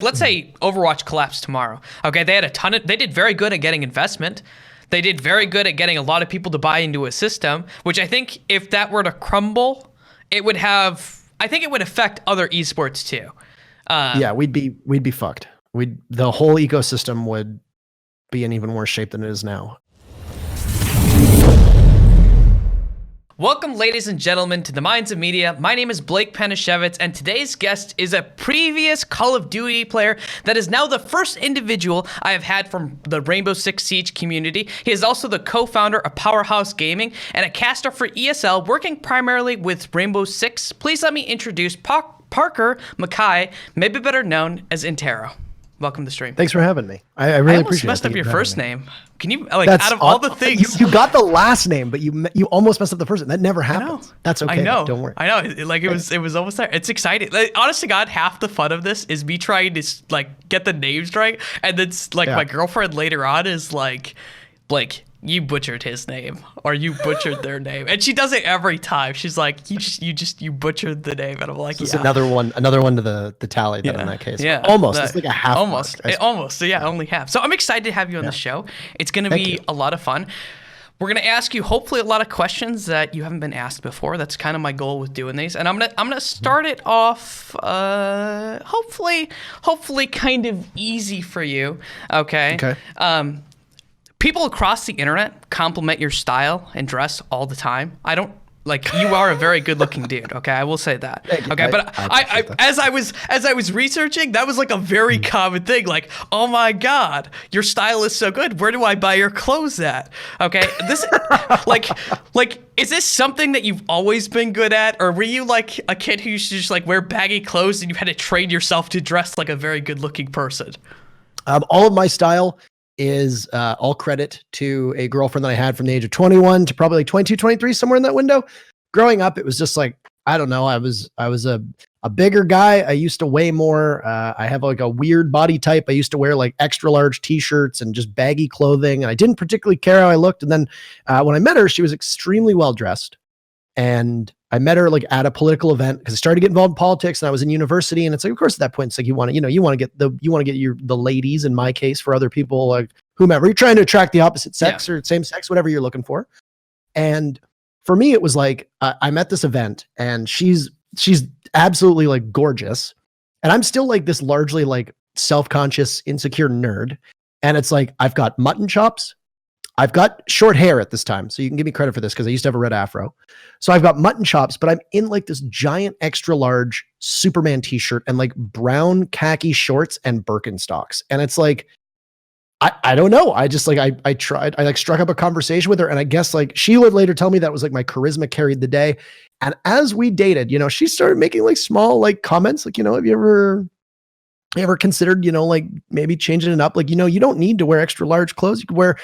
Let's say Overwatch collapsed tomorrow. Okay, they did very good at getting investment. They did very good at getting a lot of people to buy into a system, which I think if that were to crumble, I think it would affect other esports too. Yeah, we'd be fucked. The whole ecosystem would be in even worse shape than it is now. Welcome, ladies and gentlemen, to the Minds of Media. My name is Blake Panashevitz, and today's guest is a previous Call of Duty player that is now the first individual I have had from the Rainbow Six Siege community. He is also the co-founder of Powerhouse Gaming and a caster for ESL, working primarily with Rainbow Six. Please let me introduce Parker Mackay, maybe better known as Interro. Welcome to the stream. Thanks for having me. I really appreciate it. I almost messed up your first name. Can you, out of all the things... You got the last name, but you almost messed up the first name. That never happens. That's okay. I know. Don't worry. I know. It was almost there. It's exciting. Honest to God, half the fun of this is me trying to get the names right. And then my girlfriend later on is like, Blake, you butchered his name, or you butchered their name, and she does it every time. She's like, you butchered the name, and I'm like, it's another one to the tally. Then in that case, almost. It's like a half. Almost. So only half. So I'm excited to have you on the show. It's going to be a lot of fun. We're going to ask you hopefully a lot of questions that you haven't been asked before. That's kind of my goal with doing these, and I'm gonna start it off. Hopefully kind of easy for you. Okay. People across the internet compliment your style and dress all the time. You are a very good looking dude. Okay. I will say that. Okay. But I as I was researching, that was like a very common thing. Like, oh my God, your style is so good. Where do I buy your clothes at? Okay. This is this something that you've always been good at? Or were you like a kid who used to just wear baggy clothes and you had to train yourself to dress like a very good looking person? All of my style is all credit to a girlfriend that I had from the age of 21 to probably 22, 23, somewhere in that window. Growing up, it was just I don't know. I was a bigger guy. I used to weigh more. I have a weird body type. I used to wear extra large t-shirts and just baggy clothing. And I didn't particularly care how I looked. And then when I met her, she was extremely well dressed. And I met her at a political event because I started to get involved in politics and I was in university. And it's of course, at that point, it's you want to get the ladies, in my case, for other people, whomever. You're trying to attract the opposite sex or same sex, whatever you're looking for. And for me, it was I'm at this event and she's absolutely gorgeous. And I'm still this largely self-conscious, insecure nerd. And it's I've got mutton chops. I've got short hair at this time, so you can give me credit for this because I used to have a red afro. So I've got mutton chops, but I'm in this giant extra large Superman t-shirt and brown khaki shorts and Birkenstocks. And it's I don't know. I just I tried, I struck up a conversation with her, and I guess she would later tell me that was my charisma carried the day. And as we dated, she started making small comments have you ever considered, maybe changing it up? You don't need to wear extra large clothes. You can wear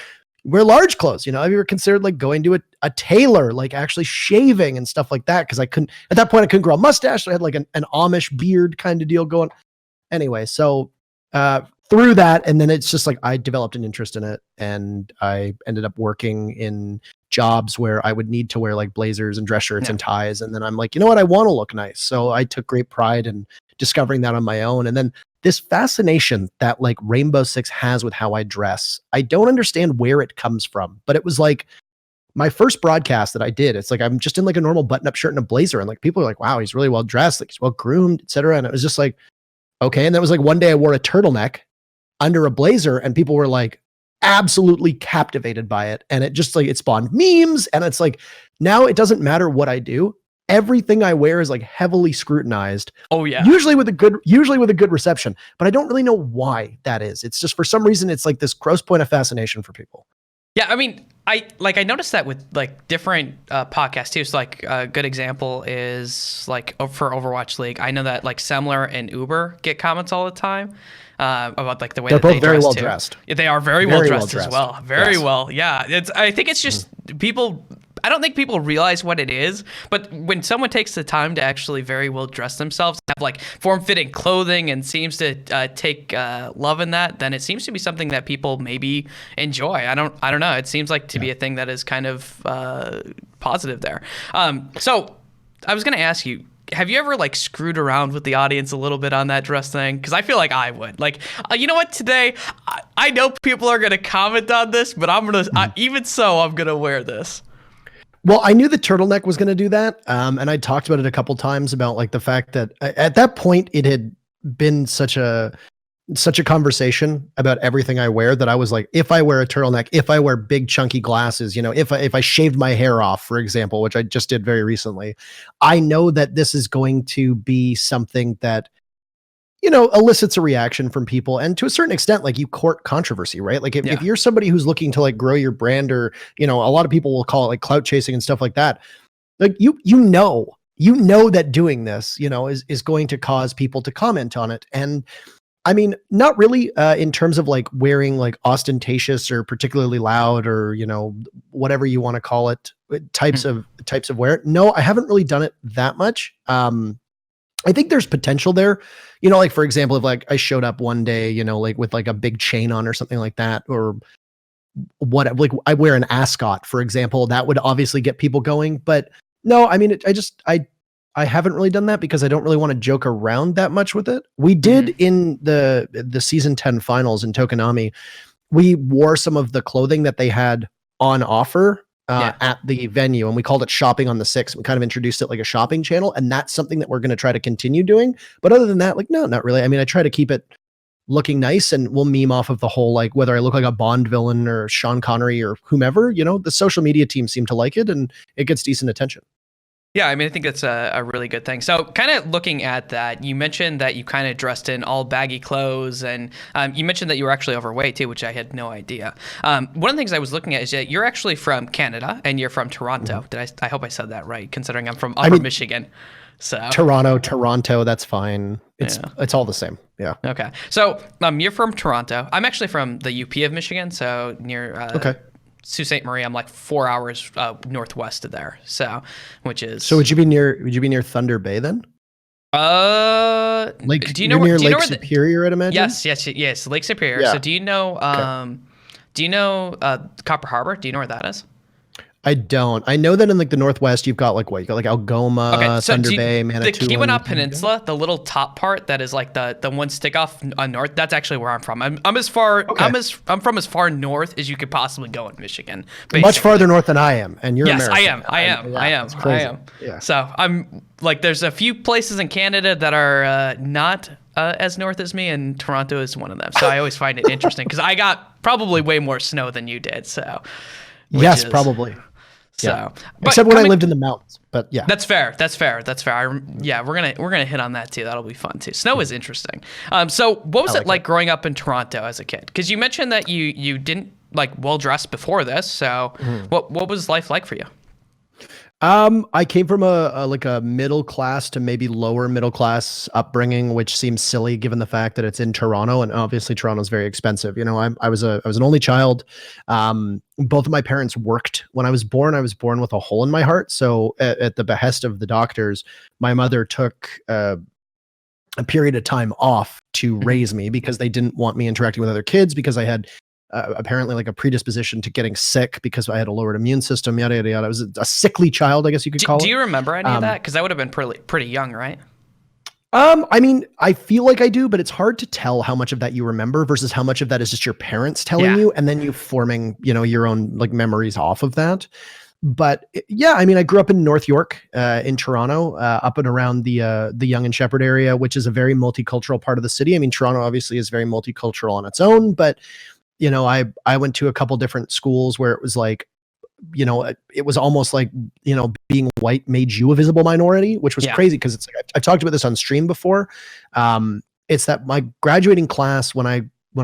large clothes. Have you ever considered going to a tailor, actually shaving and stuff like that? Because at that point I couldn't grow a mustache. So I had an Amish beard kind of deal going. Anyway, so through that, and then it's just I developed an interest in it, and I ended up working in jobs where I would need to wear blazers and dress shirts and ties. And then I'm you know what? I want to look nice. So I took great pride in discovering that on my own. And then this fascination that Rainbow Six has with how I dress, I don't understand where it comes from, but it was my first broadcast that I did. It's I'm just in a normal button-up shirt and a blazer, and people are wow, he's really well dressed, he's well groomed, etc. And it was just okay. And that was one day I wore a turtleneck under a blazer, and people were absolutely captivated by it. And it just it spawned memes, and it's now it doesn't matter what I do. Everything I wear is heavily scrutinized. Oh yeah. Usually with a good reception, but I don't really know why that is. It's just for some reason it's this gross point of fascination for people. Yeah, I mean, I noticed that with different podcasts too. So a good example is for Overwatch League. I know that Semler and Uber get comments all the time about the way they're that both they very dress well too. dressed. Yeah, they are very well dressed as well. Very well. Yeah, I think it's just people. I don't think people realize what it is, but when someone takes the time to actually very well dress themselves, have form-fitting clothing, and seems to take love in that, then it seems to be something that people maybe enjoy. I don't know. It seems to be a thing that is kind of positive there. So I was going to ask you, have you ever like screwed around with the audience a little bit on that dress thing? Because I feel like I would. Like, you know what? Today, I know people are gonna comment on this, but I'm gonna even so, I'm gonna wear this. Well, I knew the turtleneck was going to do that, and I talked about it a couple times about like the fact that at that point it had been such a conversation about everything I wear that I was like, if I wear a turtleneck, if I wear big chunky glasses, if I shaved my hair off, for example, which I just did very recently, I know that this is going to be something that elicits a reaction from people. And to a certain extent, like you court controversy, right? Like if you're somebody who's looking to like grow your brand or, a lot of people will call it like clout chasing and stuff like that. Like you know that doing this, is going to cause people to comment on it. And I mean, not really in terms of like wearing like ostentatious or particularly loud or, whatever you want to call it, types of wear. No, I haven't really done it that much. I think there's potential there, like for example, if like I showed up one day, like with like a big chain on or something like that, or what, like I wear an ascot, for example, that would obviously get people going. But no, I mean, I haven't really done that because I don't really want to joke around that much with it. We did in the season 10 finals in Tokonami, we wore some of the clothing that they had on offer at the venue, and we called it Shopping on the 6th. We kind of introduced it like a shopping channel, and that's something that we're going to try to continue doing. But other than that, like, no, not really. I mean, I try to keep it looking nice, and we'll meme off of the whole, like, whether I look like a Bond villain or Sean Connery or whomever, the social media team seem to like it, and it gets decent attention. Yeah, I mean, I think that's a really good thing. So kind of looking at that, you mentioned that you kind of dressed in all baggy clothes, and you mentioned that you were actually overweight too, which I had no idea. One of the things I was looking at is that you're actually from Canada and you're from Toronto. I hope I said that right, considering I'm from Upper Michigan. So Toronto, that's fine. It's all the same. Yeah. Okay. So you're from Toronto. I'm actually from the UP of Michigan, so near Sault Ste. Marie. I'm like 4 hours northwest of there. So, would you be near Thunder Bay then? Like, do you know near Lake Superior? I'd imagine. Yes, Lake Superior. Yeah. So, do you know Copper Harbor? Do you know where that is? I don't. I know that in like the Northwest, you've got like what? You got like Algoma, Thunder Bay, Manitoulin. The Keweenaw Peninsula, the little top part that is like the one stick off north. That's actually where I'm from. I'm from as far north as you could possibly go in Michigan. Basically. Much farther north than I am, and you're American. I am. Yeah. So I'm like, there's a few places in Canada that are not as north as me, and Toronto is one of them. So I always find it interesting because I got probably way more snow than you did. So yes, probably. So, yeah. Except when I lived in the mountains, but yeah, that's fair. We're gonna hit on that too. That'll be fun too. Snow is interesting. So what was it like growing up in Toronto as a kid? Because you mentioned that you didn't like well dressed before this. So what was life like for you? I came from a middle class to maybe lower middle class upbringing, which seems silly given the fact that it's in Toronto, and obviously Toronto's very expensive. I was an only child. Both of my parents worked when I was born. I was born with a hole in my heart. So at the behest of the doctors, my mother took a period of time off to raise me because they didn't want me interacting with other kids because I had apparently like a predisposition to getting sick because I had a lowered immune system, yada, yada, yada. I was a sickly child, I guess you could call it. Do you remember any of that? Because that would have been pretty young, right? I mean, I feel like I do, but it's hard to tell how much of that you remember versus how much of that is just your parents telling you and then you forming, your own like memories off of that. But yeah, I mean, I grew up in North York, in Toronto, up and around the Yonge and Sheppard area, which is a very multicultural part of the city. I mean, Toronto obviously is very multicultural on its own, but I went to a couple different schools where it was like, it was almost like, being white made you a visible minority, which was crazy because it's like, I've talked about this on stream before. It's that my graduating class, when I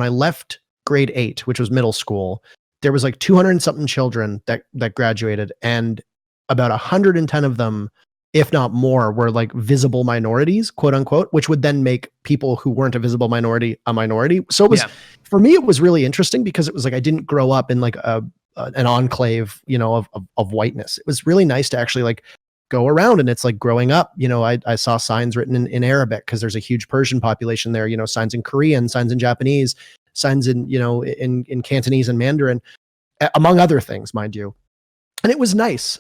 left grade 8, which was middle school, there was like 200 and something children that graduated, and about 110 of them, if not more, were like visible minorities, quote unquote, which would then make people who weren't a visible minority a minority. So it was, for me, it was really interesting because it was like, I didn't grow up in like an enclave, of whiteness. It was really nice to actually like go around, and it's like growing up, I saw signs written in Arabic because there's a huge Persian population there, signs in Korean, signs in Japanese, signs in, in Cantonese and Mandarin, among other things, mind you. And it was nice.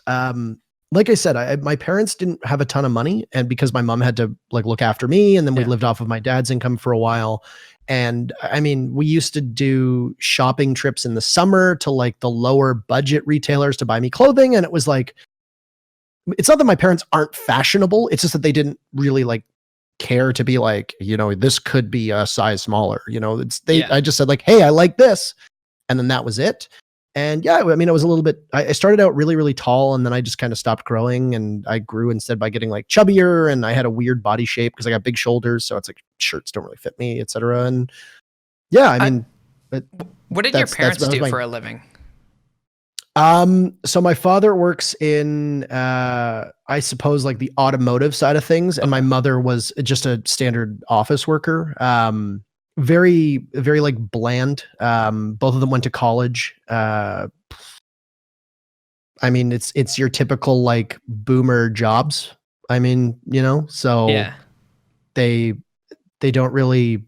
like I said, my parents didn't have a ton of money, and because my mom had to like look after me, and then we lived off of my dad's income for a while. And I mean, we used to do shopping trips in the summer to like the lower budget retailers to buy me clothing. And it was like, it's not that my parents aren't fashionable. It's just that they didn't really like care to be like, this could be a size smaller, I just said like, hey, I like this. And then that was it. And yeah, I mean, it was a little bit, I started out really, really tall, and then I just kind of stopped growing, and I grew instead by getting like chubbier, and I had a weird body shape because I got big shoulders. So it's like shirts don't really fit me, etc. And yeah, I mean, what did your parents do for a living? So my father works in, I suppose like the automotive side of things. And my mother was just a standard office worker. Very, very like bland. Both of them went to college. I mean, it's your typical like boomer jobs. I mean, so they don't really,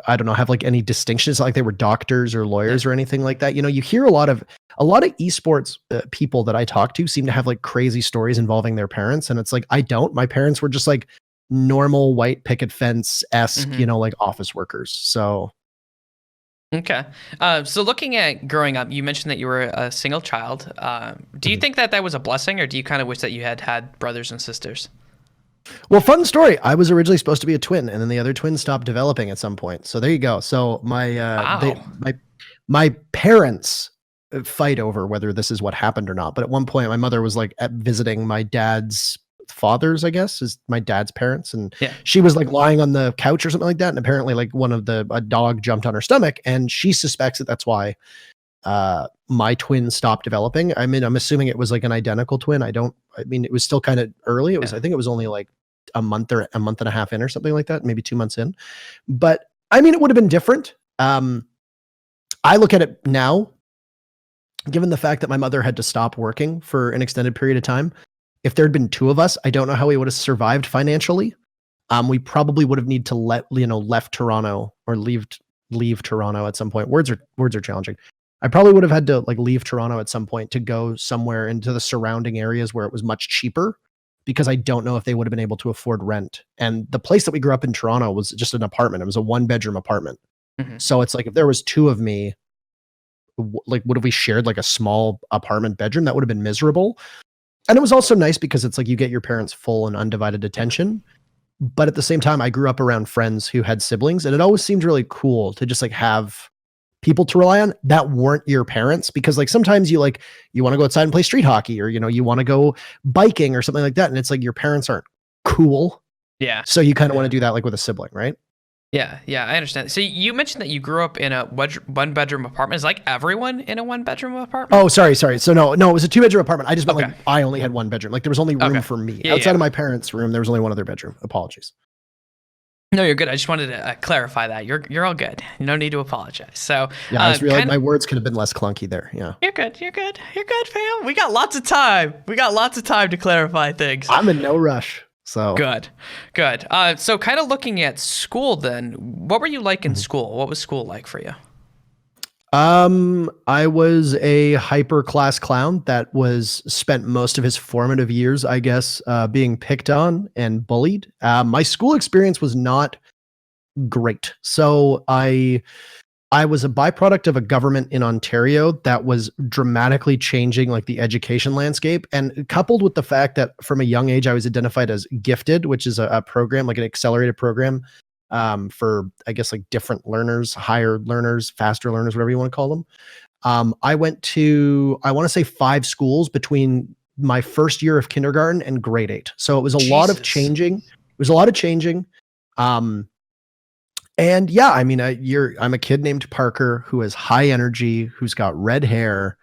I don't know, have like any distinctions. Like they were doctors or lawyers or anything like that. You hear a lot of esports people that I talk to seem to have like crazy stories involving their parents. And it's like, I don't, my parents were just like normal white picket fence-esque, like office workers. So. Okay. So looking at growing up, you mentioned that you were a single child. Do you think that was a blessing, or do you kind of wish that you had brothers and sisters? Well, fun story. I was originally supposed to be a twin, and then the other twin stopped developing at some point. So there you go. So my parents fight over whether this is what happened or not. But at one point, my mother was like visiting my dad's fathers, I guess, is my dad's parents, and she was like lying on the couch or something like that, and apparently like a dog jumped on her stomach, and she suspects that that's why my twin stopped developing. I mean, I'm assuming it was like an identical twin. I mean, it was still kind of early. It was, I think it was only like a month and a half in or something like that, maybe 2 months in. But I mean, it would have been different. I look at it now, given the fact that my mother had to stop working for an extended period of time. If there had been two of us, I don't know how we would have survived financially. We probably would have needed to left Toronto or leave Toronto at some point. Words are challenging. I probably would have had to like leave Toronto at some point to go somewhere into the surrounding areas where it was much cheaper, because I don't know if they would have been able to afford rent. And the place that we grew up in Toronto was just an apartment. It was a 1-bedroom apartment. So it's like, if there was two of me, like, what if we shared like a small apartment bedroom? That would have been miserable. And it was also nice because it's like you get your parents' full and undivided attention. But at the same time, I grew up around friends who had siblings, and it always seemed really cool to just like have people to rely on that weren't your parents, because like sometimes you want to go outside and play street hockey, or you want to go biking or something like that, and it's like your parents aren't cool. Yeah. So you kind of want to do that like with a sibling, right? Yeah, I understand. So you mentioned that you grew up in a 1-bedroom apartment. Is like everyone in a 1-bedroom apartment? Oh, sorry. So no, it was a 2-bedroom apartment. I just meant like I only had 1 bedroom. Like there was only room for me. Outside of my parents' room, there was only one other bedroom. Apologies. No, you're good. I just wanted to clarify that. You're all good. No need to apologize. So yeah, I just realized my words could have been less clunky there. Yeah. You're good, fam. We got lots of time. To clarify things. I'm in no rush. So good. So kind of looking at school then, what were you like in school? What was school like for you? I was a hyper class clown that spent most of his formative years, I guess, being picked on and bullied. My school experience was not great. So I was a byproduct of a government in Ontario that was dramatically changing like the education landscape, and coupled with the fact that from a young age I was identified as gifted, which is a program, like an accelerated program for, I guess, like different learners, higher learners, faster learners, whatever you want to call them. I went to, I want to say 5 schools between my first year of kindergarten and grade 8. So it was a lot of changing. And yeah, I mean, I'm a kid named Parker who has high energy, who's got red hair.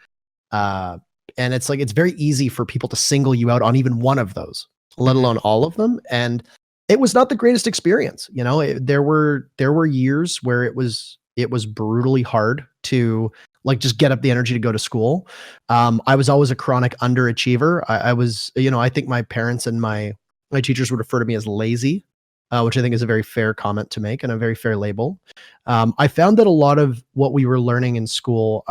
And it's like, it's very easy for people to single you out on even one of those, let alone all of them. And it was not the greatest experience. There were years where it was brutally hard to like just get up the energy to go to school. I was always a chronic underachiever. I was, I think my parents and my teachers would refer to me as lazy. Which I think is a very fair comment to make and a very fair label. I found that a lot of what we were learning in school,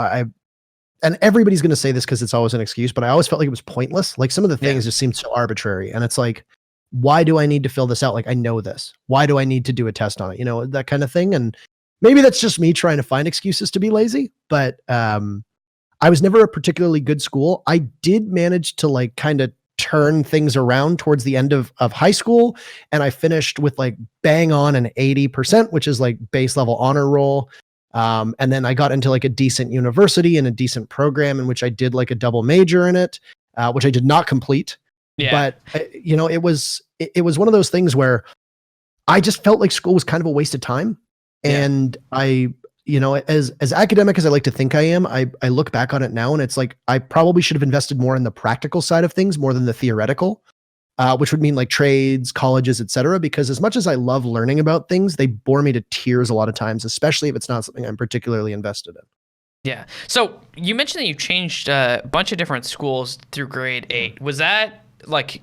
and everybody's going to say this because it's always an excuse, but I always felt like it was pointless. Like some of the things just seemed so arbitrary. And it's like, why do I need to fill this out? Like, I know this. Why do I need to do a test on it? You know, that kind of thing. And maybe that's just me trying to find excuses to be lazy, but I was never a particularly good school. I did manage to like kind of turn things around towards the end of high school. And I finished with like bang on an 80%, which is like base level honor roll. And then I got into like a decent university and a decent program in which I did like a double major in it, which I did not complete. Yeah. But you know, it was one of those things where I just felt like school was kind of a waste of time. And you know, as academic as I like to think I am, I look back on it now and it's like, I probably should have invested more in the practical side of things more than the theoretical, which would mean like trades, colleges, etc. Because as much as I love learning about things, they bore me to tears a lot of times, especially if it's not something I'm particularly invested in. Yeah. So you mentioned that you changed a bunch of different schools through grade 8. Was that like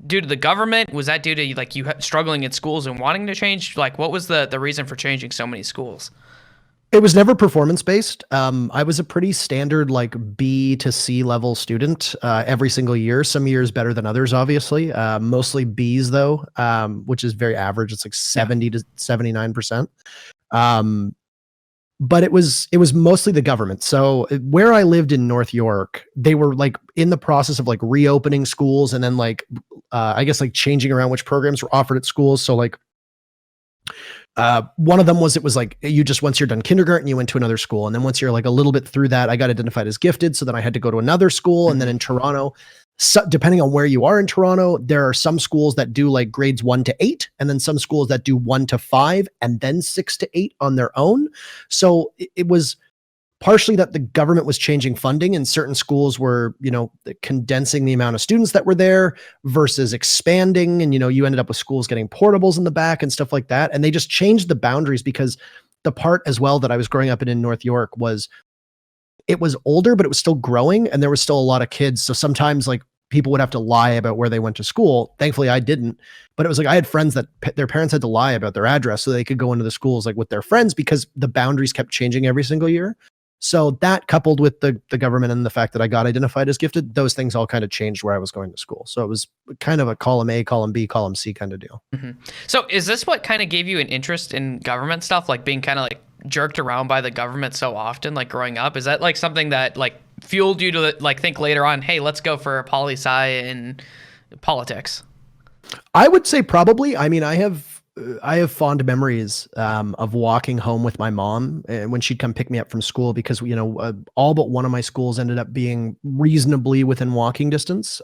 due to the government? Was that due to like you struggling in schools and wanting to change? Like what was the reason for changing so many schools? It was never performance based. I was a pretty standard like B to C level student every single year. Some years better than others, obviously. Mostly Bs though, which is very average. It's like 70 to 79%. But it was mostly the government. So where I lived in North York, they were like in the process of like reopening schools and then like I guess like changing around which programs were offered at schools. So like one of them was, it was like, you just, once you're done kindergarten, you went to another school. And then once you're like a little bit through that, I got identified as gifted. So then I had to go to another school. And then in Toronto, so depending on where you are in Toronto, there are some schools that do like grades 1 to 8, and then some schools that do 1 to 5, and then 6 to 8 on their own. So it was partially that the government was changing funding and certain schools were, you know, condensing the amount of students that were there versus expanding. And, you know, you ended up with schools getting portables in the back and stuff like that. And they just changed the boundaries because the part as well that I was growing up in North York was, it was older, but it was still growing and there was still a lot of kids. So sometimes like people would have to lie about where they went to school. Thankfully I didn't, but it was like, I had friends that their parents had to lie about their address so they could go into the schools like with their friends because the boundaries kept changing every single year. So that coupled with the government and the fact that I got identified as gifted, those things all kind of changed where I was going to school. So it was kind of a column A, column B, column C kind of deal. Mm-hmm. So is this what kind of gave you an interest in government stuff? Like being kind of like jerked around by the government so often, like growing up? Is that like something that like fueled you to like think later on, hey, let's go for poli-sci and politics? I would say probably. I mean, I have fond memories of walking home with my mom when she'd come pick me up from school because, you know, all but one of my schools ended up being reasonably within walking distance.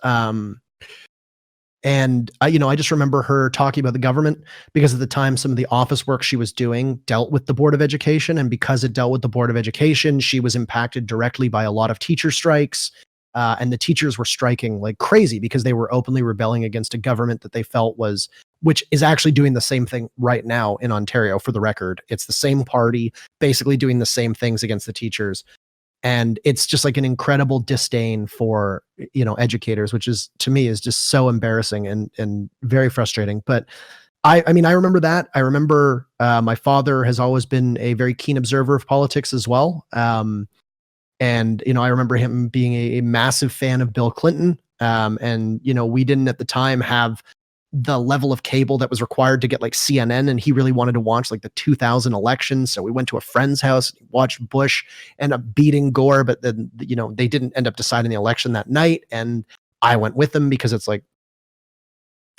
And you know, I just remember her talking about the government because at the time, some of the office work she was doing dealt with the Board of Education. And because it dealt with the Board of Education, she was impacted directly by a lot of teacher strikes. And the teachers were striking like crazy because they were openly rebelling against a government that they felt was, which is actually doing the same thing right now in Ontario, for the record. It's the same party basically doing the same things against the teachers. And it's just like an incredible disdain for, you know, educators, which is, to me, is just so embarrassing and very frustrating. But I mean, I remember that. I remember my father has always been a very keen observer of politics as well. And, you know, I remember him being a massive fan of Bill Clinton. And, you know, we didn't at the time have the level of cable that was required to get like CNN, and he really wanted to watch like the 2000 election. So we went to a friend's house, watched Bush end up beating Gore, but then, you know, they didn't end up deciding the election that night. And I went with them because it's like,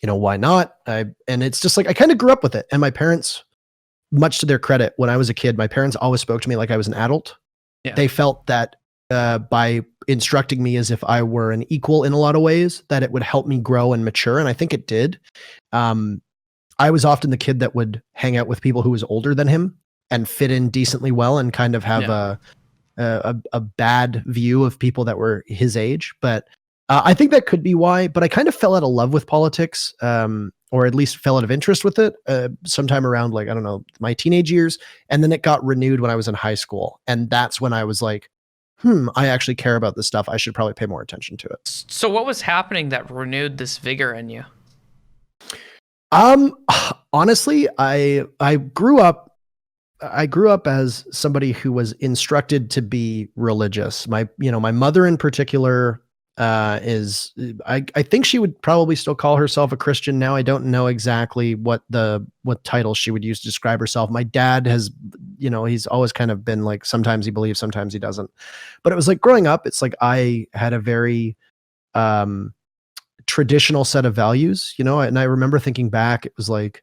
you know, why not? And it's just like, I kind of grew up with it. And my parents, much to their credit, when I was a kid, my parents always spoke to me like I was an adult. Yeah. They felt that by instructing me as if I were an equal in a lot of ways, that it would help me grow and mature. And I think it did. I was often the kid that would hang out with people who was older than him and fit in decently well and kind of have a bad view of people that were his age. But I think that could be why. But I kind of fell out of love with politics, or at least fell out of interest with it sometime around like, I don't know, my teenage years. And then it got renewed when I was in high school. And that's when I was like, I actually care about this stuff. I should probably pay more attention to it. So what was happening that renewed this vigor in you? Honestly, I grew up I grew up as somebody who was instructed to be religious. My mother in particular is I think she would probably still call herself a Christian now. I don't know exactly what title she would use to describe herself. My dad has, he's always kind of been like, sometimes he believes, sometimes he doesn't. But it was like growing up, it's like I had a very traditional set of values, and I remember thinking back, it was like,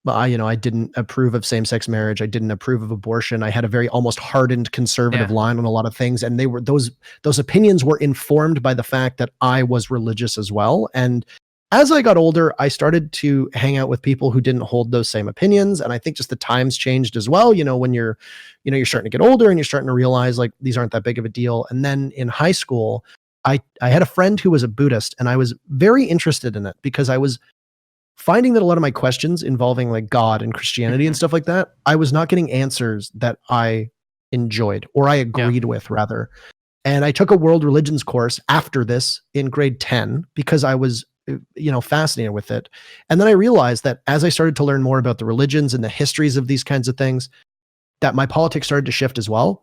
well, I didn't approve of same-sex marriage. I didn't approve of abortion. I had a very almost hardened conservative line on a lot of things. And they were those opinions were informed by the fact that I was religious as well. And as I got older, I started to hang out with people who didn't hold those same opinions. And I think just the times changed as well. When you're starting to get older and you're starting to realize like these aren't that big of a deal. And then in high school, I had a friend who was a Buddhist, and I was very interested in it because I was finding that a lot of my questions involving like God and Christianity and stuff like that, I was not getting answers that I enjoyed or I agreed with rather. And I took a world religions course after this in grade 10 because I was, fascinated with it. And then I realized that as I started to learn more about the religions and the histories of these kinds of things, that my politics started to shift as well.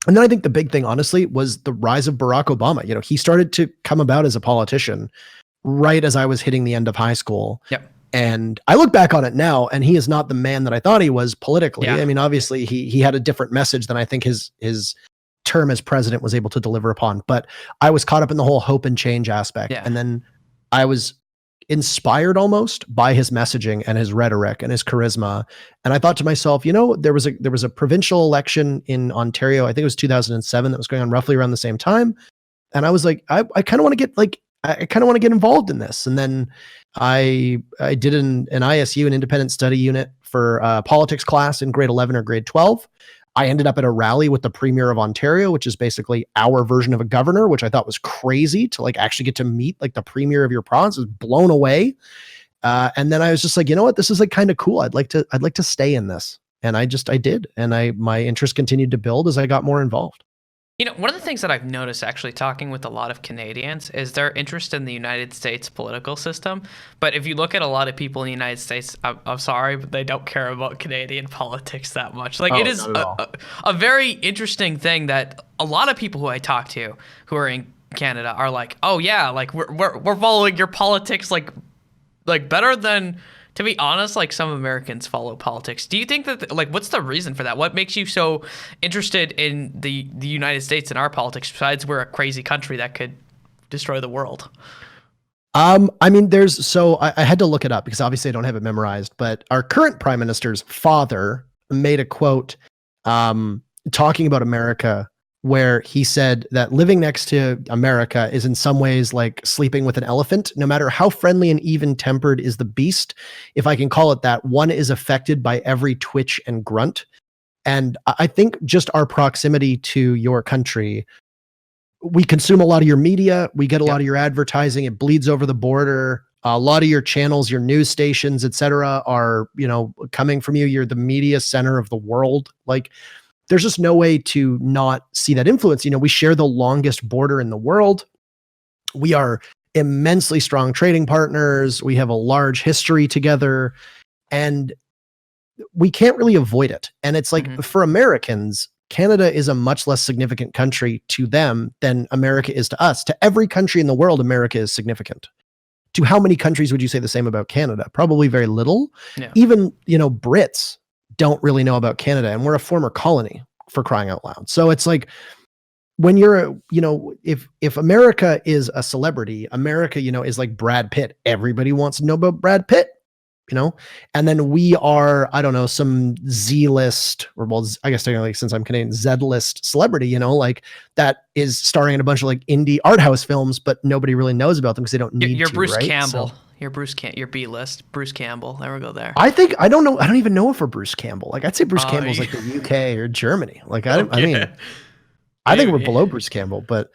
And then I think the big thing, honestly, was the rise of Barack Obama. He started to come about as a politician right as I was hitting the end of high school. Yep. And I look back on it now, and he is not the man that I thought he was politically. I mean, obviously he had a different message than I think his term as president was able to deliver upon. But I was caught up in the whole hope and change aspect. And then I was inspired almost by his messaging and his rhetoric and his charisma. And I thought to myself, there was a provincial election in Ontario. I think it was 2007 that was going on roughly around the same time. And I was like, I kind of want to get involved in this. And then I did an ISU, an independent study unit for politics class in grade 11 or grade 12. I ended up at a rally with the Premier of Ontario, which is basically our version of a governor, which I thought was crazy to like actually get to meet like the Premier of your province. I was blown away. And then I was just like, you know what, this is like kind of cool. I'd like to stay in this. And I did. And my interest continued to build as I got more involved. One of the things that I've noticed actually talking with a lot of Canadians is their interest in the United States political system. But if you look at a lot of people in the United States, I'm sorry, but they don't care about Canadian politics that much. Like it is a very interesting thing that a lot of people who I talk to who are in Canada are like, oh yeah, like we're following your politics like better than, to be honest, like some Americans follow politics. Do you think that, like, what's the reason for that? What makes you so interested in the United States and our politics, besides we're a crazy country that could destroy the world? I mean, I had to look it up because obviously I don't have it memorized, but our current prime minister's father made a quote talking about America where he said that living next to America is in some ways like sleeping with an elephant. No matter how friendly and even-tempered is the beast, if I can call it that, one is affected by every twitch and grunt. And I think just our proximity to your country, we consume a lot of your media, we get a lot of your advertising, it bleeds over the border. A lot of your channels, your news stations, etc., are, coming from you. You're the media center of the world. Like, there's just no way to not see that influence. We share the longest border in the world. We are immensely strong trading partners. We have a large history together, and we can't really avoid it. And it's like, for Americans, Canada is a much less significant country to them than America is to us. To every country in the world, America is significant. To how many countries would you say the same about Canada? Probably very little. Yeah. Even, Brits don't really know about Canada, and we're a former colony, for crying out loud. So it's like, when you're if America is a celebrity, America, is like Brad Pitt. Everybody wants to know about Brad Pitt, and then we are, I don't know, some Z-list, or well, I guess technically since I'm Canadian, Z-list celebrity, like that is starring in a bunch of like indie art house films, but nobody really knows about them because they don't need you're to, Bruce right? Campbell. So, you're B-list, Bruce Campbell. There we go there. I don't know. I don't even know if we're Bruce Campbell. Like, I'd say Bruce Campbell's like the UK or Germany. Like, I mean, I think we're below Bruce Campbell, but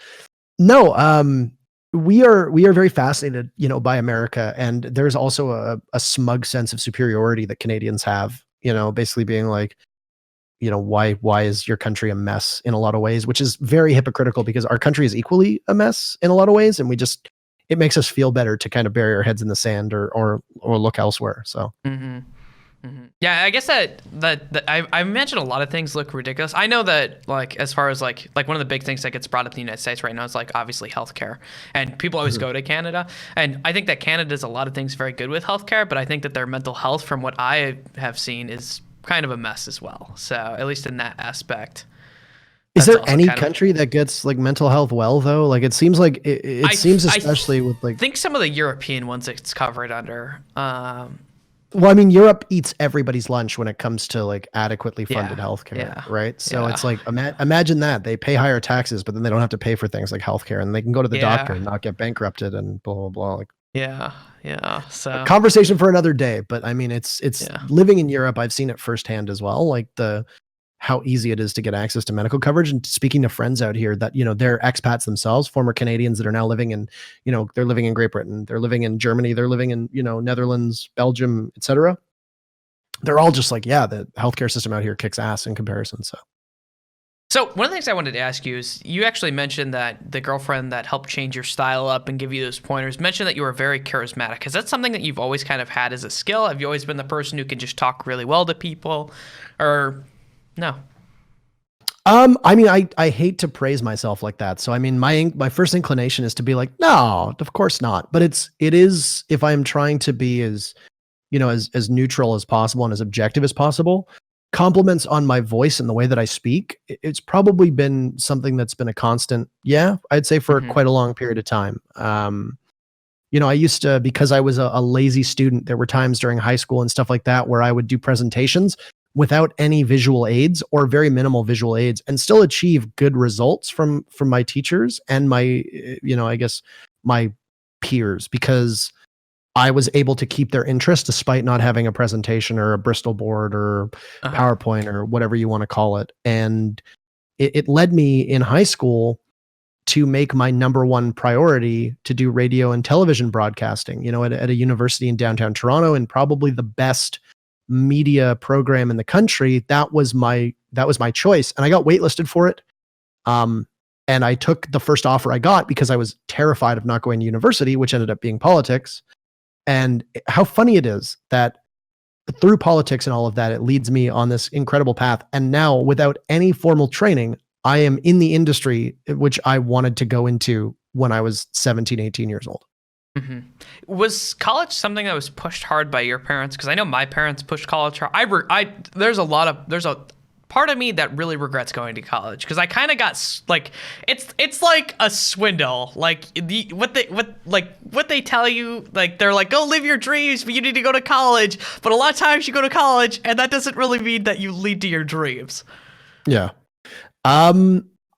no, we are very fascinated, by America. And there's also a smug sense of superiority that Canadians have, basically being like, why is your country a mess in a lot of ways, which is very hypocritical because our country is equally a mess in a lot of ways. And it makes us feel better to kind of bury our heads in the sand or look elsewhere. So, Yeah, I guess that I mentioned a lot of things look ridiculous. I know that like as far as like one of the big things that gets brought up in the United States right now is like obviously healthcare, and people always go to Canada, and I think that Canada does a lot of things very good with healthcare, but I think that their mental health, from what I have seen, is kind of a mess as well. So at least in that aspect. Is there any country that gets like mental health well though? Like it seems like it seems especially with like. I think some of the European ones it's covered under. Well, I mean, Europe eats everybody's lunch when it comes to like adequately funded healthcare, right? So it's like imagine that they pay higher taxes, but then they don't have to pay for things like healthcare, and they can go to the doctor and not get bankrupted and blah blah blah. Like, So a conversation for another day, but I mean, it's living in Europe. I've seen it firsthand as well. Like how easy it is to get access to medical coverage. And speaking to friends out here that, they're expats themselves, former Canadians that are now living in, they're living in Great Britain, they're living in Germany, they're living in, Netherlands, Belgium, etc. They're all just like, the healthcare system out here kicks ass in comparison. So one of the things I wanted to ask you is you actually mentioned that the girlfriend that helped change your style up and give you those pointers mentioned that you were very charismatic. Is that something that you've always kind of had as a skill? Have you always been the person who can just talk really well to people, or no? I mean, I hate to praise myself like that. So, I mean, my first inclination is to be like, no, of course not. But it is, if I'm trying to be as neutral as possible and as objective as possible, compliments on my voice and the way that I speak, it's probably been something that's been a constant. Yeah, I'd say for quite a long period of time. I used to, because I was a lazy student, there were times during high school and stuff like that where I would do presentations without any visual aids or very minimal visual aids and still achieve good results from my teachers and my, I guess my peers, because I was able to keep their interest despite not having a presentation or a Bristol board or PowerPoint or whatever you want to call it. And it led me in high school to make my number one priority to do radio and television broadcasting, at a university in downtown Toronto, and probably the best media program in the country. That was my choice, and I got waitlisted for it. And I took the first offer I got because I was terrified of not going to university, which ended up being politics. And how funny it is that through politics and all of that, it leads me on this incredible path. And now, without any formal training, I am in the industry which I wanted to go into when I was 17, 18 years old. Was college something that was pushed hard by your parents? Because I know my parents pushed college hard. There's a part of me that really regrets going to college, because I kind of got like, it's like a swindle. Like what they tell you, like they're like, go live your dreams, but you need to go to college. But a lot of times you go to college and that doesn't really mean that you lead to your dreams. Yeah.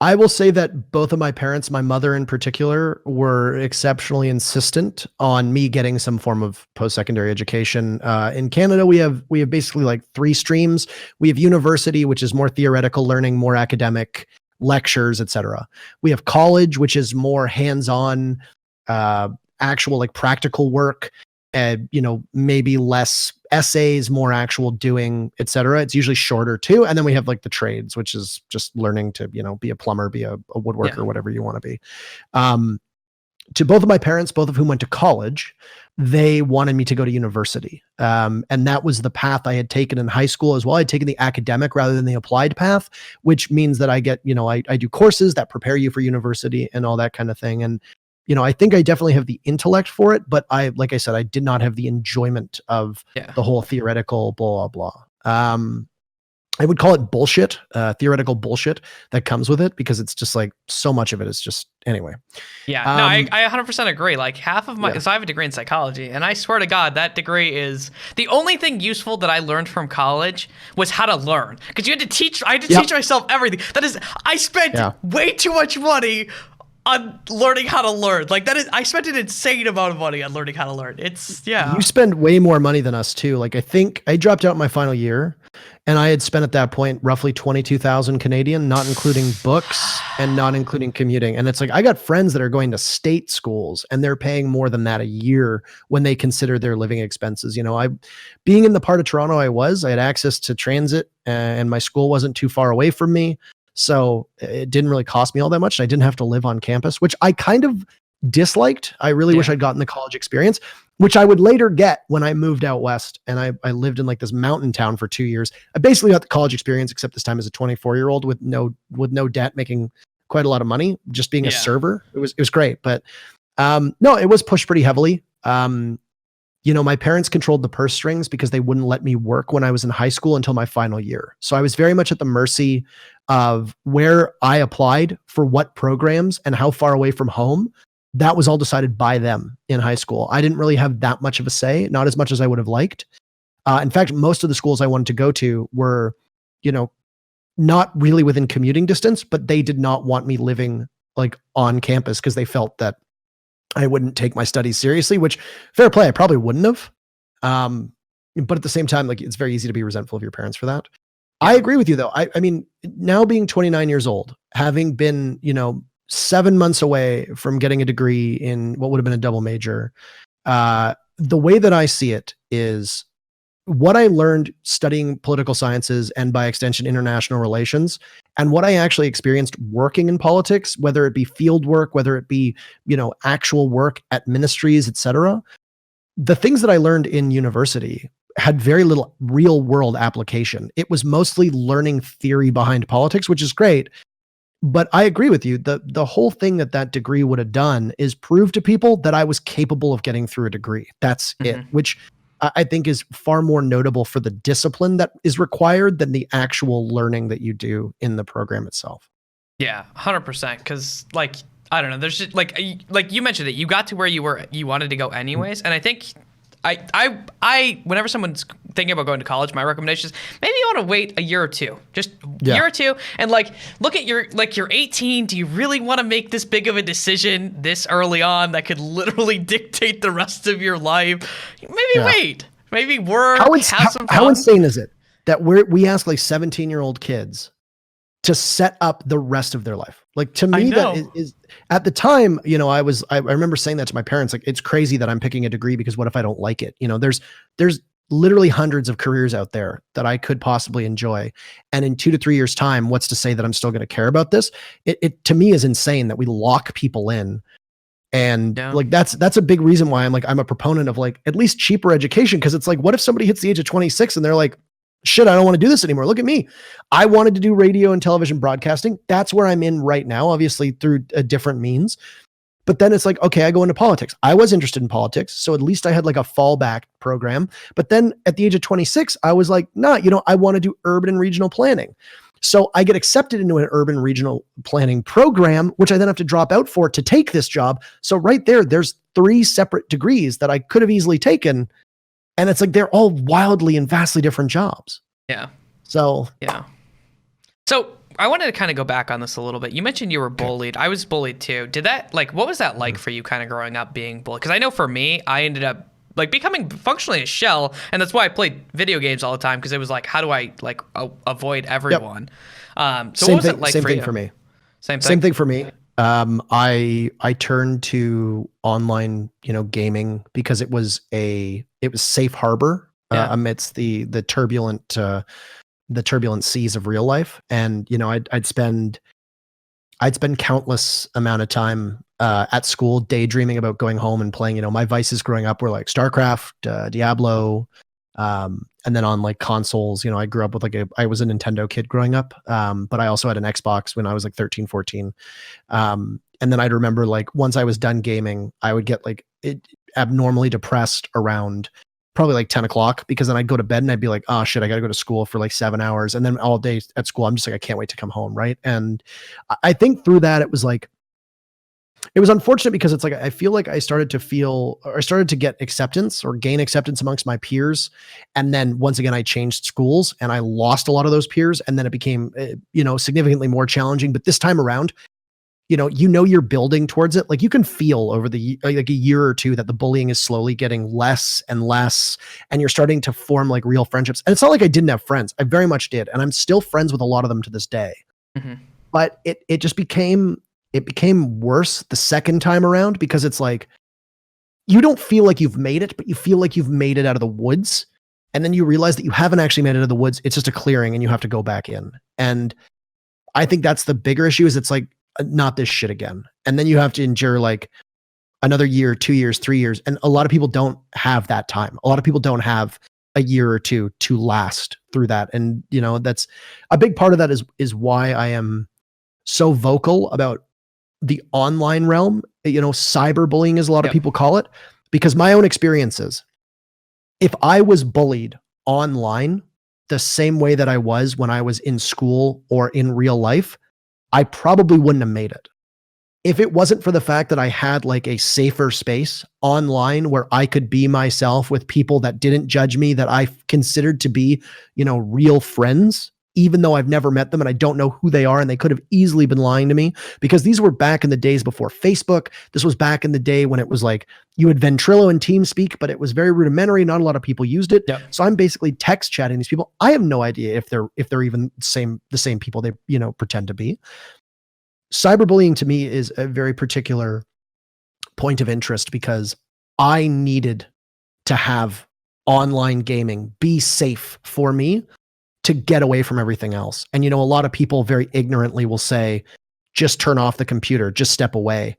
I will say that both of my parents, my mother in particular, were exceptionally insistent on me getting some form of post-secondary education. In Canada, we have basically like 3 streams. We have university, which is more theoretical learning, more academic lectures, etc. We have college, which is more hands-on, actual like practical work. Maybe less essays, more actual doing, etc. It's usually shorter too. And then we have like the trades, which is just learning to, be a plumber, be a woodworker, whatever you want to be. To both of my parents, both of whom went to college, they wanted me to go to university. And that was the path I had taken in high school as well. I'd taken the academic rather than the applied path, which means that I get, I do courses that prepare you for university and all that kind of thing. And I think I definitely have the intellect for it, but like I said, I did not have the enjoyment of the whole theoretical blah, blah, blah. I would call it bullshit, theoretical bullshit that comes with it, because it's just like so much of it is just anyway. Yeah, no, I 100% agree. Like half of my, so I have a degree in psychology, and I swear to God, that degree is the only thing useful that I learned from college was how to learn. Because I had to teach myself everything. That is, I spent way too much money on learning how to learn. Like that is, I spent an insane amount of money on learning how to learn. You spend way more money than us too. Like I think I dropped out my final year and I had spent at that point roughly 22,000 Canadian, not including books and not including commuting. And it's like, I got friends that are going to state schools and they're paying more than that a year when they consider their living expenses. Being in the part of Toronto I had access to transit and my school wasn't too far away from me. So it didn't really cost me all that much. I didn't have to live on campus, which I kind of disliked. I really wish I'd gotten the college experience. which I would later get when I moved out west, and I lived in like this mountain town for 2 years. I basically got the college experience, except this time as a 24-year-old with no debt, making quite a lot of money, just being a server. It was great, but no, it was pushed pretty heavily. My parents controlled the purse strings because they wouldn't let me work when I was in high school until my final year. So I was very much at the mercy of where I applied for what programs and how far away from home. That was all decided by them in high school. I didn't really have that much of a say, not as much as I would have liked. In fact, most of the schools I wanted to go to were, not really within commuting distance, but they did not want me living like on campus because they felt that I wouldn't take my studies seriously, which fair play, I probably wouldn't have. But at the same time, like it's very easy to be resentful of your parents for that. I agree with you though. I mean, now being 29 years old, having been, 7 months away from getting a degree in what would have been a double major, the way that I see it is what I learned studying political sciences and by extension international relations, and what I actually experienced working in politics, whether it be field work, whether it be, actual work at ministries, etc. The things that I learned in university had very little real world application. It was mostly learning theory behind politics, which is great. But I agree with you. The whole thing that degree would have done is prove to people that I was capable of getting through a degree. That's it, which I think is far more notable for the discipline that is required than the actual learning that you do in the program itself. Yeah, 100%. Because I don't know, there's just like you mentioned it, you got to where you wanted to go anyways. And I think I whenever someone's thinking about going to college, my recommendation is maybe you want to wait a year or two, just a year or two, and look at you're 18. Do you really want to make this big of a decision this early on that could literally dictate the rest of your life? Maybe wait, maybe work, have some fun. How insane is it that we ask like 17-year-old kids to set up the rest of their life? Like, to me, that is at the time, I remember saying that to my parents, like, it's crazy that I'm picking a degree because what if I don't like it? There's literally hundreds of careers out there that I could possibly enjoy. And in 2 to 3 years time, what's to say that I'm still going to care about this? It to me is insane that we lock people in. And that's a big reason why I'm a proponent of like at least cheaper education. Cause it's like, what if somebody hits the age of 26 and they're like, shit, I don't want to do this anymore. Look at me. I wanted to do radio and television broadcasting. That's where I'm in right now, obviously through a different means. But then it's like, okay, I go into politics. I was interested in politics. So at least I had like a fallback program. But then at the age of 26, I was like, nah, I want to do urban and regional planning. So I get accepted into an urban regional planning program, which I then have to drop out for to take this job. So right there's 3 separate degrees that I could have easily taken. And it's like, they're all wildly and vastly different jobs. Yeah. So, yeah. So I wanted to kind of go back on this a little bit. You mentioned you were bullied. I was bullied too. Did that, what was that like for you kind of growing up being bullied? Because I know for me, I ended up becoming functionally a shell. And that's why I played video games all the time. Because it was like, how do I avoid everyone? Yep. So what was it like for you? Same thing for me. Same thing? Same thing for me. I turned to online, gaming because it was safe harbor amidst the turbulent seas of real life. And, I'd spend countless amount of time, at school daydreaming about going home and playing, my vices growing up were like StarCraft, Diablo, and then on like consoles, I grew up with I was a Nintendo kid growing up. But I also had an Xbox when I was like 13, 14. And then I'd remember once I was done gaming, I would get abnormally depressed around probably 10 o'clock, because then I'd go to bed and I'd be like, oh shit, I got to go to school for 7 hours. And then all day at school, I'm just I can't wait to come home. Right. And I think through that, it was unfortunate because it's I feel like I started to get acceptance or gain acceptance amongst my peers. And then once again, I changed schools and I lost a lot of those peers. And then it became, significantly more challenging. But this time around, you're building towards it. You can feel over the a year or two that the bullying is slowly getting less and less, and you're starting to form real friendships. And it's not like I didn't have friends. I very much did. And I'm still friends with a lot of them to this day. Mm-hmm. But it just became worse the second time around, because it's you don't feel like you've made it, but you feel like you've made it out of the woods. And then you realize that you haven't actually made it out of the woods. It's just a clearing and you have to go back in. And I think that's the bigger issue, is it's not this shit again. And then you have to endure another year, 2 years, 3 years. And a lot of people don't have that time. A lot of people don't have a year or two to last through that. And, that's a big part of that is why I am so vocal about the online realm, cyberbullying, as a lot of people call it, because my own experiences, if I was bullied online the same way that I was when I was in school or in real life, I probably wouldn't have made it. If it wasn't for the fact that I had like a safer space online where I could be myself with people that didn't judge me, that I considered to be, real friends, even though I've never met them and I don't know who they are, and they could have easily been lying to me, because these were back in the days before Facebook. This was back in the day when it was like you had Ventrilo and TeamSpeak, but it was very rudimentary. Not a lot of people used it. Yep. So I'm basically text chatting these people. I have no idea if they're even the same people they pretend to be. Cyberbullying to me is a very particular point of interest because I needed to have online gaming be safe for me to get away from everything else. And, a lot of people very ignorantly will say, just turn off the computer, just step away.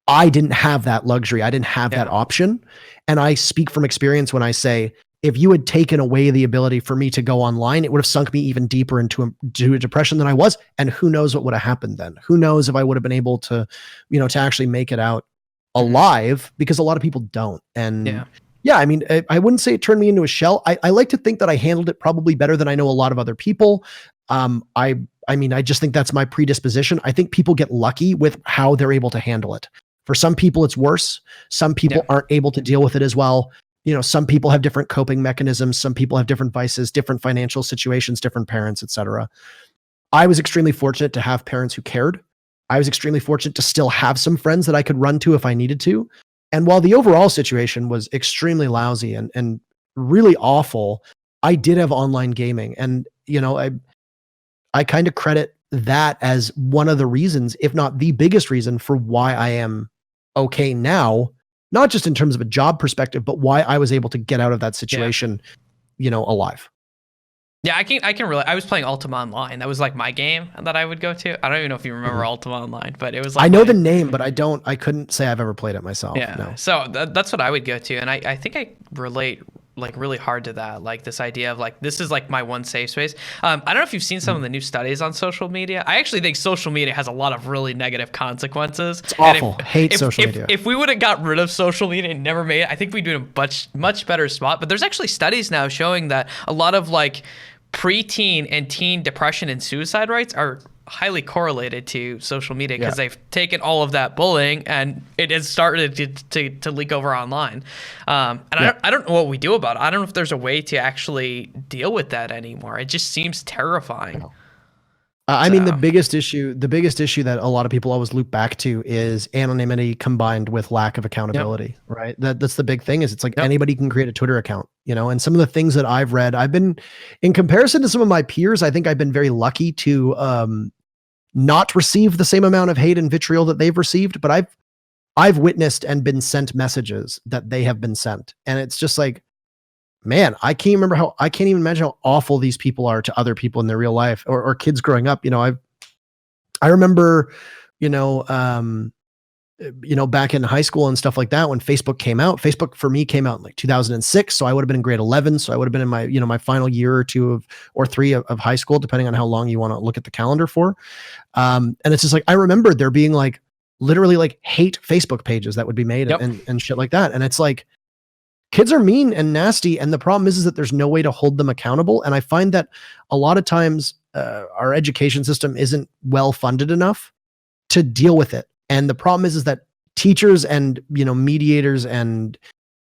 I didn't have that luxury. I didn't have that option. And I speak from experience when I say, if you had taken away the ability for me to go online, it would have sunk me even deeper into a depression than I was. And who knows what would have happened then? Who knows if I would have been able to, to actually make it out alive, because a lot of people don't. And I mean, I wouldn't say it turned me into a shell. I like to think that I handled it probably better than I know a lot of other people. I mean, I just think that's my predisposition. I think people get lucky with how they're able to handle it. For some people, it's worse. Some people aren't able to deal with it as well. Some people have different coping mechanisms. Some people have different vices, different financial situations, different parents, etc. I was extremely fortunate to have parents who cared. I was extremely fortunate to still have some friends that I could run to if I needed to. And while the overall situation was extremely lousy and really awful, I did have online gaming. And, I kind of credit that as one of the reasons, if not the biggest reason, for why I am okay now. Not just in terms of a job perspective, but why I was able to get out of that situation, alive. Yeah, I can really. I was playing Ultima Online. That was like my game that I would go to. I don't even know if you remember Ultima Online, but it was like, I know the name, but I couldn't say I've ever played it myself. Yeah. No. So that's what I would go to. And I think I relate like really hard to that. Like this idea of like, this is like my one safe space. I don't know if you've seen some of the new studies on social media. I actually think social media has a lot of really negative consequences. It's awful. Hate social media. If we would have got rid of social media and never made it, I think we'd be in a much better spot. But there's actually studies now showing that a lot of like preteen and teen depression and suicide rates are highly correlated to social media, because they've taken all of that bullying and it has started to leak over online. And I don't know what we do about it. I don't know if there's a way to actually deal with that anymore. It just seems terrifying. I mean, the biggest issue that a lot of people always loop back to is anonymity combined with lack of accountability, right? That's the big thing. Is it's like anybody can create a Twitter account, and some of the things that I've read, I've been, in comparison to some of my peers, I think I've been very lucky to not receive the same amount of hate and vitriol that they've received, but I've witnessed and been sent messages that they have been sent. And it's just like, man, I can't even imagine how awful these people are to other people in their real life, or kids growing up. I remember, back in high school and stuff like that, when Facebook came out. Facebook for me came out in like 2006. So I would have been in grade 11. So I would have been in my, my final year or two or three of high school, depending on how long you want to look at the calendar for. And it's just like, I remember there being like literally like hate Facebook pages that would be made and shit like that. And it's like, kids are mean and nasty. And the problem is that there's no way to hold them accountable. And I find that a lot of times our education system isn't well funded enough to deal with it. And the problem is that teachers and, mediators and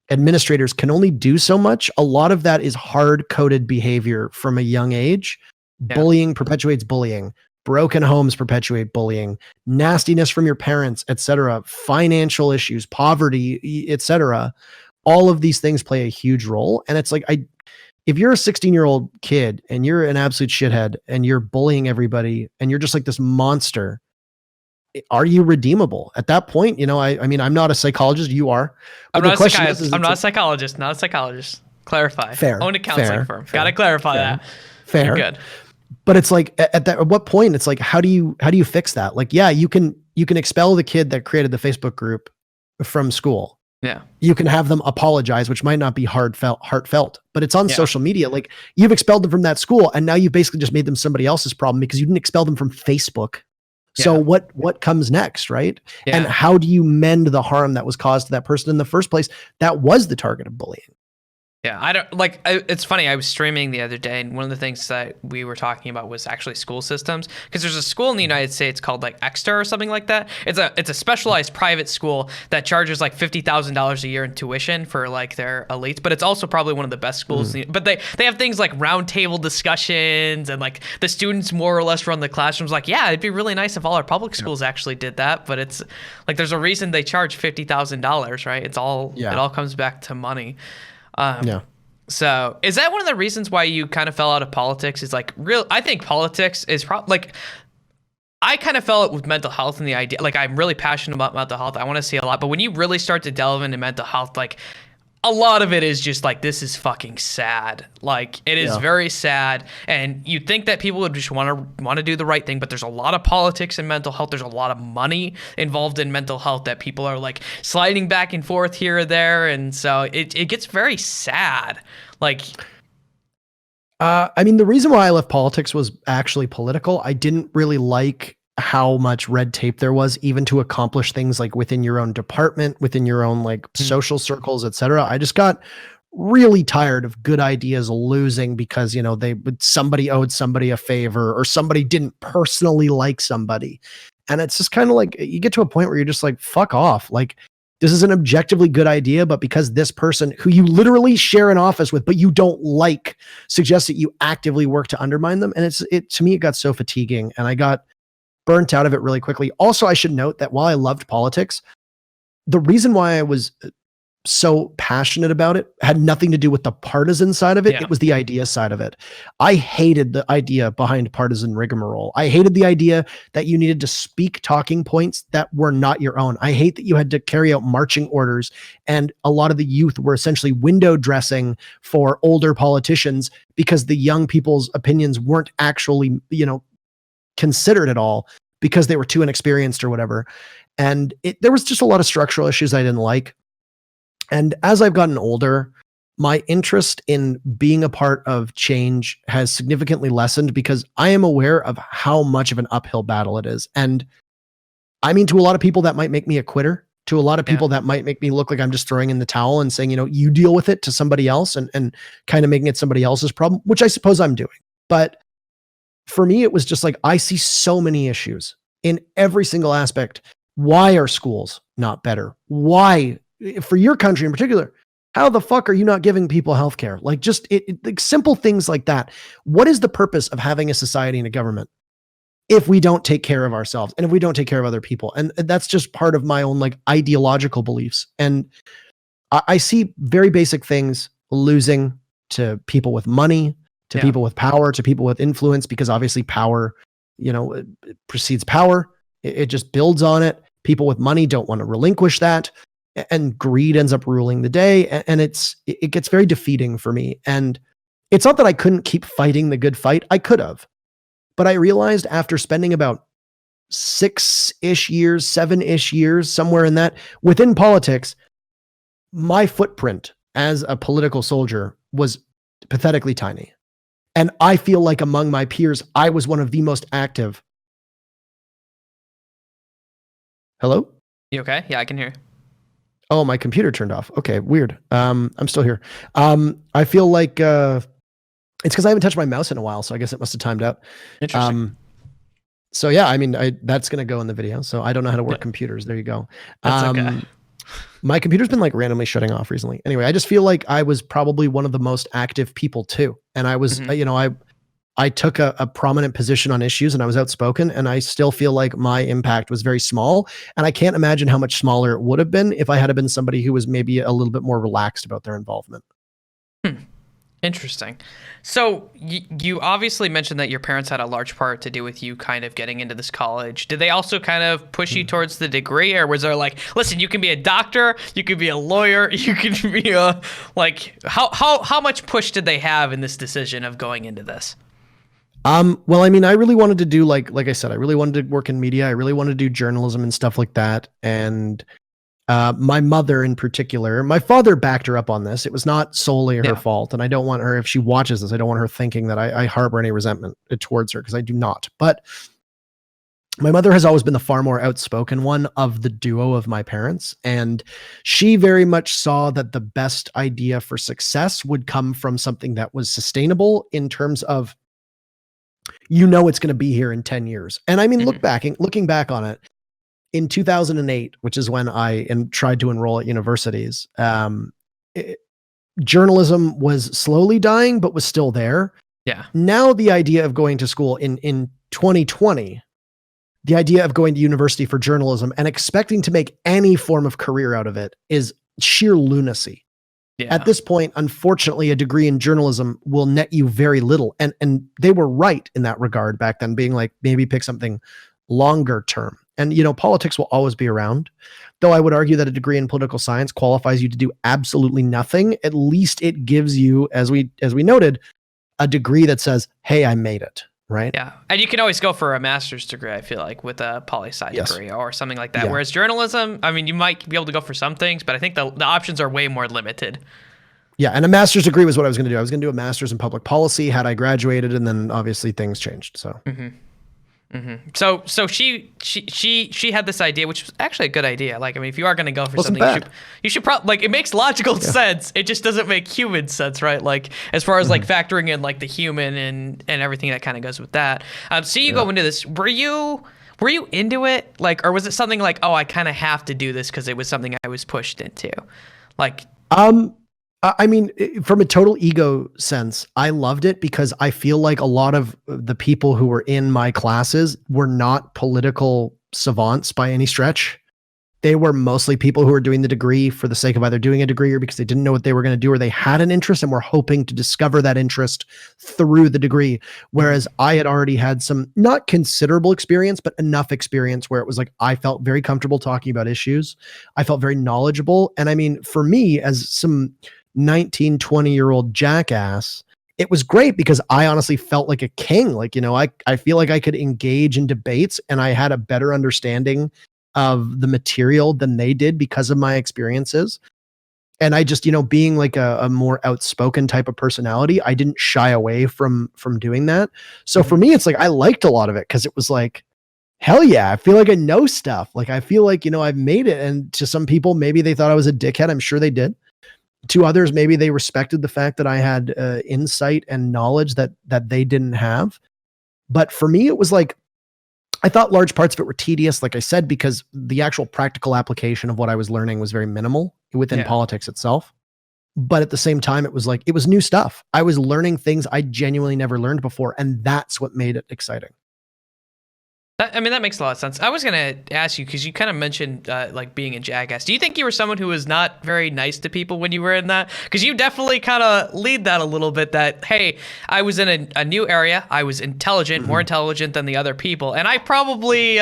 administrators can only do so much. A lot of that is hard-coded behavior from a young age. Yeah. Bullying perpetuates bullying. Broken homes perpetuate bullying. Nastiness from your parents, etc. Financial issues, poverty, etc. All of these things play a huge role. And it's like, if you're a 16-year-old kid and you're an absolute shithead and you're bullying everybody and you're just like this monster, are you redeemable at that point? I mean, I'm not a psychologist. You are. I'm not a psychologist. Clarify. Fair. Own a counseling firm. Got to clarify that. Fair. You're good. But it's like at what point it's like, how do you fix that? Like, yeah, you can expel the kid that created the Facebook group from school. Yeah. You can have them apologize, which might not be heartfelt, but it's on Yeah. social media. Like, you've expelled them from that school, and now you basically just made them somebody else's problem because you didn't expel them from Facebook. So Yeah. what comes next, right? Yeah. And how do you mend the harm that was caused to that person in the first place that was the target of bullying? Yeah, I don't like. It's funny. I was streaming the other day, and one of the things that we were talking about was actually school systems. Because there's a school in the United States called like Exeter or something like that. It's a specialized private school that charges like $50,000 a year in tuition for like their elites. But it's also probably one of the best schools. But they have things like roundtable discussions, and like the students more or less run the classrooms. Like, yeah, it'd be really nice if all our public schools actually did that. But it's like there's a reason they charge $50,000, right? It's all it all comes back to money. So is that one of the reasons why you kind of fell out of politics? Is like I think politics is like, I kind of fell out with mental health and the idea, like, I'm really passionate about mental health. I want to see a lot, but when you really start to delve into mental health, like, a lot of it is just like, this is fucking sad. Like, it is very sad. And you'd think that people would just want to do the right thing, but there's a lot of politics in mental health. There's a lot of money involved in mental health that people are like sliding back and forth here or there. And so it gets very sad. Like, I mean, the reason why I left politics was actually political. I didn't really like how much red tape there was even to accomplish things like within your own department, within your own like social circles, etc. I just got really tired of good ideas losing because, you know, somebody owed somebody a favor or somebody didn't personally like somebody. And it's just kind of like, you get to a point where you're just like, fuck off. Like, this is an objectively good idea, but because this person who you literally share an office with, but you don't like, suggests that you actively work to undermine them. And to me, it got so fatiguing and I got burnt out of it really quickly. Also, I should note that while I loved politics, the reason why I was so passionate about it had nothing to do with the partisan side of it. It was the idea side of it. I hated the idea behind partisan rigmarole. I hated the idea that you needed to speak talking points that were not your own. I hate that you had to carry out marching orders, and a lot of the youth were essentially window dressing for older politicians because the young people's opinions weren't actually, you know, considered at all because they were too inexperienced or whatever. And there was just a lot of structural issues I didn't like. And as I've gotten older, my interest in being a part of change has significantly lessened because I am aware of how much of an uphill battle it is. And I mean, to a lot of people that might make me a quitter, to a lot of people that might make me look like I'm just throwing in the towel and saying, you know, you deal with it, to somebody else and kind of making it somebody else's problem, which I suppose I'm doing. But for me, it was just like, I see so many issues in every single aspect. Why are schools not better? Why, for your country in particular, how the fuck are you not giving people healthcare? Like, just like simple things like that. What is the purpose of having a society and a government if we don't take care of ourselves and if we don't take care of other people? And that's just part of my own like ideological beliefs. And I see very basic things losing to people with money, to people with power, to people with influence, because obviously power, you know, it precedes power. It just builds on it. People with money don't want to relinquish that, and greed ends up ruling the day. And it gets very defeating for me. And it's not that I couldn't keep fighting the good fight. I could have, but I realized after spending about 6-ish years, 7-ish years, somewhere in that within politics, my footprint as a political soldier was pathetically tiny. And I feel like among my peers, I was one of the most active. Hello? You okay? Yeah, I can hear. Oh, my computer turned off. Okay, weird. I'm still here. I feel like it's because I haven't touched my mouse in a while, so I guess it must have timed out. Interesting. So yeah, I mean, that's gonna go in the video. So I don't know how to work computers. There you go. That's okay. My computer's been like randomly shutting off recently. Anyway, I just feel like I was probably one of the most active people too. And I was, you know, I took a prominent position on issues and I was outspoken, and I still feel like my impact was very small. And I can't imagine how much smaller it would have been if I had been somebody who was maybe a little bit more relaxed about their involvement. Interesting. So you obviously mentioned that your parents had a large part to do with you kind of getting into this college. Did they also kind of push you towards the degree, or was there like, listen, you can be a doctor, you could be a lawyer, you could be a, like, how much push did they have in this decision of going into this? Well, I mean, I really wanted to do like I said, I really wanted to work in media. I really wanted to do journalism and stuff like that. And My mother in particular, my father backed her up on this. It was not solely her fault. And I don't want her, if she watches this, I don't want her thinking that I harbor any resentment towards her, because I do not. But my mother has always been the far more outspoken one of the duo of my parents. And she very much saw that the best idea for success would come from something that was sustainable in terms of, it's going to be here in 10 years. And I mean, looking back on it, in 2008, which is when I tried to enroll at universities, journalism was slowly dying, but was still there. Yeah. Now the idea of going to school in 2020, the idea of going to university for journalism and expecting to make any form of career out of it is sheer lunacy. Yeah. At this point, unfortunately, a degree in journalism will net you very little. And they were right in that regard back then, being like, maybe pick something longer term. And, politics will always be around, though I would argue that a degree in political science qualifies you to do absolutely nothing. At least it gives you, as we noted, a degree that says, hey, I made it. Right. Yeah. And you can always go for a master's degree, I feel like, with a poli-sci degree or something like that. Yeah. Whereas journalism, I mean, you might be able to go for some things, but I think the options are way more limited. Yeah. And a master's degree was what I was going to do. I was going to do a master's in public policy had I graduated, and then obviously things changed. So. So she had this idea, which was actually a good idea. Like, I mean, if you are going to go for something, you should probably, like, it makes logical sense. It just doesn't make human sense, right? Like, as far as like factoring in like the human and everything that kind of goes with that. So you go into this, were you into it? Like, or was it something like, oh, I kind of have to do this because it was something I was pushed into? Like, I mean, from a total ego sense, I loved it because I feel like a lot of the people who were in my classes were not political savants by any stretch. They were mostly people who were doing the degree for the sake of either doing a degree or because they didn't know what they were going to do, or they had an interest and were hoping to discover that interest through the degree. Whereas I had already had some, not considerable experience, but enough experience where it was like, I felt very comfortable talking about issues. I felt very knowledgeable. And I mean, for me as some 19, 20-year-old jackass, it was great because I honestly felt like a king. Like, I feel like I could engage in debates and I had a better understanding of the material than they did because of my experiences. And I just, being like a more outspoken type of personality, I didn't shy away from doing that. So for me, it's like, I liked a lot of it because it was like, hell yeah, I feel like I know stuff. Like, I feel like, I've made it. And to some people, maybe they thought I was a dickhead. I'm sure they did. To others, maybe they respected the fact that I had insight and knowledge that they didn't have. But for me, it was like, I thought large parts of it were tedious, like I said, because the actual practical application of what I was learning was very minimal within politics itself. But at the same time, it was like, it was new stuff. I was learning things I genuinely never learned before. And that's what made it exciting. I mean, that makes a lot of sense. I was going to ask you, because you kind of mentioned like being a jackass. Do you think you were someone who was not very nice to people when you were in that? Because you definitely kind of lead that a little bit, that, hey, I was in a new area. I was intelligent, more intelligent than the other people. And I probably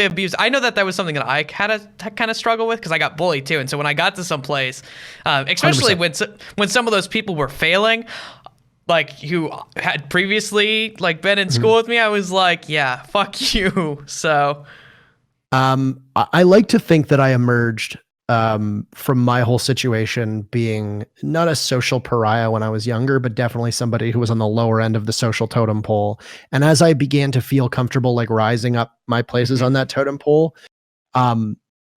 abused. I know that was something that I had to kind of struggle with because I got bullied too. And so when I got to some place, especially 100%. when some of those people were failing, like, who had previously like been in school with me, I was like, yeah, fuck you. So I like to think that I emerged from my whole situation being not a social pariah when I was younger, but definitely somebody who was on the lower end of the social totem pole. And as I began to feel comfortable like rising up my places on that totem pole,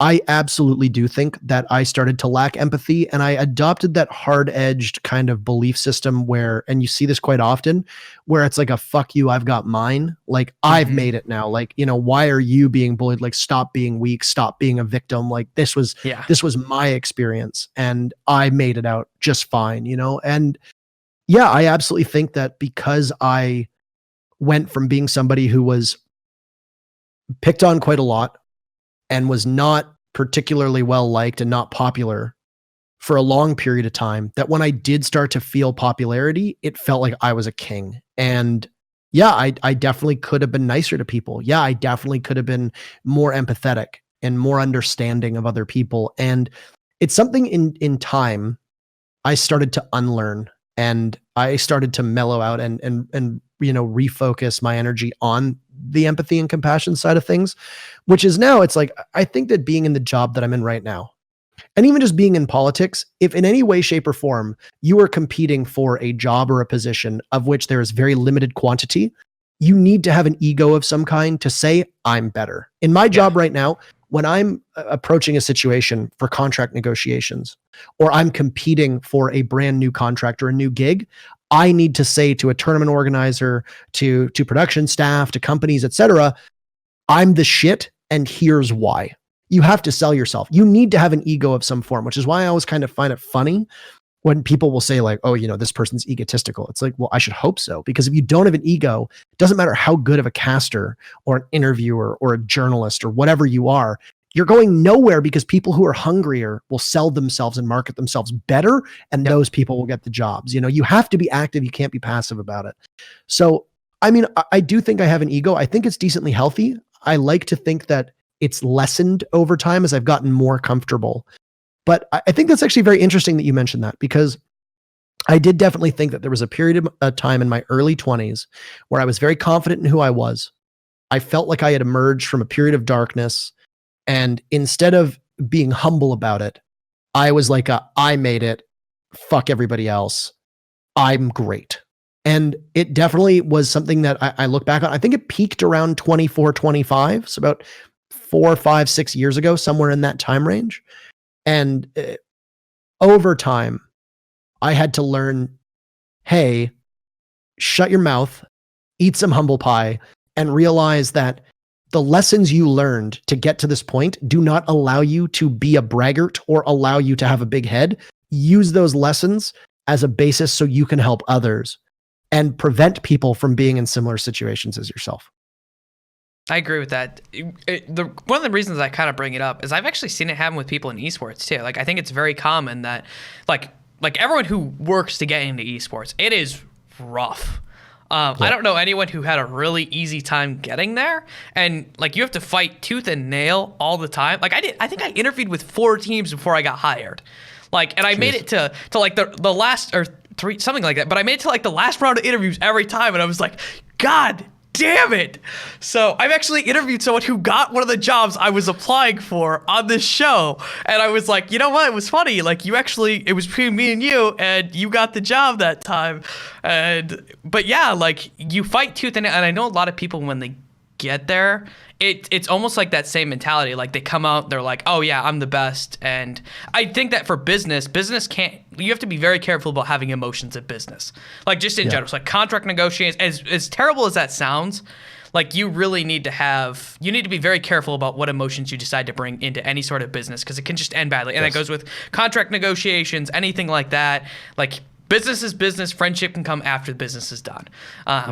I absolutely do think that I started to lack empathy, and I adopted that hard-edged kind of belief system where, and you see this quite often, where it's like a fuck you, I've got mine. Like, I've made it now. Like, why are you being bullied? Like, stop being weak, stop being a victim. Like, this was my experience and I made it out just fine, And yeah, I absolutely think that because I went from being somebody who was picked on quite a lot and was not particularly well liked and not popular for a long period of time, that when I did start to feel popularity, it felt like I was a king. And yeah, I definitely could have been nicer to people. Yeah, I definitely could have been more empathetic and more understanding of other people. And it's something in time I started to unlearn, and I started to mellow out and refocus my energy on the empathy and compassion side of things, which is now it's like, I think that being in the job that I'm in right now, and even just being in politics, if in any way, shape, or form you are competing for a job or a position of which there is very limited quantity, you need to have an ego of some kind to say, I'm better. In my job right now, when I'm approaching a situation for contract negotiations, or I'm competing for a brand new contract or a new gig, I need to say to a tournament organizer, to production staff, to companies, etc., I'm the shit, and here's why. You have to sell yourself. You need to have an ego of some form, which is why I always kind of find it funny when people will say like, oh, this person's egotistical. It's like, well, I should hope so, because if you don't have an ego, it doesn't matter how good of a caster or an interviewer or a journalist or whatever you are, you're going nowhere, because people who are hungrier will sell themselves and market themselves better, and those people will get the jobs. You have to be active. You can't be passive about it. So, I mean, I do think I have an ego. I think it's decently healthy. I like to think that it's lessened over time as I've gotten more comfortable. But I think that's actually very interesting that you mentioned that, because I did definitely think that there was a period of time in my early 20s where I was very confident in who I was. I felt like I had emerged from a period of darkness, and instead of being humble about it, I was like, I made it. Fuck everybody else. I'm great. And it definitely was something that I look back on. I think it peaked around 24, 25. So about 4, 5, 6 years ago, somewhere in that time range. And over time, I had to learn, hey, shut your mouth, eat some humble pie, and realize that the lessons you learned to get to this point do not allow you to be a braggart or allow you to have a big head. Use those lessons as a basis so you can help others and prevent people from being in similar situations as yourself. I agree with that. One of the reasons I kind of bring it up is I've actually seen it happen with people in esports too. Like, I think it's very common that like everyone who works to get into esports, it is rough. I don't know anyone who had a really easy time getting there, and like you have to fight tooth and nail all the time. Like I think I interviewed with 4 teams before I got hired. Like, and I made it to like the last, or 3, something like that. But I made it to like the last round of interviews every time, and I was like, God damn it. So I've actually interviewed someone who got one of the jobs I was applying for on this show. And I was like, you know what? It was funny. Like, it was between me and you got the job that time. But yeah, like you fight tooth and nail. And I know a lot of people, when they get there, it's almost like that same mentality. Like they come out, they're like, oh yeah, I'm the best. And I think that for business you have to be very careful about having emotions at business. Like just in general, so like contract negotiations, as terrible as that sounds, like you really need to be very careful about what emotions you decide to bring into any sort of business, because it can just end badly. And that goes with contract negotiations, anything like that. Like, business is business. Friendship can come after the business is done,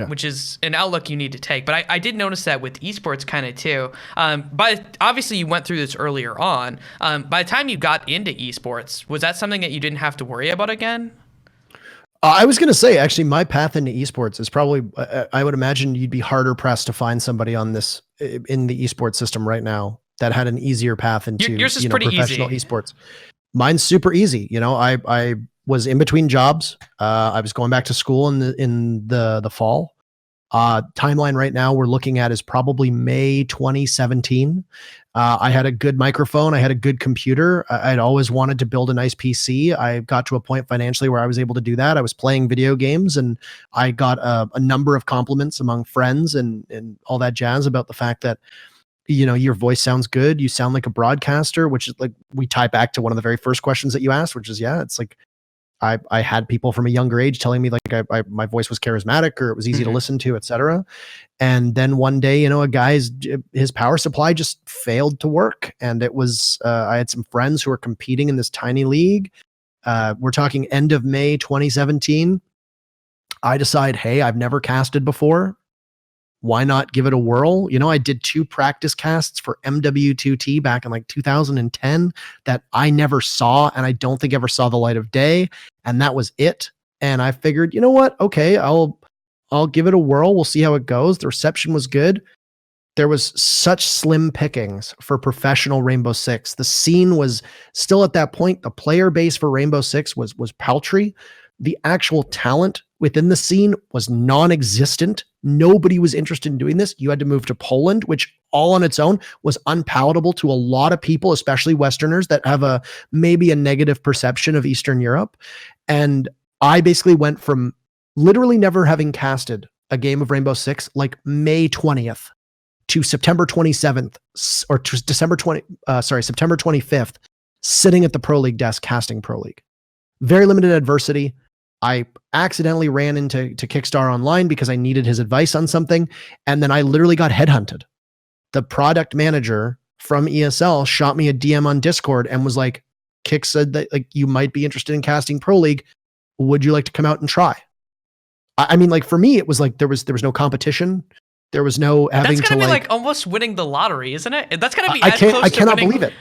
which is an outlook you need to take. But I did notice that with esports kind of too. But obviously you went through this earlier on. By the time you got into esports, was that something that you didn't have to worry about again? I was going to say, actually, my path into esports is probably, I would imagine you'd be harder pressed to find somebody in the esports system right now that had an easier path into yours is pretty professional easy. Esports. Mine's super easy. I was in between jobs. I was going back to school in the fall. Timeline right now we're looking at is probably May 2017. I had a good microphone. I had a good computer. I'd always wanted to build a nice PC. I got to a point financially where I was able to do that. I was playing video games, and I got a number of compliments among friends and all that jazz about the fact that, your voice sounds good. You sound like a broadcaster, which is like, we tie back to one of the very first questions that you asked, which is, it's like, I had people from a younger age telling me like my voice was charismatic, or it was easy to listen to, etc. And then one day, a guy's his power supply just failed to work, and it was I had some friends who were competing in this tiny league. We're talking end of May 2017. I decide, hey, I've never casted before. Why not give it a whirl? I did 2 practice casts for MW2T back in like 2010 that I never saw, and I don't think ever saw the light of day. And that was it. And I figured, you know what? Okay, I'll give it a whirl. We'll see how it goes. The reception was good. There was such slim pickings for professional Rainbow Six. The scene was still at that point. The player base for Rainbow Six was paltry. The actual talent within the scene was non-existent. Nobody was interested in doing this. You had to move to Poland, which all on its own was unpalatable to a lot of people, especially Westerners that have maybe a negative perception of Eastern Europe. And I basically went from literally never having casted a game of Rainbow Six like May 20th to September 27th or to September 25th, sitting at the Pro League desk casting Pro League. Very limited adversity. I accidentally ran into Kickstarter Online because I needed his advice on something. And then I literally got headhunted. The product manager from ESL shot me a DM on Discord and was like, Kick said that like you might be interested in casting Pro League. Would you like to come out and try? I mean, like for me, it was like there was no competition. There was no having That's gonna to be like almost winning the lottery, isn't it? That's gonna be. I cannot believe it.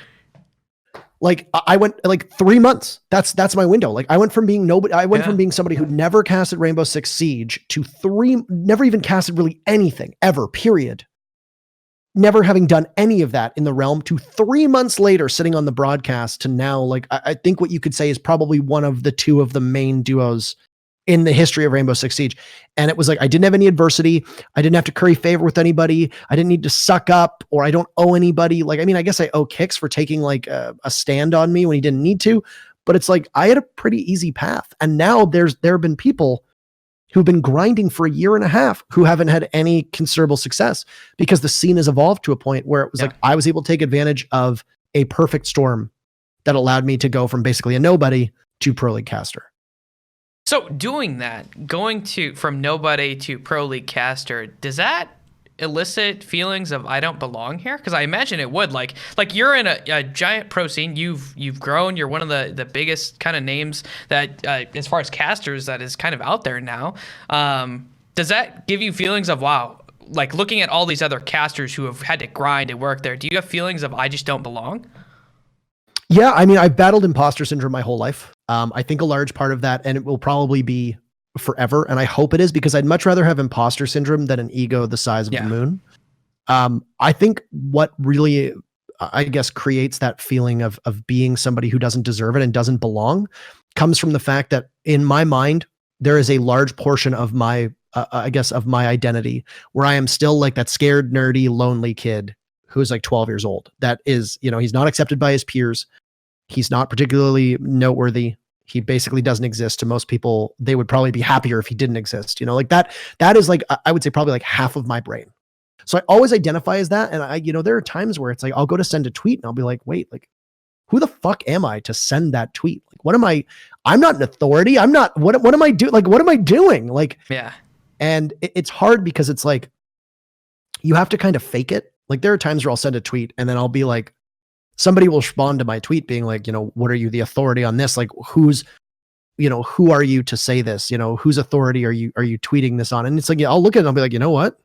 Like I went like 3 months. That's my window. Like I went from being nobody. I went from being somebody who never casted Rainbow Six Siege to never even casted really anything ever. Period. Never having done any of that in the realm to 3 months later, sitting on the broadcast to now, like I think what you could say is probably one of the two of the main duos in the history of Rainbow Six Siege. And it was like, I didn't have any adversity. I didn't have to curry favor with anybody. I didn't need to suck up, or I don't owe anybody. Like, I mean, I guess I owe Kix for taking like a stand on me when he didn't need to, but it's like, I had a pretty easy path. And now there have been people who've been grinding for a year and a half who haven't had any considerable success because the scene has evolved to a point where it was like, I was able to take advantage of a perfect storm that allowed me to go from basically a nobody to Pro League caster. So doing that, going from nobody to Pro League caster, does that elicit feelings of I don't belong here? Because I imagine it would. Like you're in a giant pro scene. You've grown. You're one of the biggest kind of names that as far as casters that is kind of out there now. Does that give you feelings of wow? Like looking at all these other casters who have had to grind and work there, do you have feelings of I just don't belong? Yeah, I mean, I've battled imposter syndrome my whole life. I think a large part of that, and it will probably be forever, and I hope it is, because I'd much rather have imposter syndrome than an ego the size of the moon. I think what really, I guess, creates that feeling of being somebody who doesn't deserve it and doesn't belong comes from the fact that in my mind, there is a large portion of my, I guess, of my identity where I am still like that scared, nerdy, lonely kid who's like 12 years old. That is, he's not accepted by his peers. He's not particularly noteworthy. He basically doesn't exist to most people. They would probably be happier if he didn't exist. Like that is like, I would say probably like half of my brain. So I always identify as that. And there are times where it's like, I'll go to send a tweet and I'll be like, wait, like who the fuck am I to send that tweet? Like, what am I? I'm not an authority. I'm not, what am I doing? Like, what am I doing? Like, yeah. And it's hard because it's like, you have to kind of fake it. Like there are times where I'll send a tweet and then I'll be like, somebody will respond to my tweet being like, what are you the authority on this? Like who are you to say this? Whose authority are you tweeting this on? And it's like, I'll look at it and I'll be like, you know what?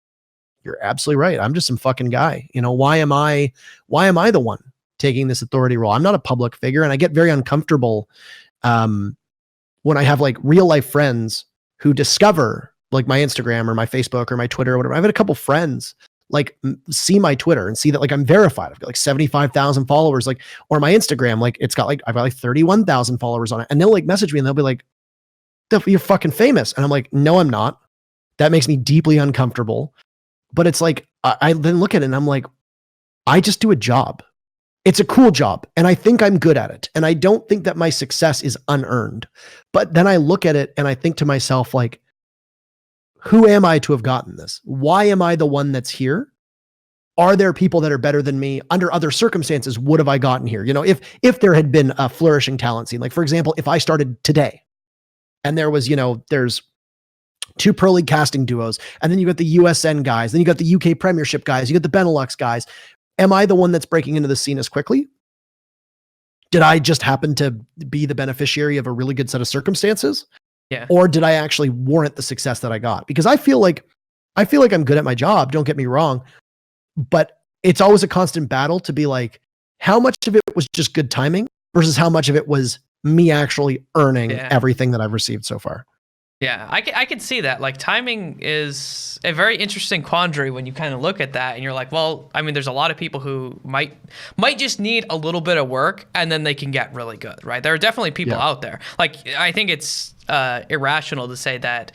You're absolutely right. I'm just some fucking guy. Why am I the one taking this authority role? I'm not a public figure. And I get very uncomfortable when I have like real life friends who discover like my Instagram or my Facebook or my Twitter or whatever. I've had a couple friends like see my Twitter and see that like I'm verified. I've got like 75,000 followers, like, or my Instagram, like it's got like, I've got like 31,000 followers on it. And they'll like message me and they'll be like, you're fucking famous. And I'm like, no, I'm not. That makes me deeply uncomfortable. But it's like, I then look at it and I'm like, I just do a job. It's a cool job. And I think I'm good at it. And I don't think that my success is unearned. But then I look at it and I think to myself, like, who am I to have gotten this? Why am I the one that's here? Are there people that are better than me under other circumstances? Would have I gotten here? If there had been a flourishing talent scene, like for example, if I started today and there was, there's 2 Pro League casting duos, and then you got the USN guys, then you got the UK Premiership guys, you got the Benelux guys. Am I the one that's breaking into the scene as quickly? Did I just happen to be the beneficiary of a really good set of circumstances? Yeah. Or did I actually warrant the success that I got? Because I feel like I'm good at my job. Don't get me wrong, but it's always a constant battle to be like, how much of it was just good timing versus how much of it was me actually earning everything that I've received so far. Yeah, I can see that. Like timing is a very interesting quandary when you kind of look at that and you're like, well, I mean, there's a lot of people who might just need a little bit of work and then they can get really good, right? There are definitely people out there. Like, I think it's irrational to say that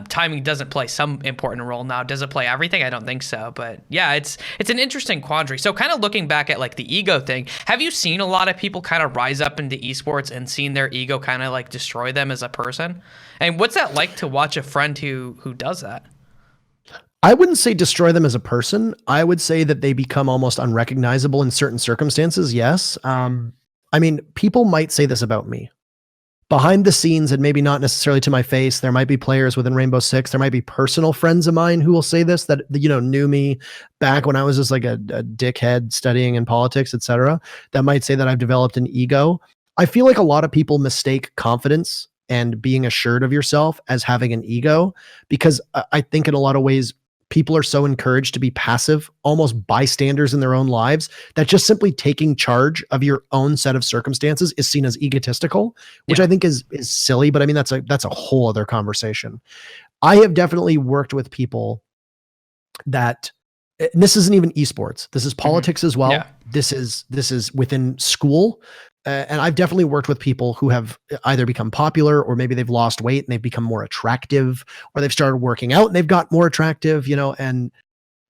timing doesn't play some important role. Now, does it play everything? I don't think so. But yeah, it's an interesting quandary. So kind of looking back at like the ego thing, have you seen a lot of people kind of rise up into esports and seen their ego kind of like destroy them as a person? And what's that like to watch a friend who does that? I wouldn't say destroy them as a person. I would say that they become almost unrecognizable in certain circumstances. Yes. I mean, people might say this about me. Behind the scenes, and maybe not necessarily to my face, there might be players within Rainbow Six. There might be personal friends of mine who will say this, that, you know, knew me back when I was just like a dickhead studying in politics, etc. That might say that I've developed an ego. I feel like a lot of people mistake confidence and being assured of yourself as having an ego, because I think in a lot of ways, people are so encouraged to be passive, almost bystanders in their own lives, that just simply taking charge of your own set of circumstances is seen as egotistical, which I think is silly. But I mean, that's a whole other conversation. I have definitely worked with people that, and this isn't even esports. This is politics as well. Yeah. This is within school. And I've definitely worked with people who have either become popular, or maybe they've lost weight and they've become more attractive, or they've started working out and they've got more attractive, you know, and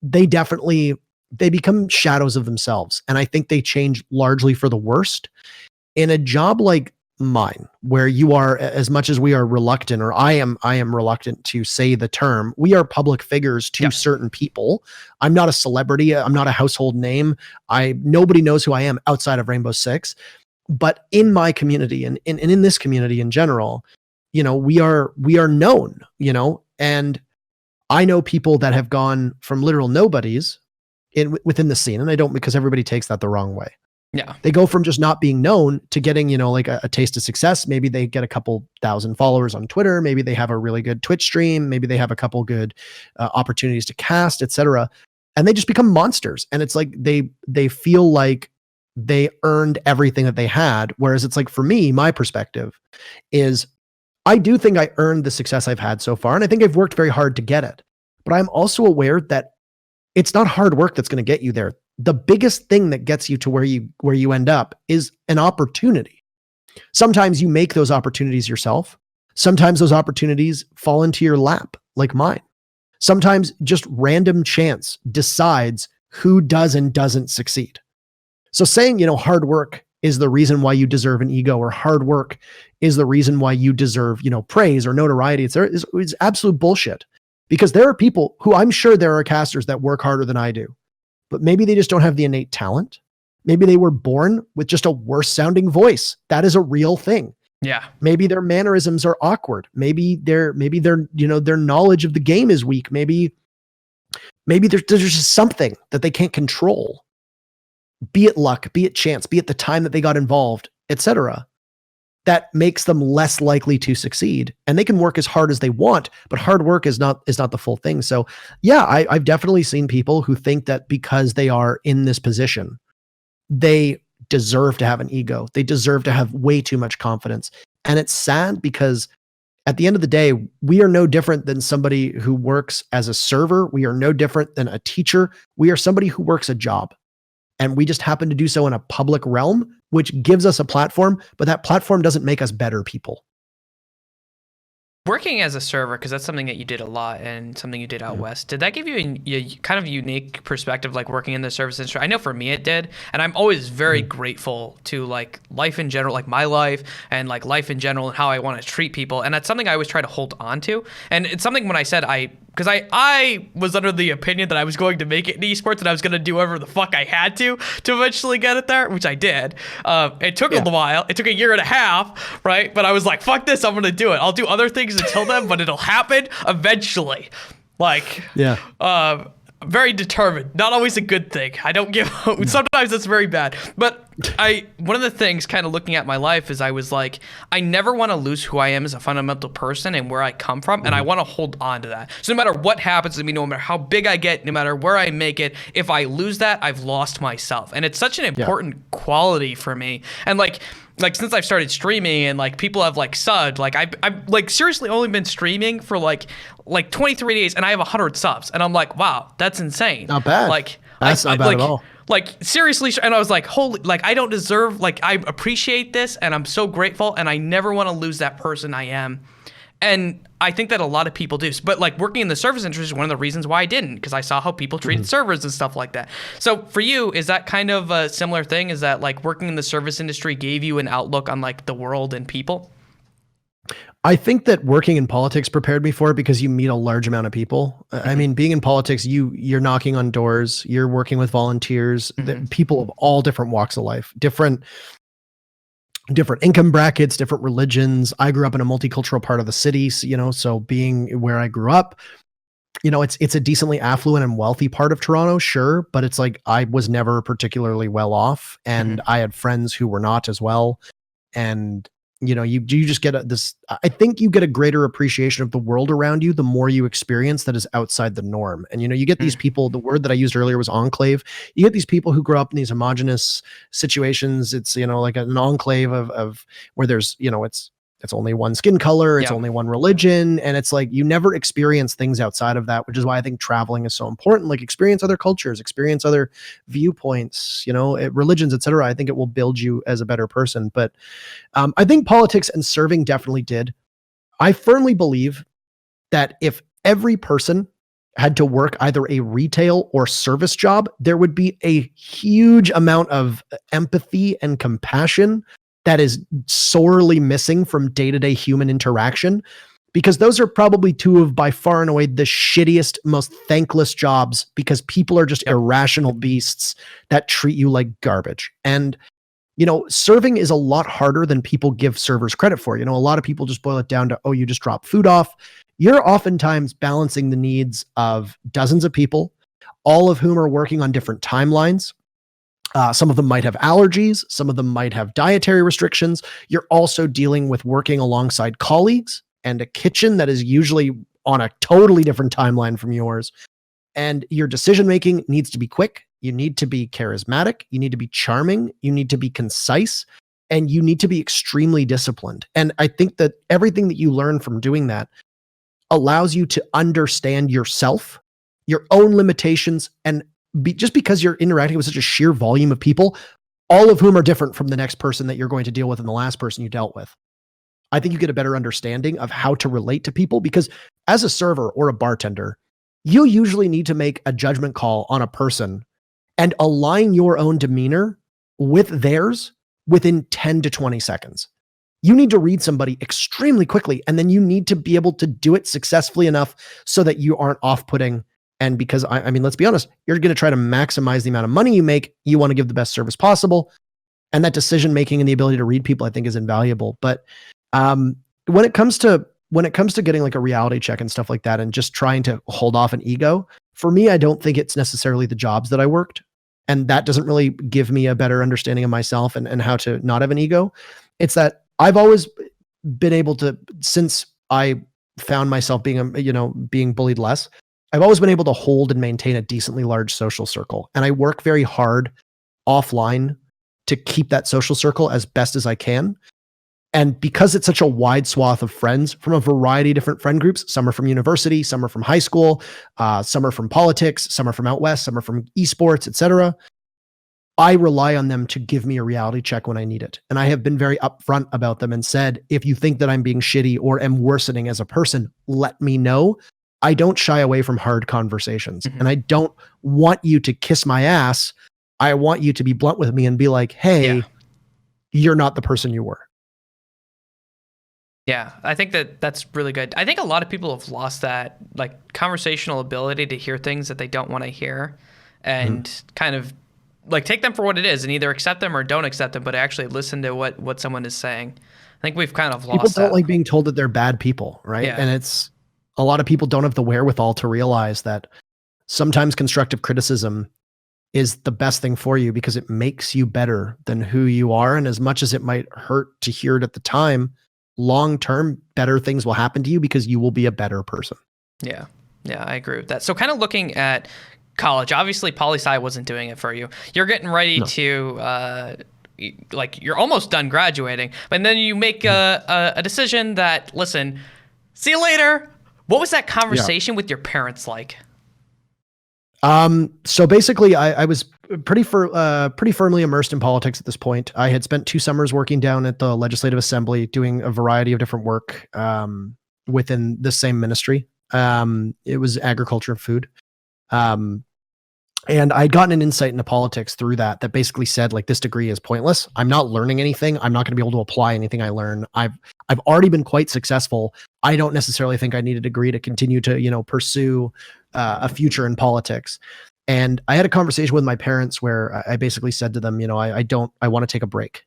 they become shadows of themselves. And I think they change largely for the worst. In a job like mine, where you are, as much as we are reluctant, or I am reluctant to say the term, we are public figures to certain people. I'm not a celebrity. I'm not a household name. Nobody knows who I am outside of Rainbow Six. But in my community and in this community in general, you know, we are known, you know, and I know people that have gone from literal nobodies within the scene, and I don't, because everybody takes that the wrong way. Yeah. They go from just not being known to getting, you know, like a taste of success. Maybe they get a couple thousand followers on Twitter. Maybe they have a really good Twitch stream. Maybe they have a couple good opportunities to cast, etc. And they just become monsters. And it's like they feel like they earned everything that they had. Whereas it's like, for me, my perspective is, I do think I earned the success I've had so far. And I think I've worked very hard to get it. But I'm also aware that it's not hard work that's going to get you there. The biggest thing that gets you to where you end up is an opportunity. Sometimes you make those opportunities yourself. Sometimes those opportunities fall into your lap, like mine. Sometimes just random chance decides who does and doesn't succeed. So saying, you know, hard work is the reason why you deserve an ego, or hard work is the reason why you deserve, you know, praise or notoriety, it's absolute bullshit. Because there are people who, I'm sure there are casters that work harder than I do, but maybe they just don't have the innate talent. Maybe they were born with just a worse sounding voice. That is a real thing. Yeah. Maybe their mannerisms are awkward. Maybe their you know, their knowledge of the game is weak. Maybe there's just something that they can't control. Be it luck, be it chance, be it the time that they got involved, etc., that makes them less likely to succeed. And they can work as hard as they want, but hard work is not the full thing. So yeah, I've definitely seen people who think that because they are in this position, they deserve to have an ego. They deserve to have way too much confidence. And it's sad, because at the end of the day, we are no different than somebody who works as a server. We are no different than a teacher. We are somebody who works a job. And we just happen to do so in a public realm, which gives us a platform, but that platform doesn't make us better people. Working as a server, because that's something that you did a lot and something you did out west, did that give you a kind of unique perspective, like working in the service industry? I know for me it did, and I'm always very grateful to like life in general, like my life and like life in general, and how I want to treat people. And that's something I always try to hold on to. And it's something when I said because I was under the opinion that I was going to make it in esports and I was going to do whatever the fuck I had to eventually get it there, which I did. It took a while. It took a year and a half, right? But I was like, fuck this, I'm going to do it. I'll do other things until then, but it'll happen eventually. Like, very determined. Not always a good thing. I don't give up. Sometimes that's very bad. But one of the things kind of looking at my life is I was like, I never want to lose who I am as a fundamental person and where I come from. And I want to hold on to that. So no matter what happens to me, no matter how big I get, no matter where I make it, if I lose that, I've lost myself. And it's such an important quality for me. And like since I've started streaming and like people have like subbed, like I've like seriously only been streaming for like 23 days and I have 100 subs. And I'm like, wow, that's insane. Not bad. Like that's not bad at all. Like seriously, and I was like, holy, like I don't deserve, like I appreciate this and I'm so grateful and I never want to lose that person I am And I think that a lot of people do. But like working in the service industry is one of the reasons why I didn't, because I saw how people treated servers and stuff like that. So for you, is that kind of a similar thing? Is that like working in the service industry gave you an outlook on like the world and people? I think that working in politics prepared me for it because you meet a large amount of people. I mean, being in politics, you're knocking on doors, you're working with volunteers, people of all different walks of life, different income brackets, different religions. I grew up in a multicultural part of the city, so, so being where I grew up, it's a decently affluent and wealthy part of Toronto, sure, but it's like I was never particularly well off, and I had friends who were not as well. And you just get I think you get a greater appreciation of the world around you the more you experience that is outside the norm. And you get these people, the word that I used earlier was enclave. You get these people who grow up in these homogenous situations. It's like an enclave of where there's it's only one skin color, it's only one religion, and it's like you never experience things outside of that, which is why I think traveling is so important. Like experience other cultures, experience other viewpoints, religions, etc. I think it will build you as a better person. But I think politics and serving definitely did. I firmly believe that if every person had to work either a retail or service job, there would be a huge amount of empathy and compassion that is sorely missing from day-to-day human interaction, because those are probably two of by far and away the shittiest, most thankless jobs, because people are just irrational beasts that treat you like garbage. And, serving is a lot harder than people give servers credit for. A lot of people just boil it down to, oh, you just drop food off. You're oftentimes balancing the needs of dozens of people, all of whom are working on different timelines. Some of them might have allergies. Some of them might have dietary restrictions. You're also dealing with working alongside colleagues and a kitchen that is usually on a totally different timeline from yours. And your decision-making needs to be quick. You need to be charismatic. You need to be charming. You need to be concise. And you need to be extremely disciplined. And I think that everything that you learn from doing that allows you to understand yourself, your own limitations, and just because you're interacting with such a sheer volume of people, all of whom are different from the next person that you're going to deal with and the last person you dealt with. I think you get a better understanding of how to relate to people, because as a server or a bartender, you usually need to make a judgment call on a person and align your own demeanor with theirs within 10 to 20 seconds. You need to read somebody extremely quickly, and then you need to be able to do it successfully enough so that you aren't off-putting. And because, I mean, let's be honest, you're going to try to maximize the amount of money you make. You want to give the best service possible. And that decision-making and the ability to read people, I think, is invaluable. But when it comes to getting like a reality check and stuff like that, and just trying to hold off an ego, for me, I don't think it's necessarily the jobs that I worked. And that doesn't really give me a better understanding of myself and how to not have an ego. It's that I've always been able to, since I found myself being bullied less, I've always been able to hold and maintain a decently large social circle. And I work very hard offline to keep that social circle as best as I can. And because it's such a wide swath of friends from a variety of different friend groups, some are from university, some are from high school, some are from politics, some are from out west, some are from esports, etc. I rely on them to give me a reality check when I need it. And I have been very upfront about them and said, if you think that I'm being shitty or am worsening as a person, let me know. I don't shy away from hard conversations. And I don't want you to kiss my ass. I want you to be blunt with me and be like, hey, you're not the person you were. Yeah, I think that's really good. I think a lot of people have lost that like conversational ability to hear things that they don't want to hear and kind of like take them for what it is and either accept them or don't accept them, but actually listen to what someone is saying. I think we've kind of lost people don't that. like being told that they're bad people, right? Yeah. And it's a lot of people don't have the wherewithal to realize that sometimes constructive criticism is the best thing for you because it makes you better than who you are. And as much as it might hurt to hear it at the time, long-term, better things will happen to you because you will be a better person. Yeah. Yeah, I agree with that. So kind of looking at college, obviously poli-sci wasn't doing it for you. You're getting ready to, like you're almost done graduating, but then you make a decision that, listen, see you later. What was that conversation with your parents like? So basically I was pretty firmly immersed in politics at this point. I had spent 2 summers working down at the Legislative Assembly doing a variety of different work. within the same ministry. It was agriculture and food. And I'd gotten an insight into politics through that basically said, like, this degree is pointless. I'm not learning anything. I'm not going to be able to apply anything I learn. I've already been quite successful. I don't necessarily think I need a degree to continue to, pursue a future in politics. And I had a conversation with my parents where I basically said to them, I want to take a break.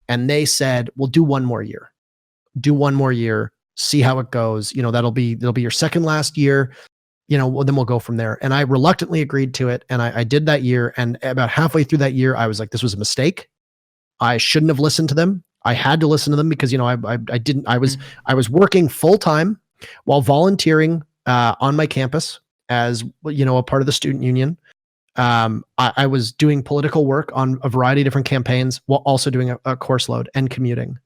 And they said, well, do one more year. Do one more year, see how it goes. That'll be your second last year. Well, then we'll go from there. And I reluctantly agreed to it. And I did that year. And about halfway through that year, I was like, this was a mistake. I shouldn't have listened to them. I had to listen to them because, I was working full time while volunteering on my campus as, a part of the student union. I was doing political work on a variety of different campaigns while also doing a course load and commuting.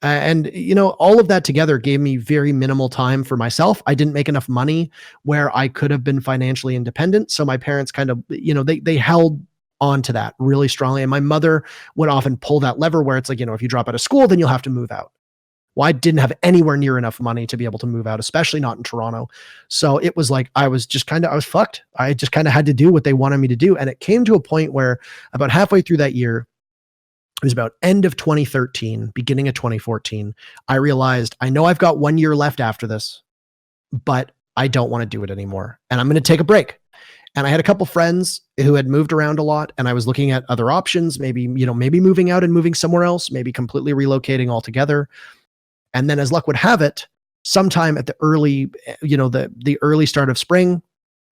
And all of that together gave me very minimal time for myself. I didn't make enough money where I could have been financially independent. So my parents kind of, they held on to that really strongly. And my mother would often pull that lever where it's like, if you drop out of school, then you'll have to move out. Well, I didn't have anywhere near enough money to be able to move out, especially not in Toronto. So it was like, I was fucked. I just kind of had to do what they wanted me to do. And it came to a point where about halfway through that year, it was about end of 2013, beginning of 2014, I realized, I know I've got 1 year left after this, but I don't want to do it anymore. And I'm going to take a break. And I had a couple friends who had moved around a lot, and I was looking at other options, maybe moving out and moving somewhere else, maybe completely relocating altogether. And then as luck would have it, sometime at the early, the early start of spring,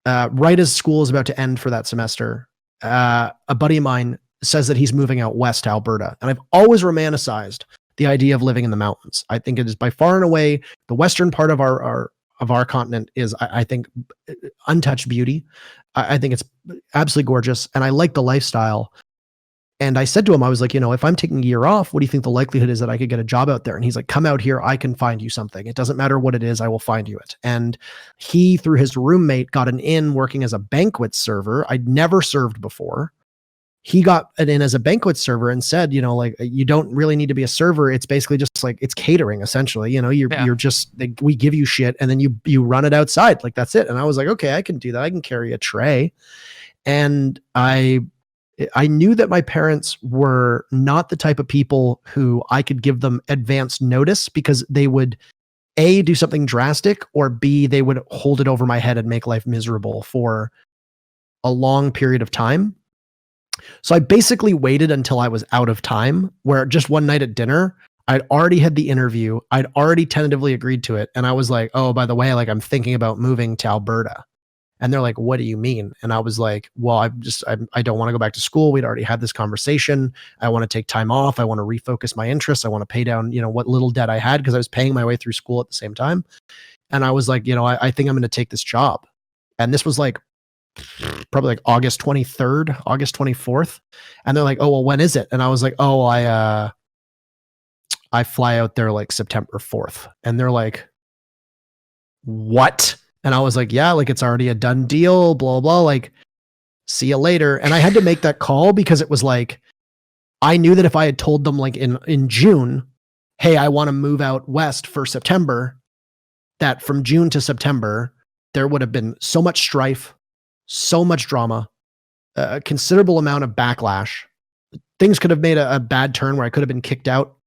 right as school is about to end for that semester, a buddy of mine says that he's moving out west to Alberta. And I've always romanticized the idea of living in the mountains. I think it is by far and away the western part of our continent is, I think, untouched beauty. I think it's absolutely gorgeous. And I like the lifestyle. And I said to him, I was like, if I'm taking a year off, what do you think the likelihood is that I could get a job out there? And he's like, come out here. I can find you something. It doesn't matter what it is. I will find you it. And he, through his roommate, got an in working as a banquet server. I'd never served before. He got an in as a banquet server and said, you don't really need to be a server. It's basically just like, it's catering essentially. You're just, we give you shit and then you run it outside. Like, that's it. And I was like, okay, I can do that. I can carry a tray. And I knew that my parents were not the type of people who I could give them advance notice, because they would A, do something drastic, or B, they would hold it over my head and make life miserable for a long period of time. So I basically waited until I was out of time, where just one night at dinner, I'd already had the interview. I'd already tentatively agreed to it. And I was like, oh, by the way, like, I'm thinking about moving to Alberta. And they're like, what do you mean? And I was like, well, I don't want to go back to school. We'd already had this conversation. I want to take time off. I want to refocus my interests. I want to pay down, what little debt I had, because I was paying my way through school at the same time. And I was like, I think I'm going to take this job. And this was like, probably like August 23rd, August 24th. And they're like, oh, well, when is it? And I was like, oh, I fly out there like September 4th. And they're like, what? And I was like, yeah, like, it's already a done deal, blah, blah, like, see you later. And I had to make that call because it was like, I knew that if I had told them like in June, hey, I want to move out west for September, that from June to September, there would have been so much strife, so much drama, a considerable amount of backlash. Things could have made a bad turn where I could have been kicked out,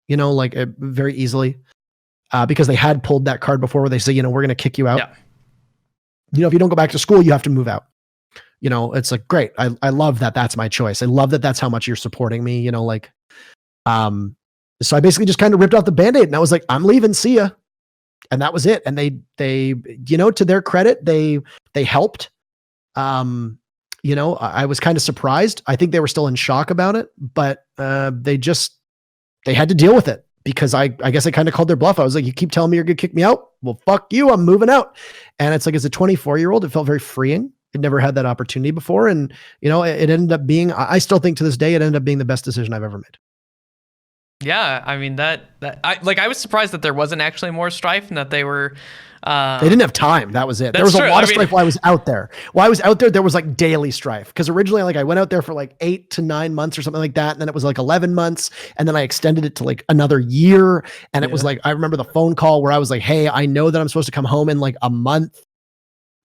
very easily, because they had pulled that card before where they say, we're going to kick you out. Yeah. If you don't go back to school, you have to move out. It's like, great. I love that. That's my choice. I love that. That's how much you're supporting me, so I basically just kind of ripped off the Band-Aid and I was like, I'm leaving. See ya. And that was it. And they, to their credit, they helped. I was kind of surprised. I think they were still in shock about it, but they had to deal with it, because I guess I kind of called their bluff. I was like, you keep telling me you're going to kick me out. Well, fuck you. I'm moving out. And it's like, as a 24-year-old, it felt very freeing. I'd never had that opportunity before. And, it ended up being, I still think to this day, it ended up being the best decision I've ever made. Yeah, I mean I was surprised that there wasn't actually more strife and that they were. They didn't have time. That was it. There That's was a true. lot of strife while I was out there. While I was out there, there was like daily strife. Because originally, like I went out there for like 8 to 9 months or something like that. And then it was like 11 months. And then I extended it to like another year. And it was like, I remember the phone call where I was like, hey, I know that I'm supposed to come home in like a month,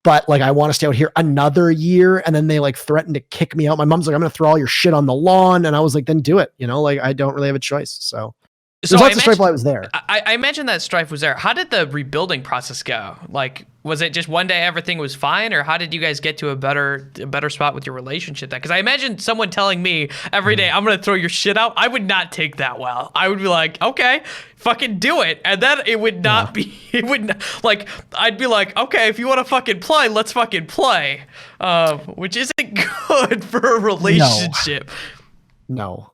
but like I want to stay out here another year. And then they like threatened to kick me out. My mom's like, I'm going to throw all your shit on the lawn. And I was like, then do it. You know, like I don't really have a choice. So there's lots of strife while I was there. I imagine that strife was there. How did the rebuilding process go? Like, was it just one day everything was fine, or how did you guys get to a better spot with your relationship then? Because I imagine someone telling me every day, I'm going to throw your shit out, I would not take that well. I would be like, okay, fucking do it. And then it would not be, it would not, like, I'd be like, okay, if you want to fucking play, let's fucking play. Which isn't good for a relationship. No.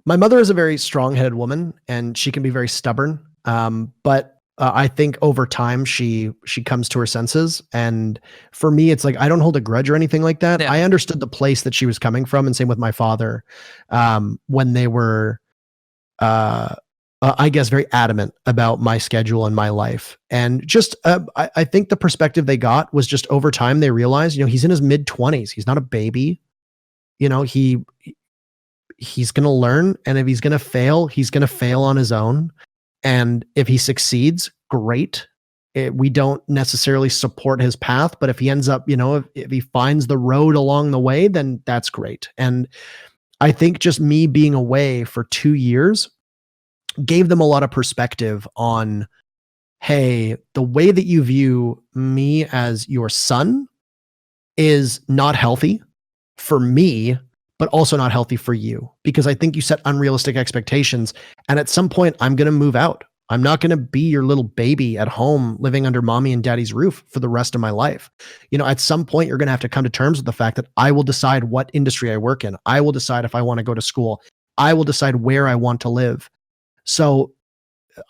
My mother is a very strong-headed woman, and she can be very stubborn. But I think over time she comes to her senses. And for me, it's like I don't hold a grudge or anything like that. Yeah. I understood the place that she was coming from, and same with my father, when they were, I guess, very adamant about my schedule and my life. And just I think the perspective they got was just over time they realized, you know, he's in his mid-20s. He's not a baby. You know, he's going to learn, and if he's going to fail, he's going to fail on his own. And if he succeeds, great. We don't necessarily support his path, but if he ends up, you know, if he finds the road along the way, then that's great. And I think just me being away for 2 years gave them a lot of perspective on, hey, the way that you view me as your son is not healthy for me, but also not healthy for you, because I think you set unrealistic expectations. And at some point, I'm going to move out. I'm not going to be your little baby at home living under mommy and daddy's roof for the rest of my life. You know, at some point, you're going to have to come to terms with the fact that I will decide what industry I work in. I will decide if I want to go to school. I will decide where I want to live. So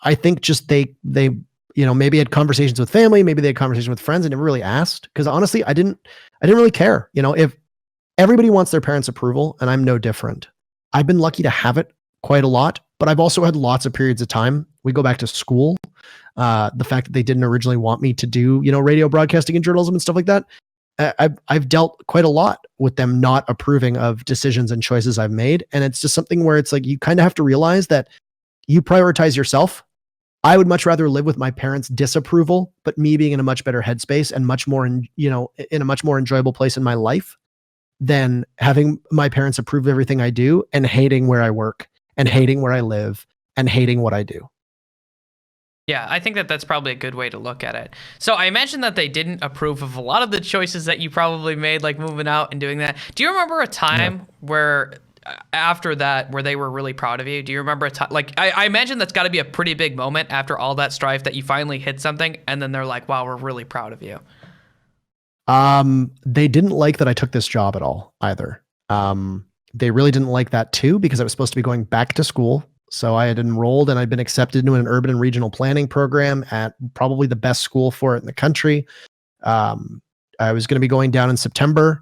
I think just they you know, maybe had conversations with family, maybe they had conversations with friends, and never really asked, because honestly, I didn't really care. You know, if everybody wants their parents' approval, and I'm no different. I've been lucky to have it quite a lot, but I've also had lots of periods of time. We go back to school. The fact that they didn't originally want me to do, you know, radio broadcasting and journalism and stuff like that. I've dealt quite a lot with them not approving of decisions and choices I've made. And it's just something where it's like, you kind of have to realize that you prioritize yourself. I would much rather live with my parents' disapproval, but me being in a much better headspace and much more, in a much more enjoyable place in my life, than having my parents approve of everything I do and hating where I work and hating where I live and hating what I do. Yeah, I think that that's probably a good way to look at it. So I imagine that they didn't approve of a lot of the choices that you probably made, like moving out and doing that. Do you remember a time where after that, where they were really proud of you? Do you remember a time, like, I imagine that's got to be a pretty big moment after all that strife that you finally hit something and then they're like, wow, we're really proud of you. They didn't like that I took this job at all either. They really didn't like that too, because I was supposed to be going back to school. So I had enrolled and I'd been accepted into an urban and regional planning program at probably the best school for it in the country. I was going to be going down in September,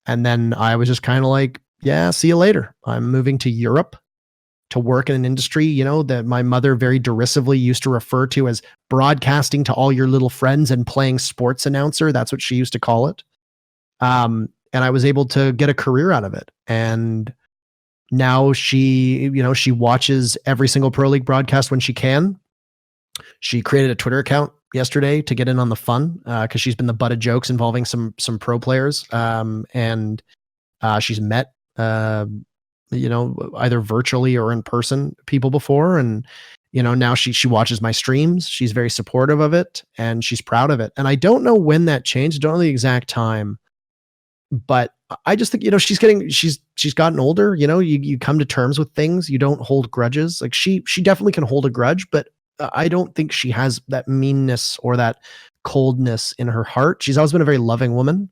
and then I was just kind of like, yeah, see you later. I'm moving to Europe to work in an industry, you know, that my mother very derisively used to refer to as broadcasting to all your little friends and playing sports announcer. That's what she used to call it. And I was able to get a career out of it. And now she watches every single Pro League broadcast when she can. She created a Twitter account yesterday to get in on the fun, because she's been the butt of jokes involving some pro players. And she's met, either virtually or in person people before. And, you know, now she watches my streams. She's very supportive of it and she's proud of it. And I don't know when that changed. I don't know the exact time, but I just think, you know, she's gotten older. You know, you come to terms with things. You don't hold grudges. Like she definitely can hold a grudge, but I don't think she has that meanness or that coldness in her heart. She's always been a very loving woman.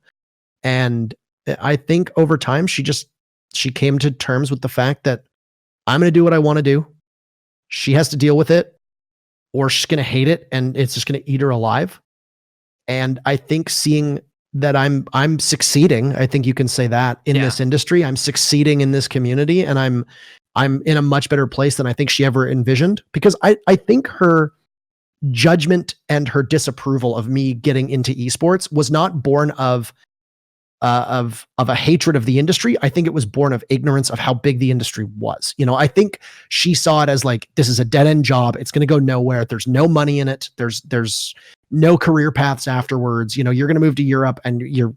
And I think over time, she came to terms with the fact that I'm going to do what I want to do. She has to deal with it, or she's going to hate it and it's just going to eat her alive. And I think seeing that I'm succeeding, I think you can say that in this industry, I'm succeeding in this community, and I'm I'm in a much better place than I think she ever envisioned, because I think her judgment and her disapproval of me getting into esports was not born of a hatred of the industry. I think it was born of ignorance of how big the industry was. I think she saw it as like, this is a dead end job. It's going to go nowhere. There's no money in it. There's no career paths afterwards. You're going to move to Europe and you're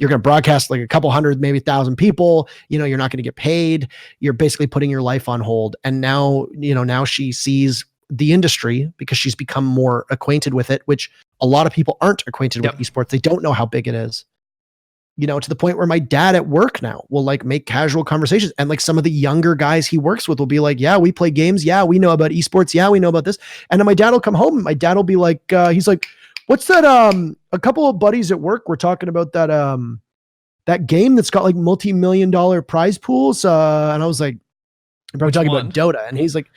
going to broadcast like a couple hundred, maybe 1,000 people. You're not going to get paid. You're basically putting your life on hold. And now, now she sees the industry, because she's become more acquainted with it, which a lot of people aren't acquainted with esports. They don't know how big it is. To the point where my dad at work now will like make casual conversations, and like some of the younger guys he works with will be like, yeah, we play games. Yeah, we know about esports. Yeah, we know about this. And then my dad will come home and my dad will be like, he's like, what's that? A couple of buddies at work were talking about that game that's got like multi-million-dollar prize pools. And I was like, I'm probably talking about Dota. And he's like,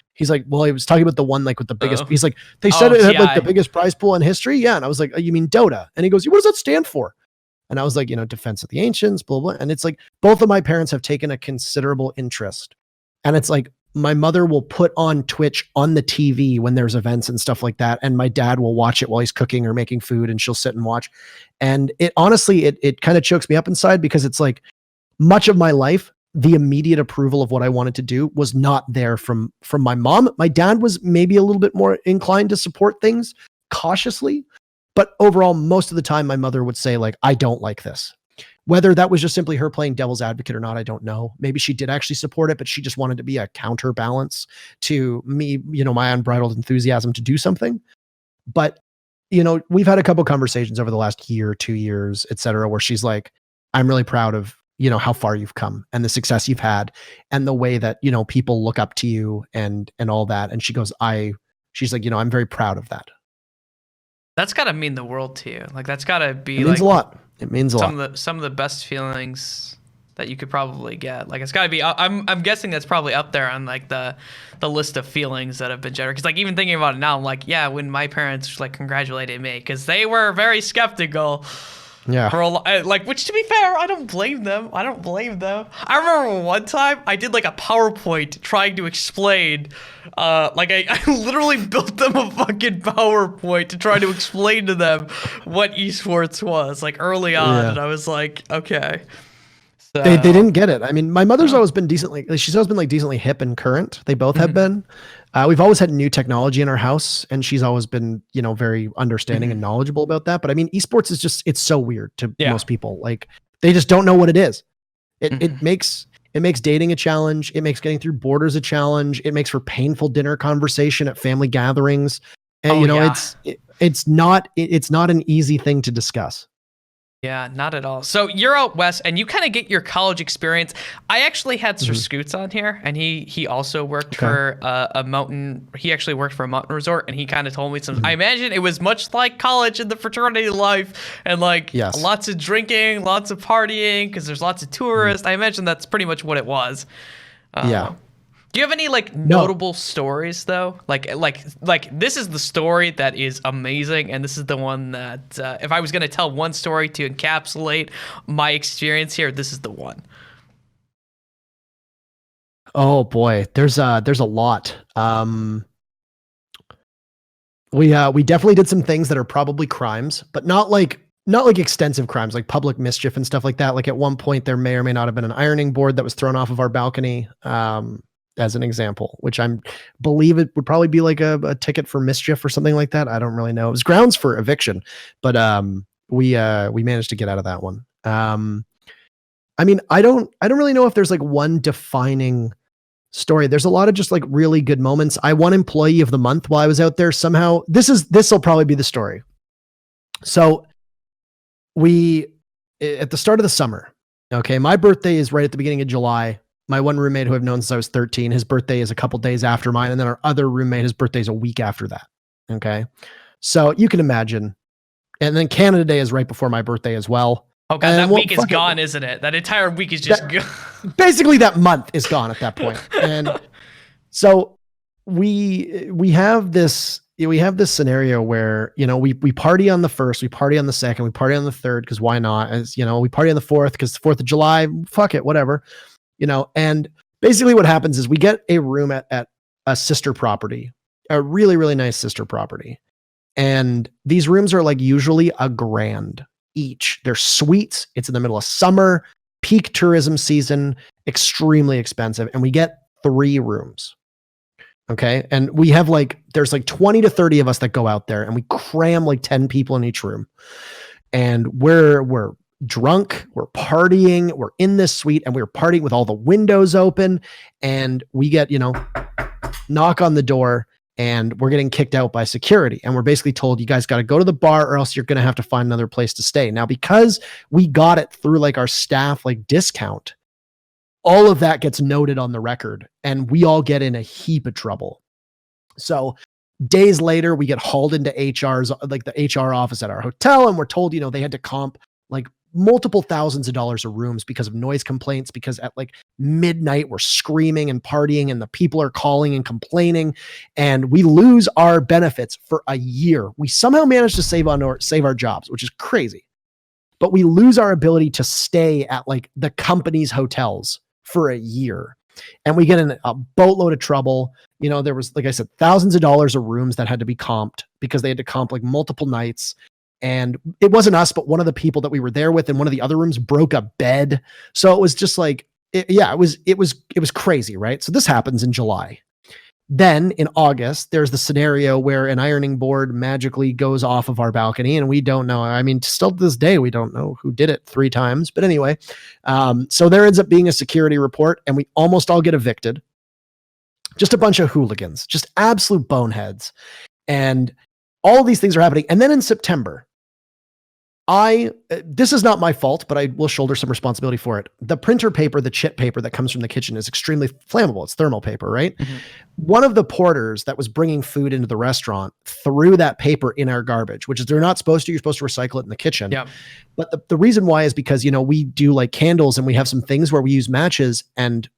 well, he was talking about the one like with the biggest, he's like, they said it had like the biggest prize pool in history. Yeah. And I was like, oh, you mean Dota? And he goes, what does that stand for? And I was like, Defense of the Ancients, blah, blah. And it's like, both of my parents have taken a considerable interest. And it's like, my mother will put on Twitch on the TV when there's events and stuff like that. And my dad will watch it while he's cooking or making food, and she'll sit and watch. And it honestly, it kind of chokes me up inside, because it's like, much of my life, the immediate approval of what I wanted to do was not there from my mom. My dad was maybe a little bit more inclined to support things cautiously. But overall, most of the time, my mother would say, like, I don't like this. Whether that was just simply her playing devil's advocate or not, I don't know. Maybe she did actually support it, but she just wanted to be a counterbalance to me, my unbridled enthusiasm to do something. But, we've had a couple conversations over the last year, 2 years, et cetera, where she's like, I'm really proud of, how far you've come and the success you've had and the way that, people look up to you and all that. And she goes, she's like, I'm very proud of that. That's gotta mean the world to you. Like, that's gotta be a lot. It means a lot. Some of the best feelings that you could probably get. Like, it's gotta be. I'm guessing that's probably up there on like the list of feelings that have been generated. Because like, even thinking about it now, I'm like, yeah, when my parents like congratulated me, because they were very skeptical. Yeah. For which, to be fair, I don't blame them. I remember one time I did like a PowerPoint trying to explain, I literally built them a fucking PowerPoint to try to explain to them what esports was, like, early on. Yeah. And I was like, okay. So, they didn't get it. I mean, my mother's always been she's always been like decently hip and current. They both have been. We've always had new technology in our house, and she's always been, very understanding and knowledgeable about that. But I mean, esports is it's so weird to most people. Like, they just don't know what it is. It makes dating a challenge. It makes getting through borders a challenge. It makes for painful dinner conversation at family gatherings. And it's not an easy thing to discuss. Yeah, not at all. So you're out west, and you kind of get your college experience. I actually had Sir Scoots on here, and he also worked for a mountain. He actually worked for a mountain resort, and he kind of told me some. I imagine it was much like college and the fraternity life, and like lots of drinking, lots of partying, because there's lots of tourists. I imagine that's pretty much what it was. Do you have any like notable stories though? Like this is the story that is amazing, and this is the one that if I was going to tell one story to encapsulate my experience here, this is the one. Oh boy, there's a lot. We definitely did some things that are probably crimes, but not like extensive crimes, like public mischief and stuff like that. Like, at one point there may or may not have been an ironing board that was thrown off of our balcony. As an example, which I believe it would probably be like a ticket for mischief or something like that. I don't really know. It was grounds for eviction, but we managed to get out of that one. I mean, I don't really know if there's like one defining story. There's a lot of just like really good moments. I won Employee of the Month while I was out there. Somehow this will probably be the story. So at the start of the summer, okay, my birthday is right at the beginning of July. My one roommate who I've known since I was 13, his birthday is a couple days after mine. And then our other roommate, his birthday is a week after that. Okay. So you can imagine. And then Canada Day is right before my birthday as well. Oh God, that week is gone, isn't it? That entire week is just gone. Basically that month is gone at that point. And so we have this scenario where, we party on the 1st, we party on the 2nd, we party on the 3rd, because why not? As we party on the 4th, because 4th of July, fuck it, whatever. And basically what happens is we get a room at a sister property, a really, really nice sister property. And these rooms are like usually $1,000 each. They're suites. It's in the middle of summer, peak tourism season, extremely expensive. And we get 3 rooms. Okay. And we have there's 20 to 30 of us that go out there, and we cram 10 people in each room. And we're drunk, we're partying, we're in this suite, and we're partying with all the windows open. And we get, knock on the door, and we're getting kicked out by security. And we're basically told, you guys got to go to the bar, or else you're going to have to find another place to stay. Now, because we got it through our staff discount, all of that gets noted on the record, and we all get in a heap of trouble. So days later, we get hauled into HR's, the HR office at our hotel, and we're told, they had to comp multiple thousands of dollars of rooms because of noise complaints, because at midnight we're screaming and partying, and the people are calling and complaining, and we lose our benefits for a year. We somehow managed to save our jobs, which is crazy, but we lose our ability to stay at the company's hotels for a year. And we get in a boatload of trouble. There was, like I said, thousands of dollars of rooms that had to be comped because they had to comp multiple nights. And it wasn't us, but one of the people that we were there with in one of the other rooms broke a bed. So it was just it was crazy, right? So this happens in July. Then in August, there's the scenario where an ironing board magically goes off of our balcony, and we don't know. I mean, still to this day, we don't know who did it 3 times. But anyway, so there ends up being a security report, and we almost all get evicted. Just a bunch of hooligans, just absolute boneheads. And all these things are happening. And then in September, this is not my fault, but I will shoulder some responsibility for it. The printer paper, the chit paper that comes from the kitchen is extremely flammable. It's thermal paper, right? Mm-hmm. One of the porters that was bringing food into the restaurant threw that paper in our garbage, which is they're not supposed to. You're supposed to recycle it in the kitchen. Yeah. But the reason why is because, we do candles, and we have some things where we use matches, and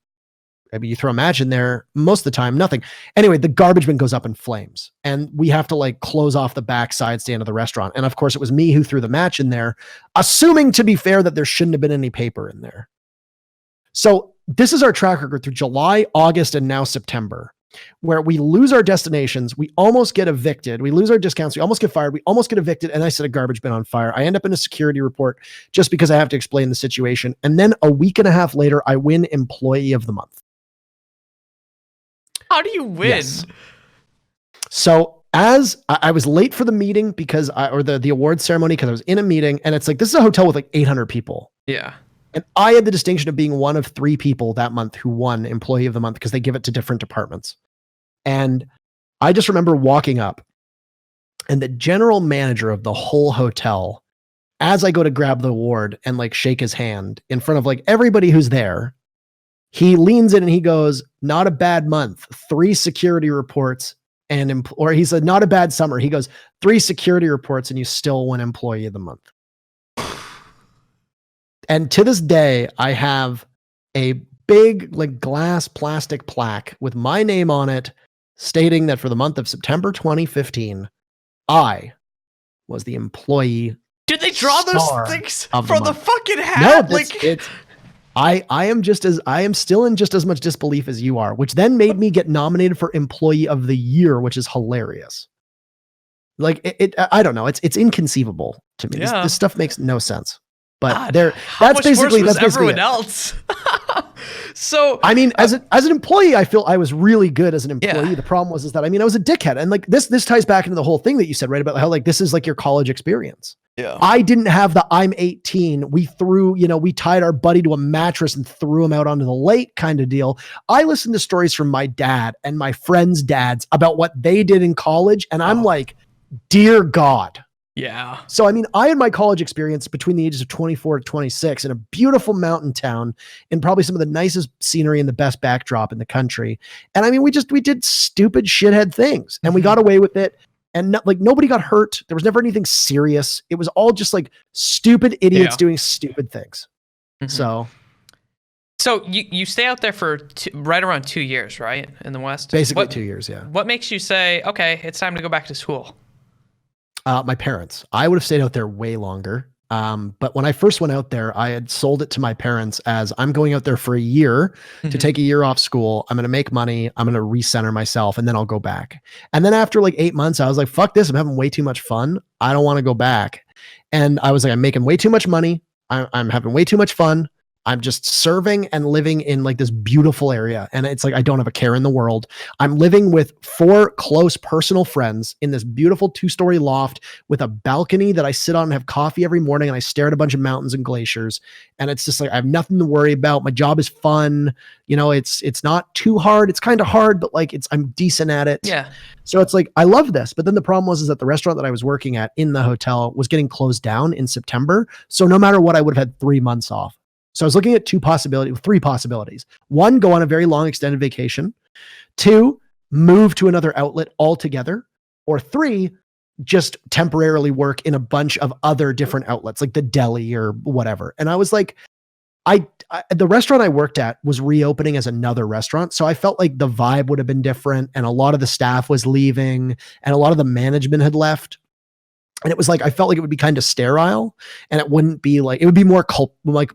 you throw a match in there, most of the time, nothing. Anyway, the garbage bin goes up in flames, and we have to close off the backside stand of the restaurant. And of course, it was me who threw the match in there, assuming, to be fair, that there shouldn't have been any paper in there. So this is our track record through July, August, and now September, where we lose our destinations. We almost get evicted. We lose our discounts. We almost get fired. We almost get evicted. And I set a garbage bin on fire. I end up in a security report just because I have to explain the situation. And then a week and a half later, I win Employee of the Month. How do you win? Yes. So as I was late for the meeting or the award ceremony, because I was in a meeting, and it's this is a hotel with 800 people. Yeah. And I had the distinction of being one of 3 people that month who won Employee of the Month, because they give it to different departments. And I just remember walking up, and the general manager of the whole hotel, as I go to grab the award and shake his hand in front of everybody who's there, he leans in and he goes, "Not a bad month, 3 security reports." Or he said, "Not a bad summer." He goes, 3 security reports, and you still win Employee of the Month. And to this day, I have a big glass plastic plaque with my name on it, stating that for the month of September 2015, I was the employee. Did they draw those things from the fucking hat? No, I am still in just as much disbelief as you are, which then made me get nominated for Employee of the Year, which is hilarious. I don't know. It's inconceivable to me. Yeah. This stuff makes no sense. But that's basically everyone else. So I mean, as an employee, I feel I was really good as an employee. Yeah. The problem was that I was a dickhead, and this ties back into the whole thing that you said, right, about how this is your college experience. Yeah. I didn't have the I'm 18. We threw, we tied our buddy to a mattress and threw him out onto the lake kind of deal. I listened to stories from my dad and my friends' dads about what they did in college, and I'm dear God. Yeah. So, I had my college experience between the ages of 24 to 26 in a beautiful mountain town in probably some of the nicest scenery and the best backdrop in the country. And we did stupid shithead things, and we got away with it. And nobody got hurt. There was never anything serious. It was all just stupid idiots doing stupid things. Mm-hmm. So you stay out there for right around 2 years, right? In the West? Basically 2 years, yeah. What makes you say, okay, it's time to go back to school? My parents. I would have stayed out there way longer. But when I first went out there, I had sold it to my parents as I'm going out there for a year to take a year off school. I'm going to make money. I'm going to recenter myself and then I'll go back. And then after like 8 months, I was like, fuck this. I'm having way too much fun. I don't want to go back. And I was like, I'm making way too much money. I'm having way too much fun. I'm just serving and living in like this beautiful area. And it's like, I don't have a care in the world. I'm living with 4 close personal friends in this beautiful 2-story loft with a balcony that I sit on and have coffee every morning. And I stare at a bunch of mountains and glaciers. And it's just like, I have nothing to worry about. My job is fun. You know, it's not too hard. It's kind of hard, but like I'm decent at it. Yeah. So it's like, I love this. But then the problem was that the restaurant that I was working at in the hotel was getting closed down in September. So no matter what, I would have had 3 months off. So I was looking at 3 possibilities. 1, go on a very long extended vacation. 2, move to another outlet altogether. Or 3, just temporarily work in a bunch of other different outlets, like the deli or whatever. And I was like, the restaurant I worked at was reopening as another restaurant. So I felt like the vibe would have been different. And a lot of the staff was leaving and a lot of the management had left. And it was like, I felt like it would be kind of sterile and it wouldn't be like, it would be more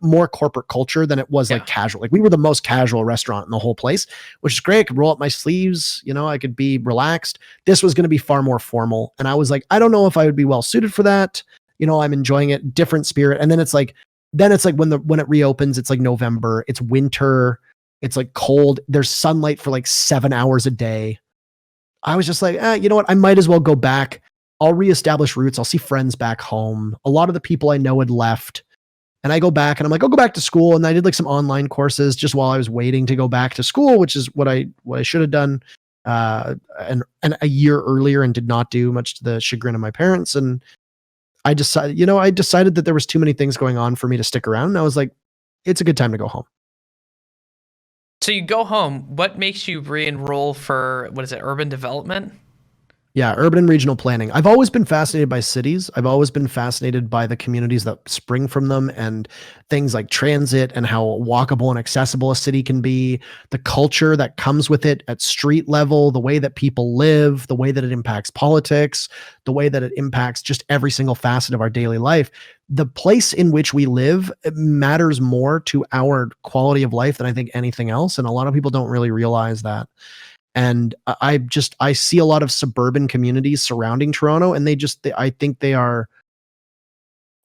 more corporate culture than it was like casual. Like we were the most casual restaurant in the whole place, which is great. I could roll up my sleeves, you know, I could be relaxed. This was going to be far more formal. And I was like, I don't know if I would be well suited for that. You know, I'm enjoying it, different spirit. And then it's like when it reopens, it's like November, it's winter, it's like cold. There's sunlight for like 7 hours a day. I was just like, you know what? I might as well go back. I'll reestablish roots. I'll see friends back home. A lot of the people I know had left. And I go back and I'm like, I'll go back to school. And I did like some online courses just while I was waiting to go back to school, which is what I should have done and a year earlier and did not do, much to the chagrin of my parents. And I decided that there was too many things going on for me to stick around. And I was like, it's a good time to go home. So you go home. What makes you re-enroll for, what is it, urban development? Yeah, urban and regional planning. I've always been fascinated by cities. I've always been fascinated by the communities that spring from them and things like transit and how walkable and accessible a city can be, the culture that comes with it at street level, the way that people live, the way that it impacts politics, the way that it impacts just every single facet of our daily life. The place in which we live matters more to our quality of life than I think anything else. And a lot of people don't really realize that. And I see a lot of suburban communities surrounding Toronto, and I think they are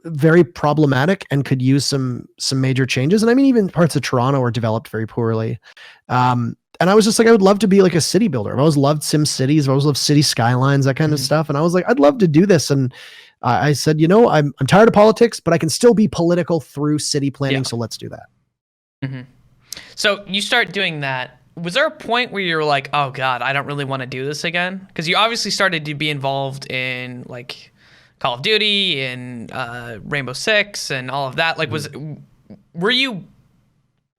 very problematic and could use some major changes. And I mean, even parts of Toronto are developed very poorly. And I was just like, I would love to be like a city builder. I've always loved Sim Cities. I've always loved city skylines, that kind of stuff. And I was like, I'd love to do this. And I said, you know, I'm tired of politics, but I can still be political through city planning. So let's do that. Mm-hmm. So you start doing that. Was there a point where you were like, oh God, I don't really want to do this again? Because you obviously started to be involved in like Call of Duty and Rainbow Six and all of that. Like, were you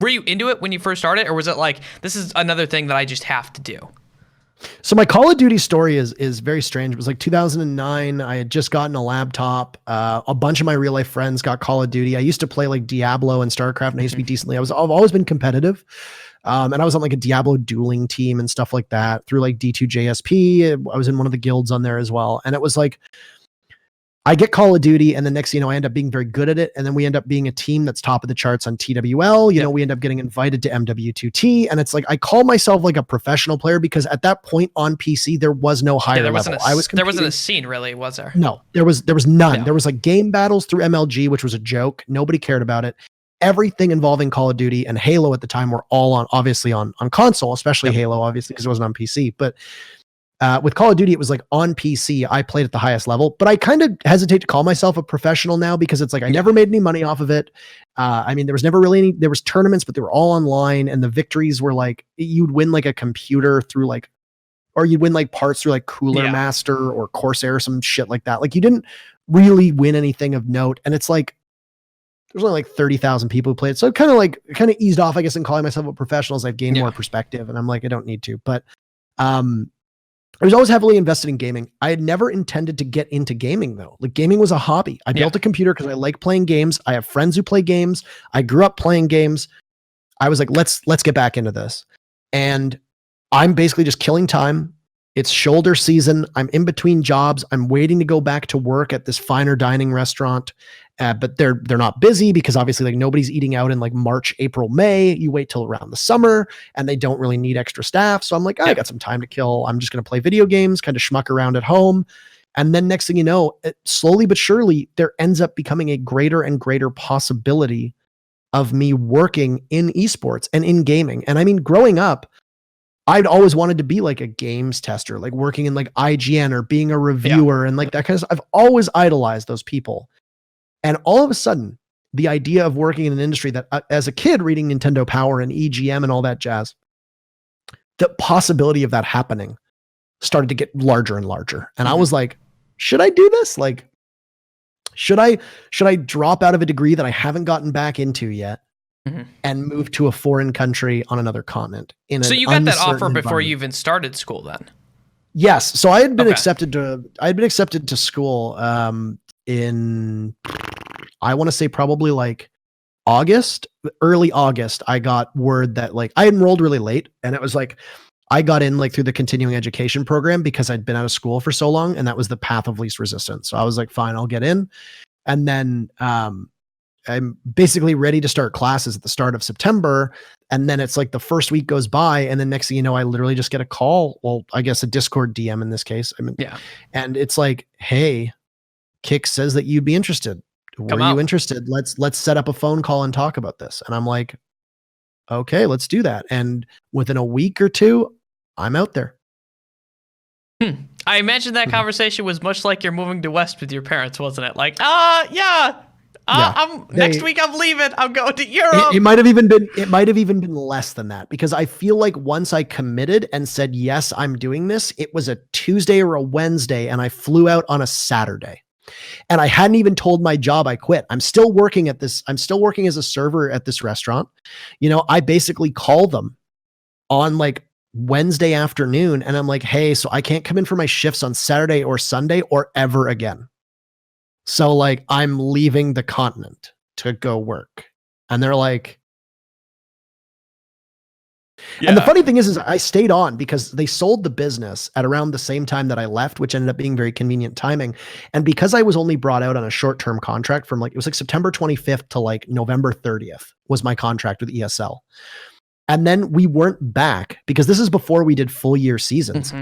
into it when you first started, or was it like, this is another thing that I just have to do? So my Call of Duty story is very strange. It was like 2009. I had just gotten a laptop. A bunch of my real life friends got Call of Duty. I used to play like Diablo and StarCraft, and I used to be decently. I've always been competitive. And I was on like a Diablo dueling team and stuff like that through like D2JSP. I was in one of the guilds on there as well. And it was like, I get Call of Duty, and the next, I end up being very good at it. And then we end up being a team that's top of the charts on TWL. We end up getting invited to MW2T. And it's like, I call myself like a professional player because at that point on PC, there was no higher level. There wasn't a scene really, was there? No, there was none. Yeah. There was like game battles through MLG, which was a joke. Nobody cared about it. Everything involving Call of Duty and Halo at the time were all obviously on console, especially Halo, obviously, because it wasn't on PC. But with Call of Duty, it was like on PC, I played at the highest level, but I kind of hesitate to call myself a professional now because it's like, I never made any money off of it. I mean, there was never really there was tournaments, but they were all online, and the victories were like, you'd win like a computer through like, or you'd win like parts through like Cooler Master or Corsair, some shit like that. Like you didn't really win anything of note. And it's like, there's only like 30,000 people who played. So kind of eased off, I guess, in calling myself a professional as I've gained more perspective. And I'm like, I don't need to, but I was always heavily invested in gaming. I had never intended to get into gaming though. Like gaming was a hobby. I built a computer because I like playing games. I have friends who play games. I grew up playing games. I was like, let's get back into this. And I'm basically just killing time It's shoulder season. I'm in between jobs. I'm waiting to go back to work at this finer dining restaurant, but they're not busy because obviously like nobody's eating out in like March, April, May. You wait till around the summer, and they don't really need extra staff. So I'm like, I got some time to kill. I'm just going to play video games, kind of schmuck around at home. And then next thing you know, slowly but surely, there ends up becoming a greater and greater possibility of me working in esports and in gaming. And I mean, growing up, I'd always wanted to be like a games tester, like working in like IGN or being a reviewer and like that kind of stuff. I've always idolized those people. And all of a sudden, the idea of working in an industry that as a kid reading Nintendo Power and EGM and all that jazz, the possibility of that happening started to get larger and larger. And I was like, should I do this? Like, should I drop out of a degree that I haven't gotten back into yet? And move to a foreign country on another continent. So you got that offer before you even started school then? Yes. So I had been accepted to school in, I want to say probably like early August. I got word that like I enrolled really late, and it was like I got in like through the continuing education program because I'd been out of school for so long, and that was the path of least resistance. So I was like, fine, I'll get in. And then I'm basically ready to start classes at the start of September. And then it's like the first week goes by, and then next thing you know, I literally just get a call. Well, I guess a Discord DM in this case. I mean, and it's like, hey, Kick says that you'd be interested. Were you interested? Let's set up a phone call and talk about this. And I'm like, okay, let's do that. And within a week or two, I'm out there. I imagine that conversation was much like you're moving to West with your parents, wasn't it? Like, next week I'm leaving. I'm going to Europe. It might have even been less than that, because I feel like once I committed and said, yes, I'm doing this, it was a Tuesday or a Wednesday, and I flew out on a Saturday. And I hadn't even told my job I quit. I'm still working at this. I'm still working as a server at this restaurant. You know, I basically call them on like Wednesday afternoon, and I'm like, hey, so I can't come in for my shifts on Saturday or Sunday or ever again. So like, I'm leaving the continent to go work. And they're like, and the funny thing is I stayed on because they sold the business at around the same time that I left, which ended up being very convenient timing. And because I was only brought out on a short-term contract from like, it was like September 25th to like November 30th was my contract with ESL. And then we weren't back, because this is before we did full year seasons.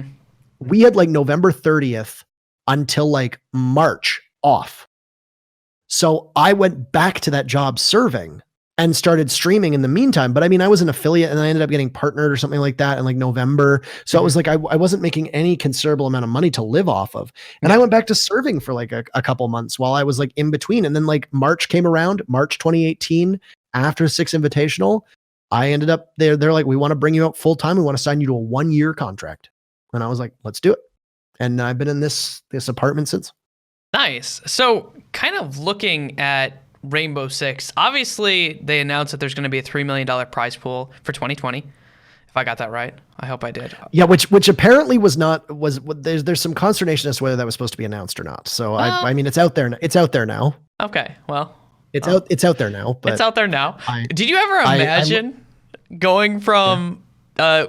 We had like November 30th until like March off. So I went back to that job serving and started streaming in the meantime. But I mean, I was an affiliate, and I ended up getting partnered or something like that in like November. So it was like, I wasn't making any considerable amount of money to live off of. And I went back to serving for like a couple months while I was like in between. And then like March came around, March 2018, after 6 Invitational, I ended up there. They're like, we want to bring you out full time. We want to sign you to a 1-year contract. And I was like, let's do it. And I've been in this apartment since. Nice. So kind of looking at Rainbow Six, obviously they announced that there's going to be a $3 million prize pool for 2020. If I got that right, I hope I did. Yeah, which apparently was there's some consternation as to whether that was supposed to be announced or not. So I mean, it's out there. It's out there now. Okay, well, it's out there now. But it's out there now. Did you ever imagine going from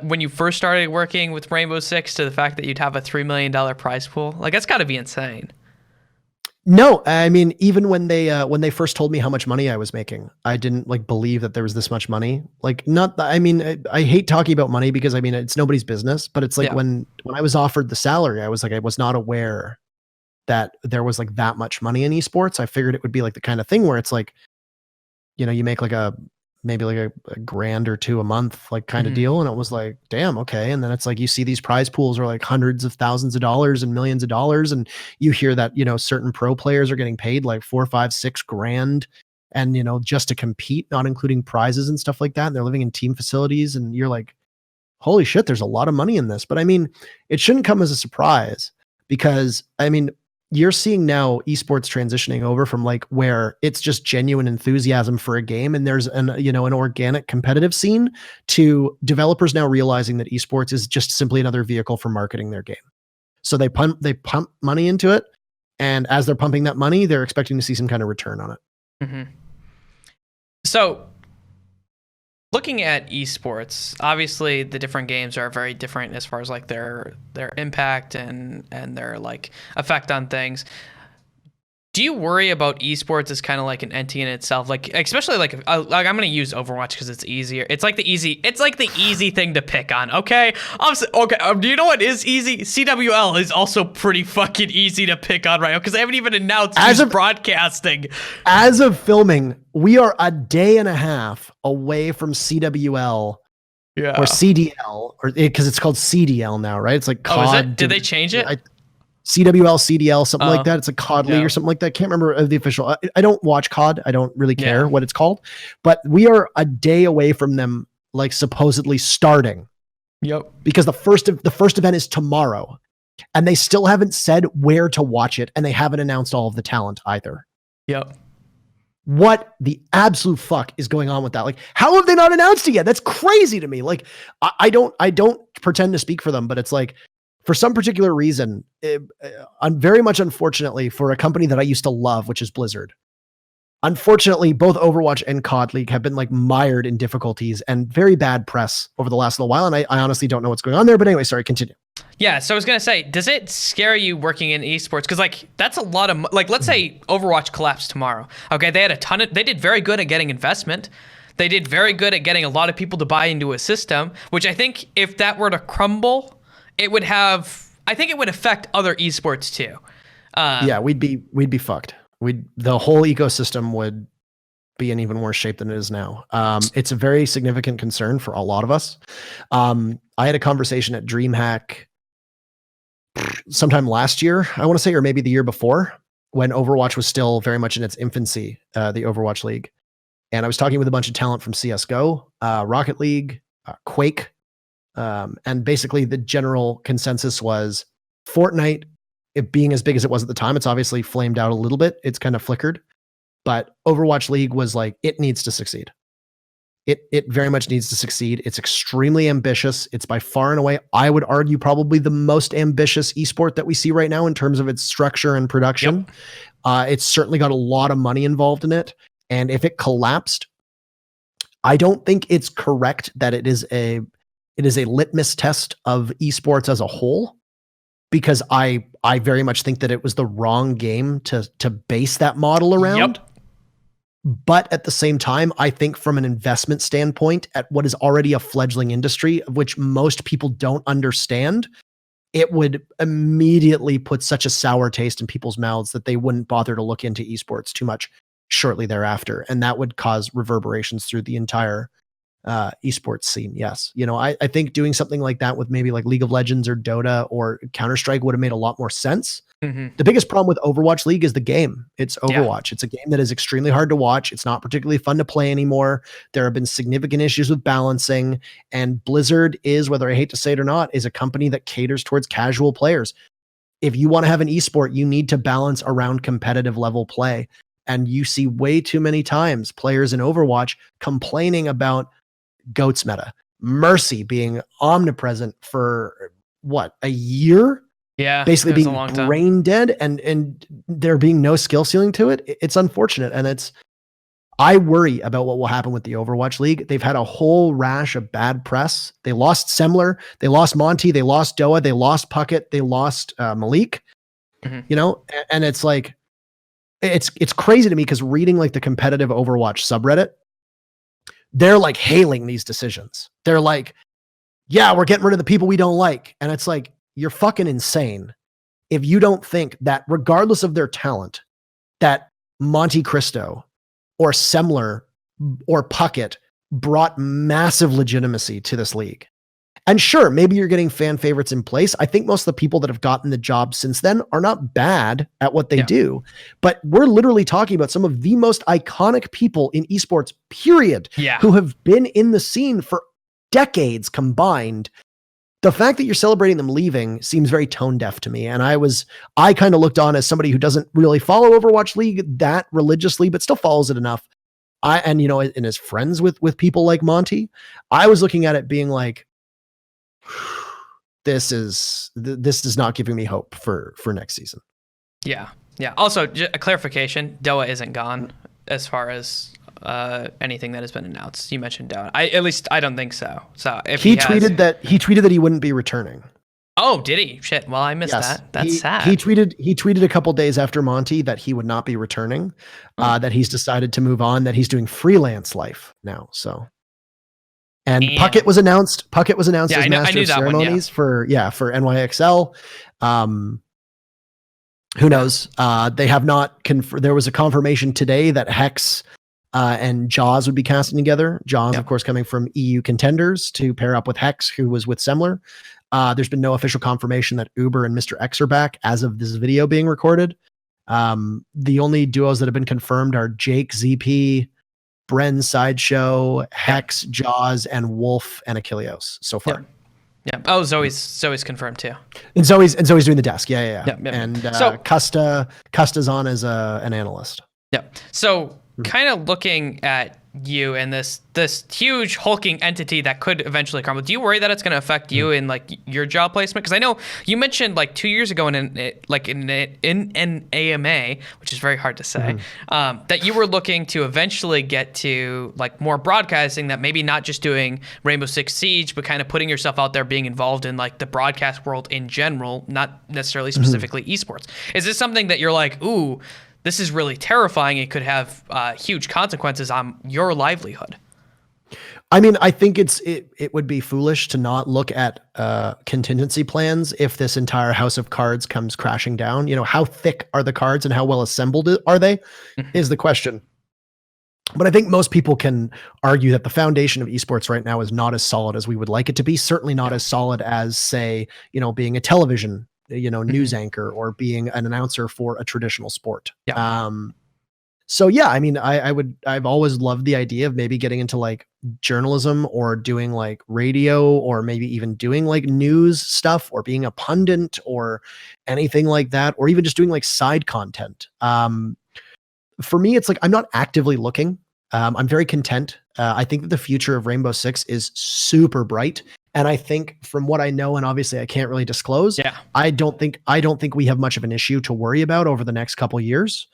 when you first started working with Rainbow Six to the fact that you'd have a $3 million prize pool? Like, that's got to be insane. No, I mean, even when they first told me how much money I was making, I didn't like believe that there was this much money. Like, I mean, I hate talking about money because I mean, it's nobody's business, but it's like when I was offered the salary, I was not aware that there was like that much money in esports. I figured it would be like the kind of thing where it's like, you know, you make like maybe like a grand or two a month, like kind of deal. And it was like, damn, okay. And then it's like, you see these prize pools are like hundreds of thousands of dollars and millions of dollars. And you hear that, you know, certain pro players are getting paid like 4, 5, 6 grand. And, you know, just to compete, not including prizes and stuff like that. And they're living in team facilities, and you're like, holy shit, there's a lot of money in this. But I mean, it shouldn't come as a surprise, because I mean, you're seeing now esports transitioning over from like where it's just genuine enthusiasm for a game and there's an organic competitive scene, to developers now realizing that esports is just simply another vehicle for marketing their game. So they pump money into it, and as they're pumping that money, they're expecting to see some kind of return on it. So Looking at esports, obviously the different games are very different as far as like their impact and their like effect on things. Do you worry about esports as kind of like an entity in itself? Like, especially like I'm going to use Overwatch because it's easier. It's like the easy thing to pick on. Okay. Okay. Do you know what is easy? CWL is also pretty fucking easy to pick on right now because they haven't even announced who's broadcasting. As of filming, we are a day and a half away from CWL. Yeah. Or CDL, or because it's called CDL now, right? It's like COD. Oh, is it? Did they change it? CWL, CDL, something like that. It's a COD League or something like that. Can't remember the official. I don't watch COD. I don't really care what it's called. But we are a day away from them, like supposedly starting. Yep. Because the first event is tomorrow, and they still haven't said where to watch it, and they haven't announced all of the talent either. Yep. What the absolute fuck is going on with that? Like, how have they not announced it yet? That's crazy to me. Like, I don't pretend to speak for them, but it's like, for some particular reason, very much unfortunately for a company that I used to love, which is Blizzard. Unfortunately, both Overwatch and COD League have been like mired in difficulties and very bad press over the last little while. And I honestly don't know what's going on there. But anyway, sorry, continue. Yeah, so I was going to say, does it scare you working in esports? Because like that's a lot of, like, let's say Overwatch collapsed tomorrow. Okay, they had they did very good at getting investment. They did very good at getting a lot of people to buy into a system, which I think if that were to crumble, it would I think it would affect other esports too. Yeah, we'd be fucked. The whole ecosystem would be in even worse shape than it is now. It's a very significant concern for a lot of us. I had a conversation at DreamHack sometime last year, I want to say, or maybe the year before, when Overwatch was still very much in its infancy, the Overwatch League. And I was talking with a bunch of talent from CSGO, Rocket League, Quake, and basically the general consensus was Fortnite, it being as big as it was at the time, it's obviously flamed out a little bit. It's kind of flickered, but Overwatch League was like, it needs to succeed. It very much needs to succeed. It's extremely ambitious. It's by far and away, I would argue, probably the most ambitious esport that we see right now in terms of its structure and production. Yep. It's certainly got a lot of money involved in it. And if it collapsed, I don't think it's correct that it is a litmus test of esports as a whole, because I very much think that it was the wrong game to base that model around. Yep. But at the same time, I think from an investment standpoint at what is already a fledgling industry, of which most people don't understand, it would immediately put such a sour taste in people's mouths that they wouldn't bother to look into esports too much shortly thereafter. And that would cause reverberations through the entire esports scene. Yes. I think doing something like that with maybe like League of Legends or Dota or Counter-Strike would have made a lot more sense. Mm-hmm. The biggest problem with Overwatch League is the game. It's Overwatch. Yeah. It's a game that is extremely hard to watch. It's not particularly fun to play anymore. There have been significant issues with balancing, and Blizzard is, whether I hate to say it or not, is a company that caters towards casual players. If you want to have an esport, you need to balance around competitive level play. And you see way too many times players in Overwatch complaining about GOATS meta, Mercy being omnipresent for a year? Yeah, basically being brain dead, and there being no skill ceiling to it. It's unfortunate, and I worry about what will happen with the Overwatch League. They've had a whole rash of bad press. They lost Semler, they lost Monty, they lost Doa, they lost Puckett, they lost Malik. Mm-hmm. And it's like it's crazy to me, because reading like the competitive Overwatch subreddit, they're like hailing these decisions. They're like, yeah, we're getting rid of the people we don't like. And it's like, you're fucking insane if you don't think that regardless of their talent, that Monte Cristo or Semler or Puckett brought massive legitimacy to this league. And sure, maybe you're getting fan favorites in place. I think most of the people that have gotten the job since then are not bad at what they do, but we're literally talking about some of the most iconic people in esports, period, who have been in the scene for decades combined. The fact that you're celebrating them leaving seems very tone deaf to me. And I kind of looked on as somebody who doesn't really follow Overwatch League that religiously, but still follows it enough. And is friends with people like Monty. I was looking at it being like, this is not giving me hope for next season. Yeah. Also, a clarification: Doa isn't gone, as far as anything that has been announced. You mentioned Down. At least I don't think so. So if he tweeted that he wouldn't be returning. Oh, did he? Shit. Well, I missed that. That's sad. He tweeted a couple days after Monty that he would not be returning, that he's decided to move on, that he's doing freelance life now. So, and Puckett was announced. Puckett was announced as master of ceremonies for NYXL. Who knows? They have not confirmed. There was a confirmation today that Hex and Jaws would be casting together. Jaws, of course, coming from EU Contenders to pair up with Hex, who was with Semler. There's been no official confirmation that Uber and Mr. X are back as of this video being recorded. The only duos that have been confirmed are Jake, ZP, Bren Sideshow, Hex, Jaws, and Wolf and Achilleos so far. Yeah. Oh, Zoe's confirmed too. And Zoe's doing the desk. Yeah. And so Custa's on as an analyst. Yeah. So kind of looking at you and this huge hulking entity that could eventually crumble. Do you worry that it's going to affect you in like your job placement? Because I know you mentioned like 2 years ago in an AMA, which is very hard to say, that you were looking to eventually get to like more broadcasting, that maybe not just doing Rainbow Six Siege, but kind of putting yourself out there, being involved in like the broadcast world in general, not necessarily specifically esports. Is this something that you're like, ooh, this is really terrifying? It could have huge consequences on your livelihood. I mean, I think it would be foolish to not look at contingency plans if this entire house of cards comes crashing down. You know, how thick are the cards and how well assembled are they is the question. But I think most people can argue that the foundation of esports right now is not as solid as we would like it to be. Certainly not as solid as, say, being a television news anchor or being an announcer for a traditional sport. So yeah, I mean, I've always loved the idea of maybe getting into like journalism or doing like radio or maybe even doing like news stuff or being a pundit or anything like that, or even just doing like side content. For me, it's like, I'm not actively looking. I'm very content. I think that the future of Rainbow Six is super bright. And I think from what I know, and obviously I can't really disclose, I don't think we have much of an issue to worry about over the next couple years.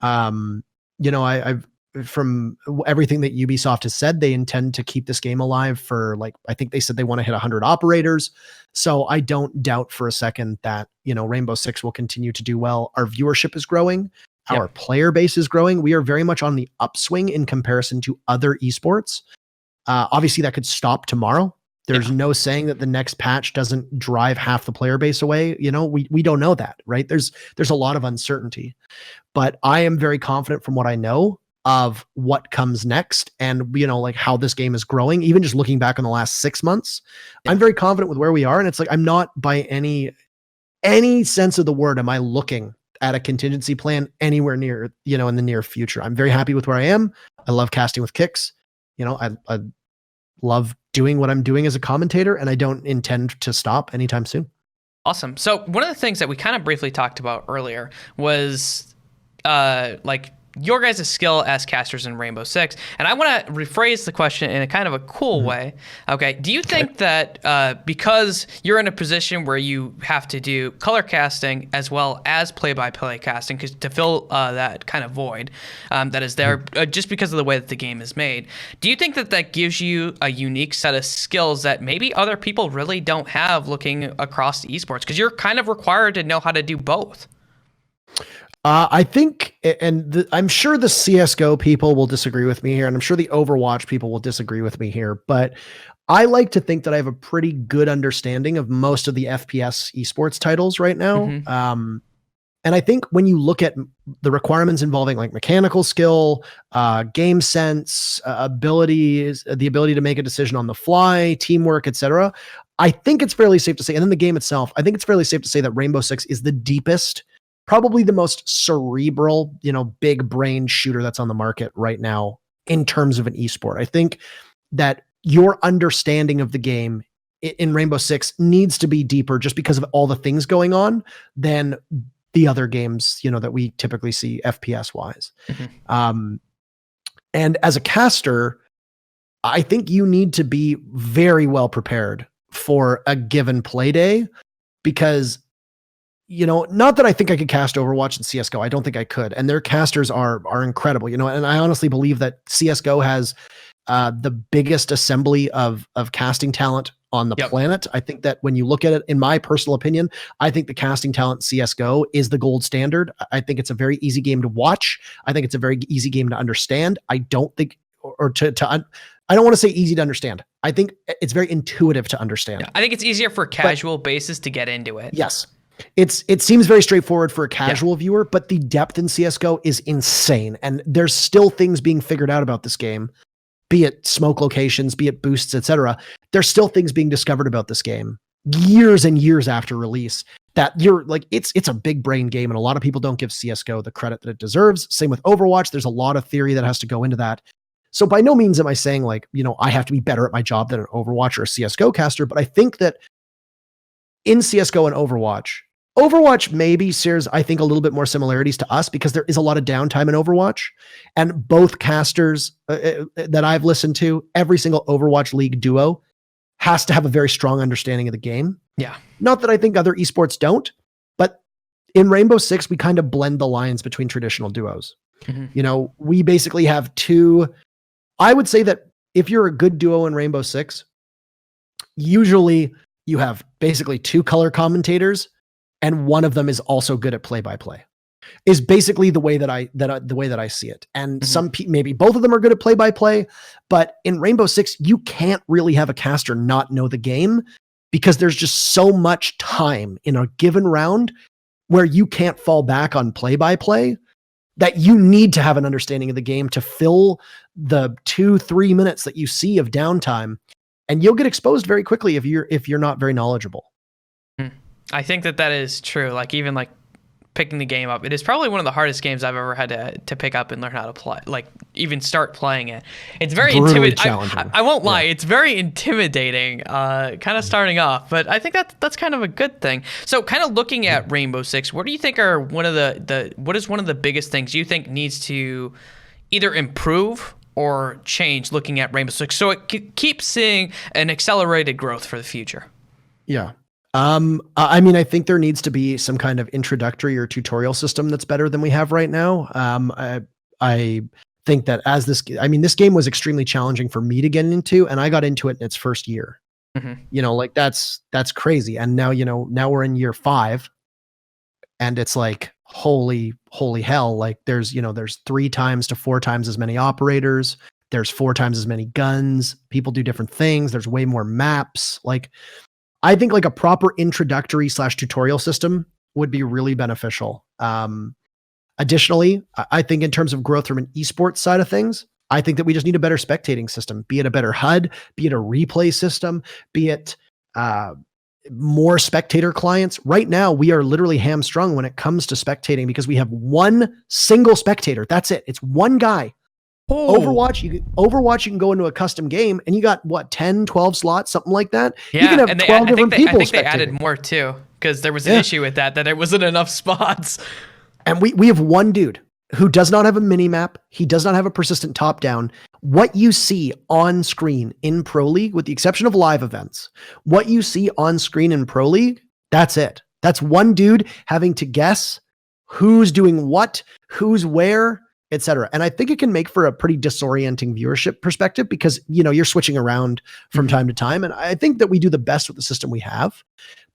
I've from everything that Ubisoft has said, they intend to keep this game alive for like, I think they said they want to hit 100 operators. So I don't doubt for a second that, Rainbow Six will continue to do well. Our viewership is growing. Our player base is growing. We are very much on the upswing in comparison to other esports. Obviously that could stop tomorrow. There's no saying that the next patch doesn't drive half the player base away. We don't know that, right? There's a lot of uncertainty, but I am very confident from what I know of what comes next and, like how this game is growing. Even just looking back on the last 6 months, I'm very confident with where we are. And it's like, I'm not by any sense of the word, am I looking at a contingency plan anywhere near, in the near future. I'm very happy with where I am. I love casting with Kicks. I love doing what I'm doing as a commentator, and I don't intend to stop anytime soon. Awesome. So one of the things that we kind of briefly talked about earlier was like your guys' skill as casters in Rainbow Six. And I want to rephrase the question in a kind of a cool way. Okay. Do you think that because you're in a position where you have to do color casting as well as play-by-play casting to fill that kind of void that is there just because of the way that the game is made, do you think that that gives you a unique set of skills that maybe other people really don't have looking across the esports? Because you're kind of required to know how to do both. I think, and I'm sure the CSGO people will disagree with me here, and I'm sure the Overwatch people will disagree with me here, but I like to think that I have a pretty good understanding of most of the FPS esports titles right now. And I think when you look at the requirements involving like mechanical skill, game sense, abilities, the ability to make a decision on the fly, teamwork, etc., I think it's fairly safe to say, and then the game itself, I think it's fairly safe to say that Rainbow Six is the deepest, probably the most cerebral, big brain shooter that's on the market right now in terms of an esport. I think that your understanding of the game in Rainbow Six needs to be deeper just because of all the things going on than the other games, that we typically see FPS wise. And as a caster, I think you need to be very well prepared for a given play day, because not that I think I could cast Overwatch and CS:GO. I don't think I could. And their casters are incredible, and I honestly believe that CS:GO has the biggest assembly of casting talent on the planet. I think that when you look at it, in my personal opinion, I think the casting talent in CS:GO is the gold standard. I think it's a very easy game to watch. I think it's a very easy game to understand. I don't think, I don't want to say easy to understand. I think it's very intuitive to understand. Yeah, I think it's easier for casual basis to get into it. Yes. It seems very straightforward for a casual viewer, but the depth in CS:GO is insane. And there's still things being figured out about this game, be it smoke locations, be it boosts, etc. There's still things being discovered about this game years and years after release that you're like, it's a big brain game. And a lot of people don't give CS:GO the credit that it deserves. Same with Overwatch. There's a lot of theory that has to go into that. So by no means am I saying like, I have to be better at my job than an Overwatch or a CS:GO caster. But I think that in CS:GO and Overwatch maybe shares, I think, a little bit more similarities to us because there is a lot of downtime in Overwatch, and both casters that I've listened to, every single Overwatch League duo has to have a very strong understanding of the game. Yeah. Not that I think other esports don't, but in Rainbow Six, we kind of blend the lines between traditional duos. Mm-hmm. We basically have two. I would say that if you're a good duo in Rainbow Six, usually you have basically two color commentators, and one of them is also good at play-by-play. Is basically the way that I see it. And some maybe both of them are good at play-by-play, but in Rainbow Six, you can't really have a caster not know the game because there's just so much time in a given round where you can't fall back on play-by-play that you need to have an understanding of the game to fill the 2-3 minutes that you see of downtime, and you'll get exposed very quickly if you're not very knowledgeable. I think that is true. Like even like picking the game up, it is probably one of the hardest games I've ever had to pick up and learn how to play. Like even start playing it. It's very intimidating. I won't lie. It's very intimidating. Kind of starting off, but I think that's kind of a good thing. So kind of looking at Rainbow Six, what do you think are what is one of the biggest things you think needs to either improve or change looking at Rainbow Six so it keeps seeing an accelerated growth for the future? Yeah. I think there needs to be some kind of introductory or tutorial system that's better than we have right now. I think that this game was extremely challenging for me to get into, and I got into it in its first year. Mm-hmm. That's crazy. And now, now we're in year 5 and it's like, holy hell. Like there's 3 times to 4 times as many operators. There's 4 times as many guns. People do different things. There's way more maps. Like, I think like a proper introductory / tutorial system would be really beneficial. Additionally, I think in terms of growth from an esports side of things, I think that we just need a better spectating system, be it a better HUD, be it a replay system, be it more spectator clients. Right now, we are literally hamstrung when it comes to spectating because we have one single spectator. That's it. It's one guy. Oh. Overwatch, you can go into a custom game and you got what, 10, 12 slots, something like that. Yeah, you can have 12 different people. I think they added more too, because there was an issue with that there wasn't enough spots. And we have one dude who does not have a mini map. He does not have a persistent top down. What you see on screen in Pro League, with the exception of live events, what you see on screen in Pro League, that's it. That's one dude having to guess who's doing what, who's where, etc. And I think it can make for a pretty disorienting viewership perspective because, you're switching around from time to time. And I think that we do the best with the system we have.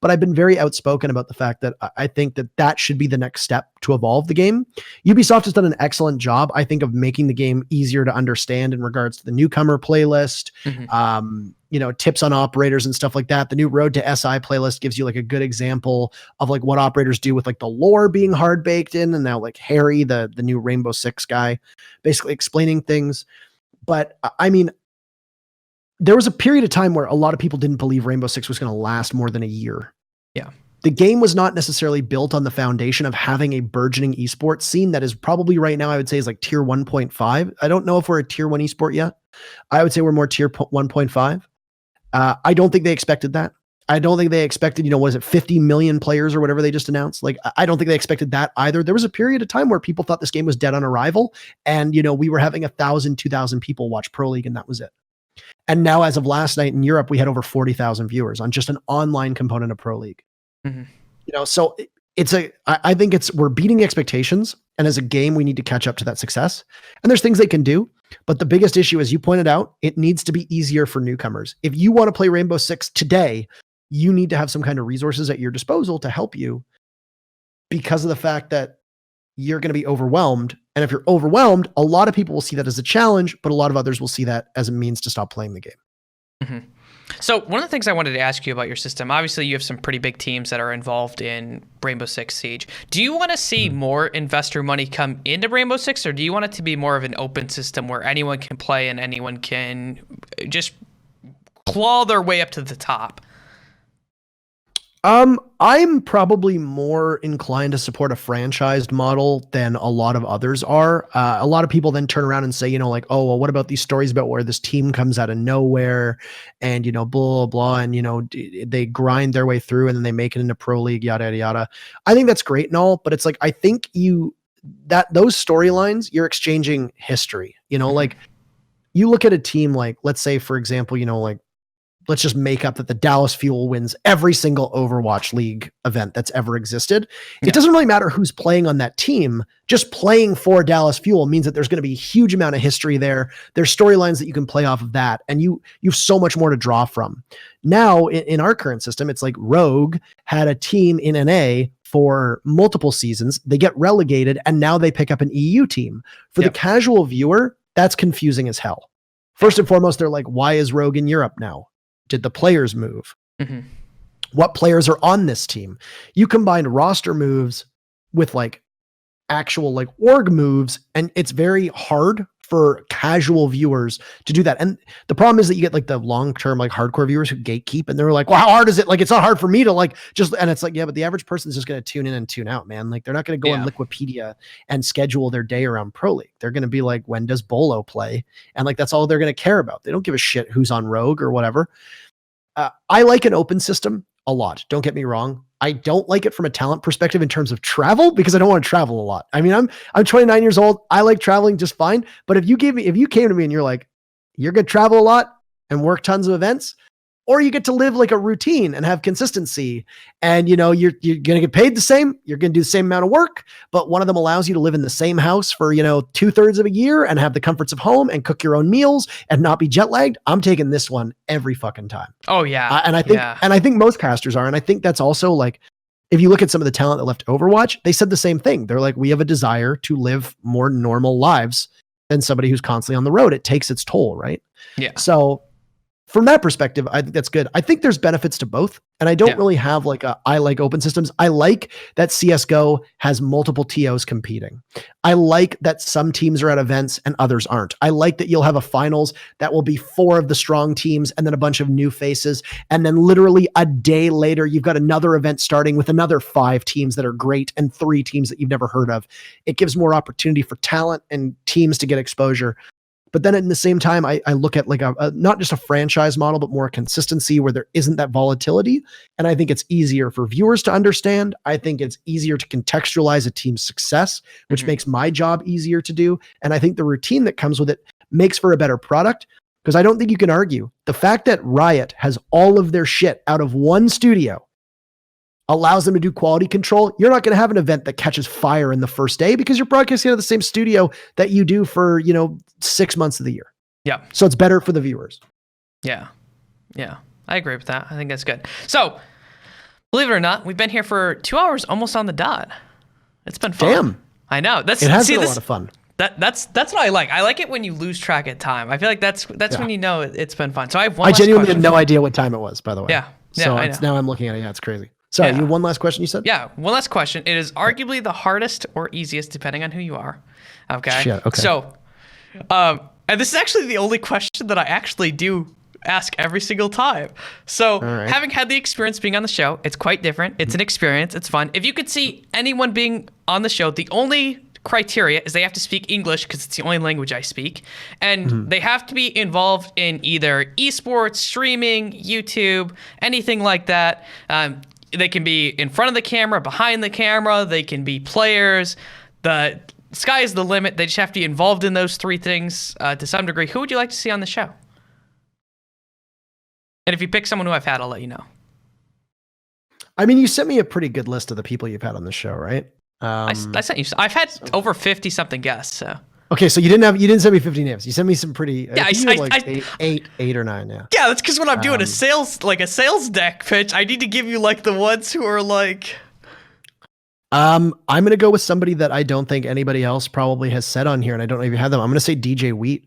But I've been very outspoken about the fact that I think that should be the next step to evolve the game. Ubisoft has done an excellent job, I think, of making the game easier to understand in regards to the newcomer playlist, tips on operators and stuff like that. The new Road to SI playlist gives you like a good example of like what operators do with like the lore being hard baked in. And now like Harry, the new Rainbow Six guy, basically explaining things. But there was a period of time where a lot of people didn't believe Rainbow Six was going to last more than a year. Yeah. The game was not necessarily built on the foundation of having a burgeoning esports scene that is probably right now, I would say, is like tier 1.5. I don't know if we're a tier 1 esport yet. I would say we're more tier 1.5. I don't think they expected that. I don't think they expected, was it 50 million players or whatever they just announced? Like, I don't think they expected that either. There was a period of time where people thought this game was dead on arrival. And, we were having 1,000, 2,000 people watch Pro League and that was it. And now, as of last night in Europe, we had over 40,000 viewers on just an online component of Pro League. Mm-hmm. So I think we're beating expectations. And as a game, we need to catch up to that success. And there's things they can do. But the biggest issue, as you pointed out, it needs to be easier for newcomers. If you want to play Rainbow Six today, you need to have some kind of resources at your disposal to help you, because of the fact that you're going to be overwhelmed. And if you're overwhelmed, a lot of people will see that as a challenge, but a lot of others will see that as a means to stop playing the game. Mm-hmm. So one of the things I wanted to ask you about your system, obviously you have some pretty big teams that are involved in Rainbow Six Siege. Do you want to see more investor money come into Rainbow Six, or do you want it to be more of an open system where anyone can play and anyone can just claw their way up to the top? I'm probably more inclined to support a franchised model than a lot of others are. A lot of people then turn around and say, you know, like, oh, well, what about these stories about where this team comes out of nowhere and, you know, blah, blah, blah, and, you know, they grind their way through and then they make it into pro league, yada, yada, yada. I think that's great and all, but it's like, I think those storylines, you're exchanging history, you know, like you look at a team like, let's say, for example, you know, like, let's just make up that the Dallas Fuel wins every single Overwatch League event that's ever existed. It doesn't really matter who's playing on that team. Just playing for Dallas Fuel means that there's going to be a huge amount of history there. There's storylines that you can play off of that, and you've so much more to draw from. Now, in our current system, it's like Rogue had a team in NA for multiple seasons. They get relegated, and now they pick up an EU team. For the casual viewer, that's confusing as hell. First and foremost, they're like, why is Rogue in Europe now? Did the players move? Mm-hmm. What players are on this team? You combine roster moves with like actual like org moves, and it's very hard for casual viewers to do that. And the problem is that you get like the long-term like hardcore viewers who gatekeep, and they're like, well, how hard is it? Like, it's not hard for me to like just, and it's like, yeah, but the average person's just going to tune in and tune out, man. Like, they're not going to go on Wikipedia and schedule their day around Pro League. They're going to be like, when does Bolo play? And like, that's all they're going to care about. They don't give a shit who's on Rogue or whatever. I like an open system a lot. Don't get me wrong. I don't like it from a talent perspective in terms of travel, because I don't want to travel a lot. I mean, I'm 29 years old. I like traveling just fine. But if you came to me and you're like, you're going to travel a lot and work tons of events, or you get to live like a routine and have consistency, and you know, you're going to get paid the same, you're going to do the same amount of work, but one of them allows you to live in the same house for, you know, 2/3 of a year and have the comforts of home and cook your own meals and not be jet lagged. I'm taking this one every fucking time. Oh yeah. And I think most casters are. And I think that's also like, if you look at some of the talent that left Overwatch, they said the same thing. They're like, we have a desire to live more normal lives than somebody who's constantly on the road. It takes its toll, right? Yeah. So from that perspective, I think that's good. I think there's benefits to both. And I don't really have like I like open systems. I like that CSGO has multiple TOs competing. I like that some teams are at events and others aren't. I like that you'll have a finals that will be 4 of the strong teams and then a bunch of new faces. And then literally a day later, you've got another event starting with another 5 teams that are great and 3 teams that you've never heard of. It gives more opportunity for talent and teams to get exposure. But then at the same time, I look at like a not just a franchise model, but more a consistency where there isn't that volatility. And I think it's easier for viewers to understand. I think it's easier to contextualize a team's success, which makes my job easier to do. And I think the routine that comes with it makes for a better product, because I don't think you can argue the fact that Riot has all of their shit out of one studio allows them to do quality control. You're not going to have an event that catches fire in the first day because you're broadcasting out of the same studio that you do for, you know, 6 months of the year. Yeah. So it's better for the viewers. Yeah. Yeah. I agree with that. I think that's good. So believe it or not, we've been here for 2 hours almost on the dot. It's been fun. Damn. I know. It has been a lot of fun. That's what I like. I like it when you lose track of time. I feel like that's when you know it's been fun. So I have one. I genuinely had no idea what time it was, by the way. Yeah. So now I'm looking at it. Yeah, it's crazy. Sorry, you one last question you said? Yeah, one last question. It is arguably the hardest or easiest, depending on who you are. Okay. Shit, okay. So, and this is actually the only question that I actually do ask every single time. So, having had the experience being on the show, it's quite different. It's an experience. It's fun. If you could see anyone being on the show, the only criteria is they have to speak English because it's the only language I speak, and they have to be involved in either esports, streaming, YouTube, anything like that. They can be in front of the camera, behind the camera. They can be players. The sky is the limit. They just have to be involved in those 3 things to some degree. Who would you like to see on the show? And if you pick someone who I've had, I'll let you know. I mean, you sent me a pretty good list of the people you've had on the show, right? I sent you. I've had over 50 something guests. So. Okay, so you didn't send me 50 names. You sent me some pretty. Yeah, eight or nine. Yeah. Yeah, that's because when I'm doing a sales deck pitch, I need to give you like the ones who are like. I'm gonna go with somebody that I don't think anybody else probably has said on here, and I don't know if you have them. I'm gonna say DJ Wheat.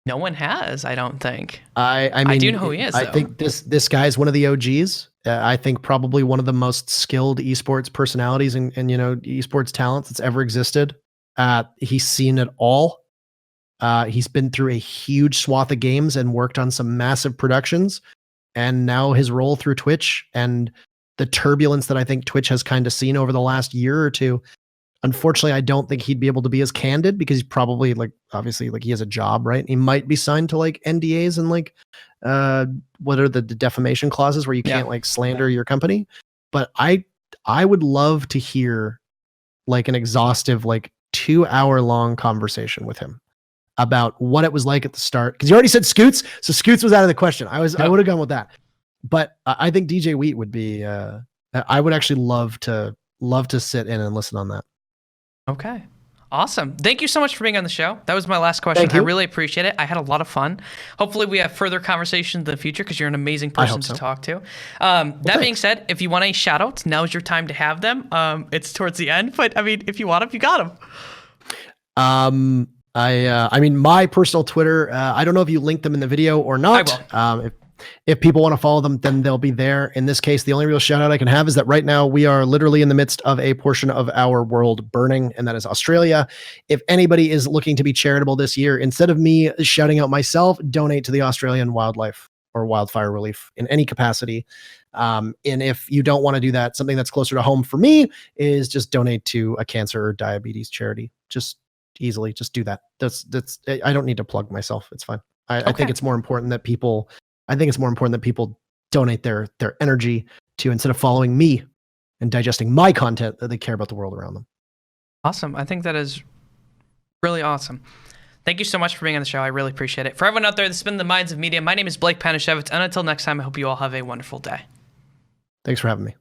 No one has, I don't think. I mean, I do know who he is. I think this guy is one of the OGs. I think probably one of the most skilled esports personalities and esports talents that's ever existed. He's seen it all. He's been through a huge swath of games and worked on some massive productions. And now his role through Twitch and the turbulence that I think Twitch has kind of seen over the last year or two. Unfortunately, I don't think he'd be able to be as candid because he's probably obviously he has a job, right? He might be signed to NDAs and what are the defamation clauses where you can't slander your company. But I would love to hear an exhaustive 2-hour long conversation with him about what it was like at the start. Because you already said Scoots, so Scoots was out of the question. I would have gone with that. But I think DJ Wheat would be. I would actually love to sit in and listen on that. Okay. Awesome. Thank you so much for being on the show. That was my last question. I really appreciate it. I had a lot of fun. Hopefully we have further conversations in the future because you're an amazing person to talk to. That being said, if you want any shout outs, now's your time to have them. It's towards the end, but I mean, if you want them, you got them. I mean, my personal Twitter, I don't know if you linked them in the video or not. I will. If people want to follow them, then they'll be there. In this case, the only real shout out I can have is that right now we are literally in the midst of a portion of our world burning, and that is Australia. If anybody is looking to be charitable this year, instead of me shouting out myself, donate to the Australian wildlife or wildfire relief in any capacity. And if you don't want to do that, something that's closer to home for me is just donate to a cancer or diabetes charity. Just do that. That's I don't need to plug myself. It's fine. I think it's more important that people donate their energy to, instead of following me and digesting my content, that they care about the world around them. Awesome. I think that is really awesome. Thank you so much for being on the show. I really appreciate it. For everyone out there, this has been The Minds of Media. My name is Blake Panashevitz, and until next time, I hope you all have a wonderful day. Thanks for having me.